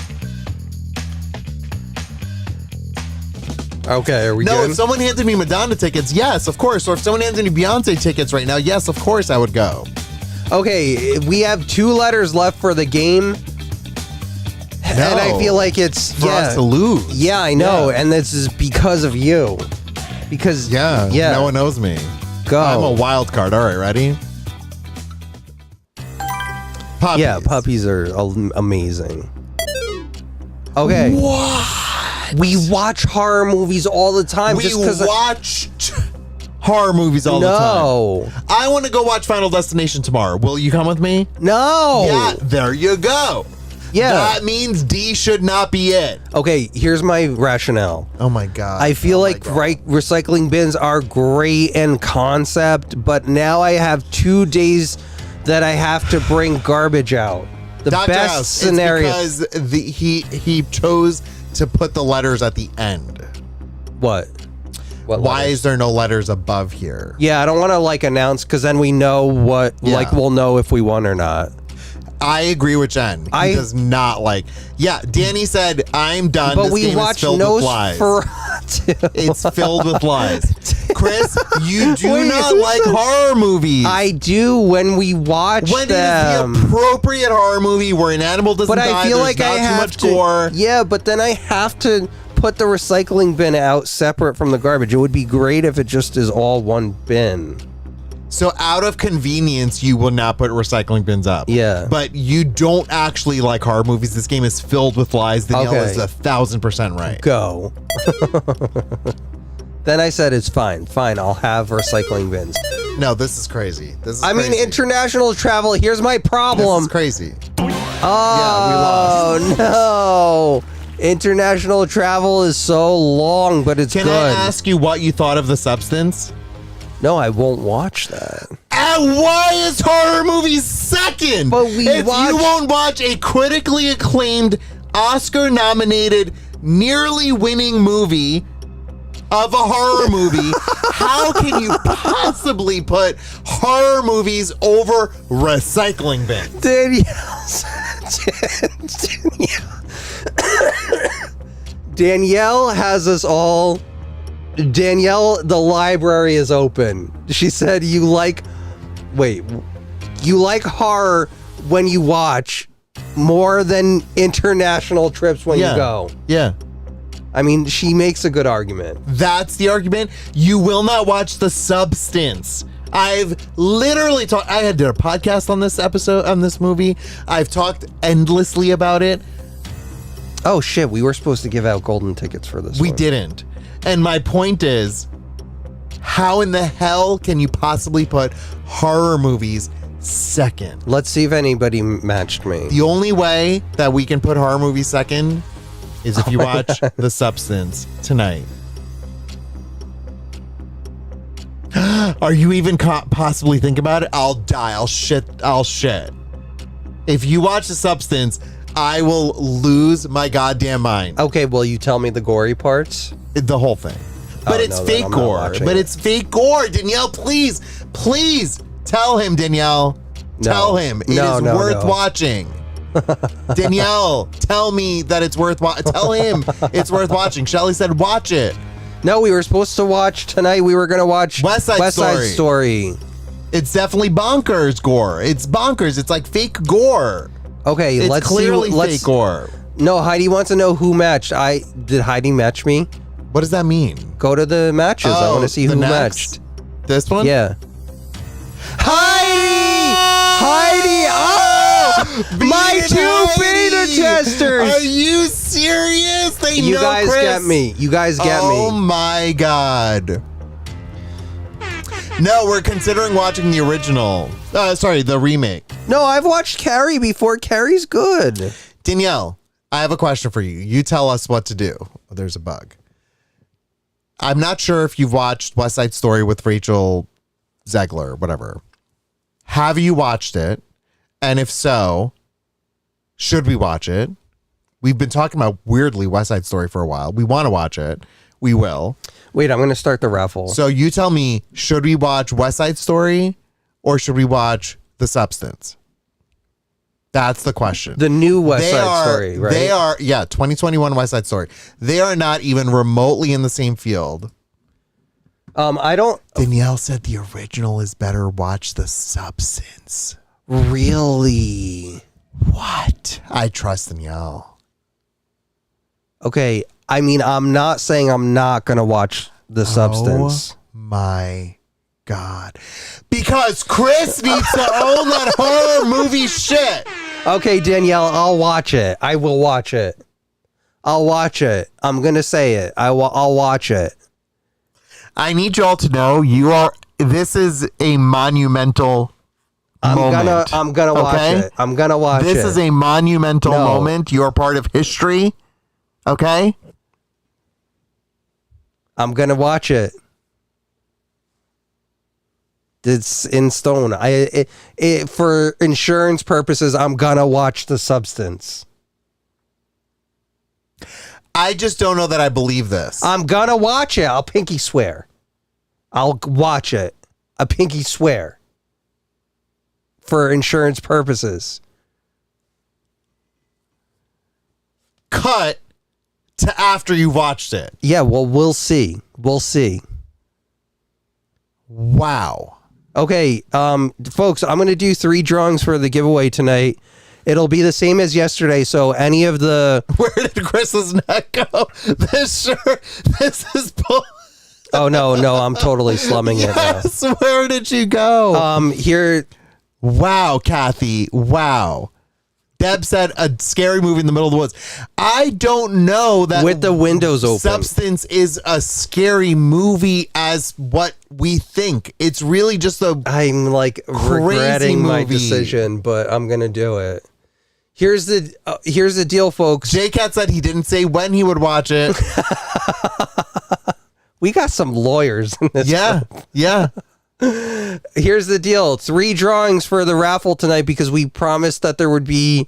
Okay, are we No, good? if someone handed me Madonna tickets, yes, of course. Or if someone handed me Beyonce tickets right now, yes, of course I would go. Okay, we have 2 letters left for the game. And I feel like it's for us to lose. Yeah, I know, and this is because of you. Because yeah, no one knows me. Go. I'm a wild card. All right, ready? Puppies. Yeah, puppies are amazing. Okay. What? We watch horror movies all the time. We watched horror movies all the time. I want to go watch Final Destination tomorrow. Will you come with me? No. Yeah, there you go. Yeah. That means D should not be it. Okay, here's my rationale. Oh my God. I feel like recycling bins are great in concept, but now I have 2 days that I have to bring garbage out. The Dr. best House, scenario. It's because he chose to put the letters at the end. What? Why is there no letters above here? Yeah, I don't want to like announce because then we know what like we'll know if we won or not. I agree with Jen. He does not like. Yeah, Danny said, I'm done. But this we game watch is filled with lies. It's filled with lies. Chris, you do not like horror movies. I do when we watch when them. When it is the appropriate horror movie where an animal doesn't die, I feel like there's I not have too much gore. Yeah, but then I have to put the recycling bin out separate from the garbage. It would be great if it just is all one bin. So out of convenience, you will not put recycling bins up. Yeah. But you don't actually like horror movies. This game is filled with lies. Danielle is 1,000% right. Go. Then I said it's fine. Fine, I'll have recycling bins. No, this is crazy. This is I mean, international travel, here's my problem. This is crazy. Oh, yeah, we lost. No. International travel is so long, but it's good. Can I ask you what you thought of The Substance? No, I won't watch that. And why is horror movies second? But if you won't watch a critically acclaimed, Oscar-nominated, nearly winning movie of a horror movie, how can you possibly put horror movies over recycling bins? Danielle has us all. Danielle, the library is open. She said you like horror when you watch more than international trips when you go. Yeah. I mean, she makes a good argument. That's the argument. You will not watch The Substance. I've literally talked. I did a podcast on this episode, on this movie. I've talked endlessly about it. Oh shit, we were supposed to give out golden tickets for this. We didn't. And my point is, how in the hell can you possibly put horror movies second? Let's see if anybody matched me. The only way that we can put horror movies second is if you watch The Substance tonight. Are you even possibly thinking about it? I'll die. I'll shit. If you watch The Substance, I will lose my goddamn mind. Okay, will you tell me the gory parts? The whole thing. But it's no, then fake I'm not gore. watching But it. it's fake gore. Danielle, please tell him, Danielle. No. Tell him it is worth watching. Danielle, tell me that it's worth tell him it's worth watching. Shelly said watch it. No, we were supposed to watch tonight. We were going to watch West Side Story. It's definitely bonkers gore. It's bonkers. It's like fake gore. Okay, It's let's clearly see. fake gore. No, Heidi wants to know who matched. Did Heidi match me? What does that mean? Go to the matches. I want to see the who next? matched. This one? Yeah. Heidi! Oh! My two beta testers! Are you serious? You know guys Chris. get me. You guys get Oh me. my god. No, we're considering watching the original. The remake. No, I've watched Carrie before. Carrie's good. Danielle, I have a question for you. You tell us what to do. Oh, there's a bug. I'm not sure if you've watched West Side Story with Rachel Zegler, whatever. Have you watched it? And if so, should we watch it? We've been talking about weirdly West Side Story for a while. We want to watch it. We will. Wait, I'm going to start the raffle. So you tell me, should we watch West Side Story or should we watch The Substance? That's the question. The new West Side Story, right? They are, 2021 West Side Story. They are not even remotely in the same field. I don't Danielle said the original is better. Watch The Substance. really. What? I trust Danielle. Okay, I mean, I'm not saying I'm not going to watch The Substance. Oh my God. Because Chris needs to own that horror movie shit. Okay, Danielle, I'll watch it. I will watch it. I'll watch it. I'm going to say it. I'll watch it. I need y'all to know this is a monumental moment. I'm gonna watch it. I'm gonna watch it. This is a monumental moment. You're part of history. Okay? I'm gonna watch it. It's in stone. For insurance purposes, I'm gonna watch The Substance. I just don't know that I believe this. I'm gonna watch it. I'll pinky swear. I'll watch it. A pinky swear. For insurance purposes. Cut to after you watched it. Yeah, well, we'll see. We'll see. Wow. Okay, folks, I'm going to do 3 drawings for the giveaway tonight. It'll be the same as yesterday, so any of the... Where did Chris's neck go? This is... Oh, no, I'm totally slumming it now. Yes, where did you go? Here... Wow, Kathy. Wow. Deb said a scary movie in the middle of the woods. I don't know that with the windows open. Substance is a scary movie as what we think. It's really just I'm like regretting my decision, but I'm gonna do it. Here's the deal, folks. J-Cat said he didn't say when he would watch it. We got some lawyers in this. Yeah. Here's the deal. 3 drawings for the raffle tonight because we promised that there would be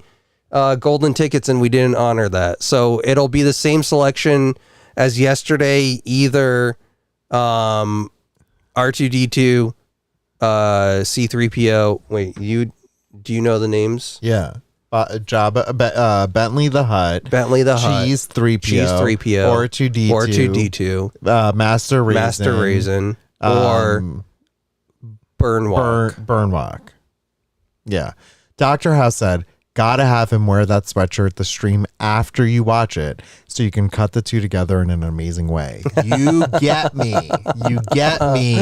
golden tickets and we didn't honor that. So it'll be the same selection as yesterday, either R2D2, C3PO. Wait, do you know the names? Yeah. Jabba, Bentley the Hutt. Cheese 3PO. R2D2. Master Raisin. Or Burnwalk. Burnwalk. Yeah. Dr. House said, gotta have him wear that sweatshirt the stream after you watch it so you can cut the two together in an amazing way. You get me. You get me.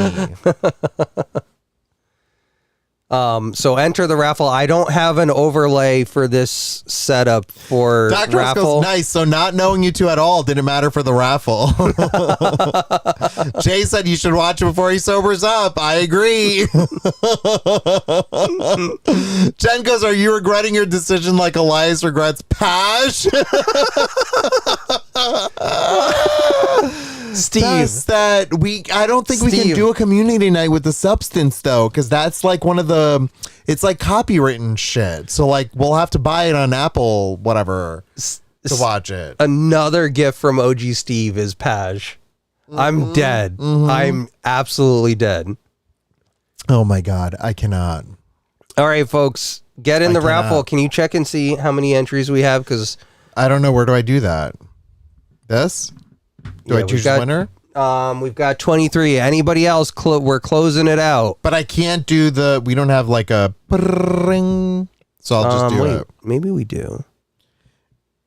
So enter the raffle. I don't have an overlay for this setup for Dr. raffle. Goes, nice. So not knowing you two at all didn't matter for the raffle. Jay said you should watch it before he sobers up. I agree. Jen goes, are you regretting your decision like Elias regrets Pash? Steve. Best that I don't think we can Steve. do a community night with the substance though, because that's like one of the, it's like copywritten shit. So like we'll have to buy it on Apple, whatever, to watch it. Another gift from OG Steve is Paj. I'm dead. I'm absolutely dead. Oh my God, I cannot. All right, folks, get in the cannot. raffle. Can you check and see how many entries we have? Because I don't know. Where do I do that? This? Do I we've choose got- winner? we've got 23. Anybody else? We're closing it out. But I can't do we don't have like a ring. So I'll just do it. Maybe we do.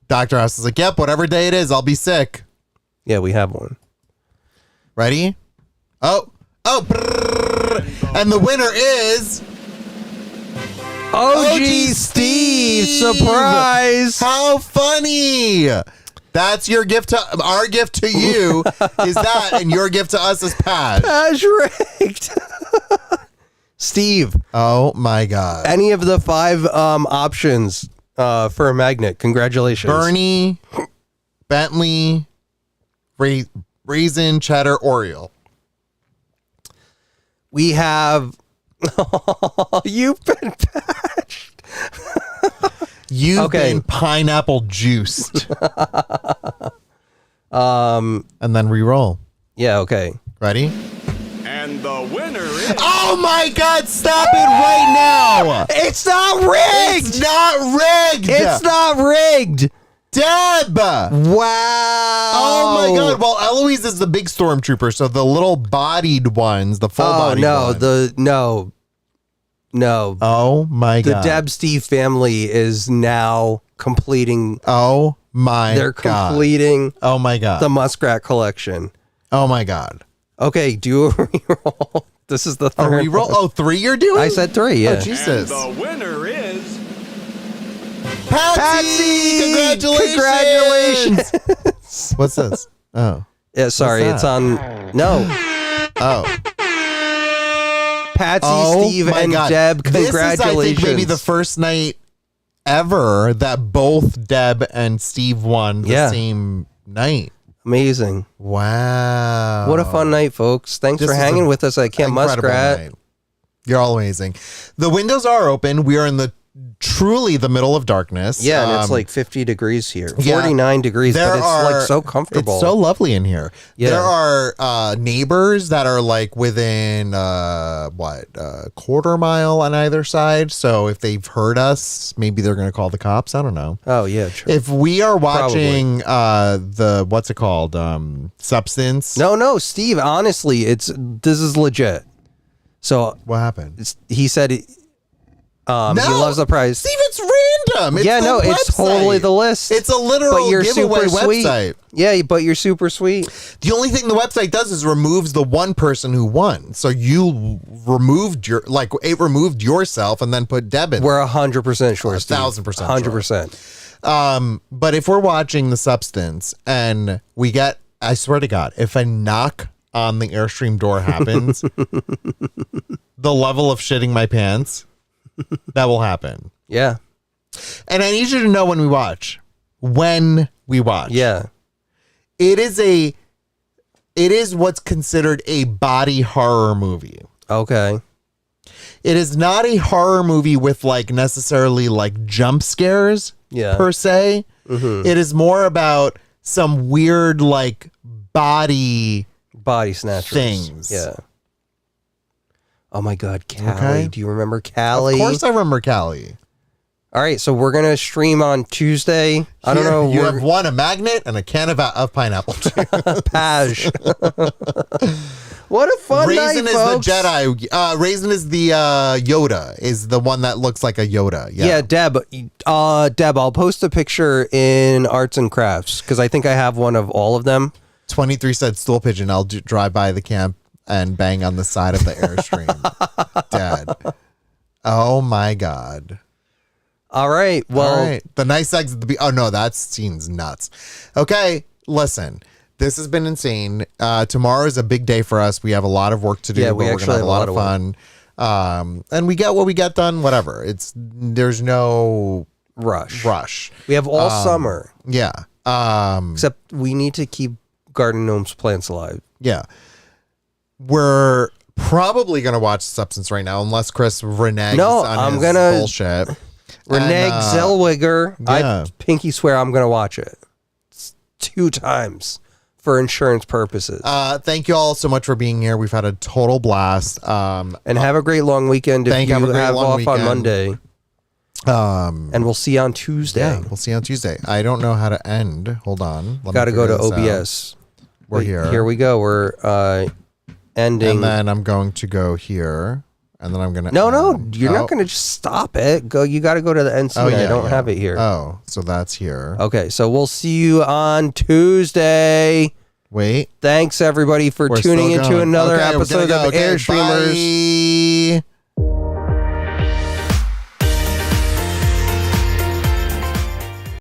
Dr. House is like, yep, whatever day it is, I'll be sick. Yeah, we have one. Ready? Oh. And the winner is OG Steve. Surprise. How funny. That's your gift to our gift to you is that, and your gift to us is Paj. Paj rigged. Steve, Oh my God. any of the 5 options for a magnet, congratulations. Bernie, Bentley, Raisin, Cheddar, Oreo. We have you've been patched. You've Okay. been pineapple juiced. And then re-roll. Yeah, okay. Ready? And the winner is... Oh my God, stop it right now. It's not rigged. It's not rigged. It's not rigged. Deb. Wow. Oh my God. Well, Eloise is the big stormtrooper, so the little bodied ones, the full body ones. No. Oh my The God. Deb Steve family is now completing. Oh my They're God. completing Oh my God. the Muskrat collection. Oh my God. Okay, do a reroll. This is the A third re-roll? one. Oh, 3 you're doing? I said 3. Yeah. Oh, And Jesus. the winner is... Patsy! Congratulations! What's this? Oh. Yeah, sorry, What's it's that? on. No, Oh. Patsy, Oh Steve, my and God. Deb. This is, I Congratulations! think, maybe the first night ever that both Deb and Steve won the Yeah. same night. Amazing. Wow. What a fun night, folks! Thanks This for is hanging a with us at Camp Incredible Muskrat. night. You're all amazing. The windows are open. We are in truly the middle of darkness. Yeah, and it's like 50 degrees here, yeah. 49 degrees, There but it's are, like so comfortable. It's so lovely in here. Yeah. There are neighbors that are like within quarter mile on either side. So if they've heard us, maybe they're going to call the cops. I don't know. Oh yeah, true. If we are watching the what's it called Substance. No, Steve. Honestly, this is legit. So What happened? he said he loves the prize. Steve, it's random. It's Yeah, the no, it's website. totally the list. It's a literal But you're giveaway super sweet. website. Yeah, but you're super sweet. The only thing the website does is removes the one person who won. So you removed it removed yourself and then put Deb in. We're 100% sure. 1,000% 100%. But if we're watching the Substance and we get, I swear to God, if a knock on the Airstream door happens, the level of shitting my pants, that will happen. Yeah. And I need you to know when we watch. When we watch. Yeah. It is what's considered a body horror movie. Okay. It is not a horror movie with like necessarily like jump scares Yeah. per se. Mm-hmm. It is more about some weird like body Snatchers. things. Yeah. Oh my God, Callie. Okay. Do you remember Callie? Of course I remember Callie. All right, so we're gonna stream on Tuesday. I don't Here, know. You have won a magnet and a can of pineapple juice. Paj. What a fun Raisin night, is folks. the Jedi. Raisin is the Yoda. Is the one that looks like a Yoda. Yeah, Deb. Deb, I'll post a picture in Arts and Crafts because I think I have one of all of them. 23 said stool pigeon. I'll drive by the camp and bang on the side of the Airstream. Dad. Oh my God. All right. Well, All right. The nice exit. Oh no, that scene's nuts. Okay, listen. This has been insane. Tomorrow is a big day for us. We have a lot of work to do. Yeah, but we we're actually gonna have have a lot of fun. And we get what we get done. Whatever. There's no rush. rush. We have all summer, Yeah. except we need to keep Garden Gnomes Plants Alive. Yeah. We're probably going to watch Substance right now, unless Chris reneges on his bullshit. Reneg Zellweger. yeah. I pinky swear I'm going to watch it. It's 2 times for insurance purposes. Thank you all so much for being here. We've had a total blast. And have a great long weekend if you have off on Monday. And we'll see you on Tuesday. Yeah, we'll see you on Tuesday. I don't know how to end. Hold on. Got to go to OBS. We're here. Here we go. We're ending. And then I'm going to go here. And then I'm going to No, you're not going to just stop it. Go. You got to go to the end scene. I don't have it here. Oh, so that's here. Okay, so we'll see you on Tuesday. Wait. Thanks, everybody, for tuning into another episode of Airstreamers. Bye.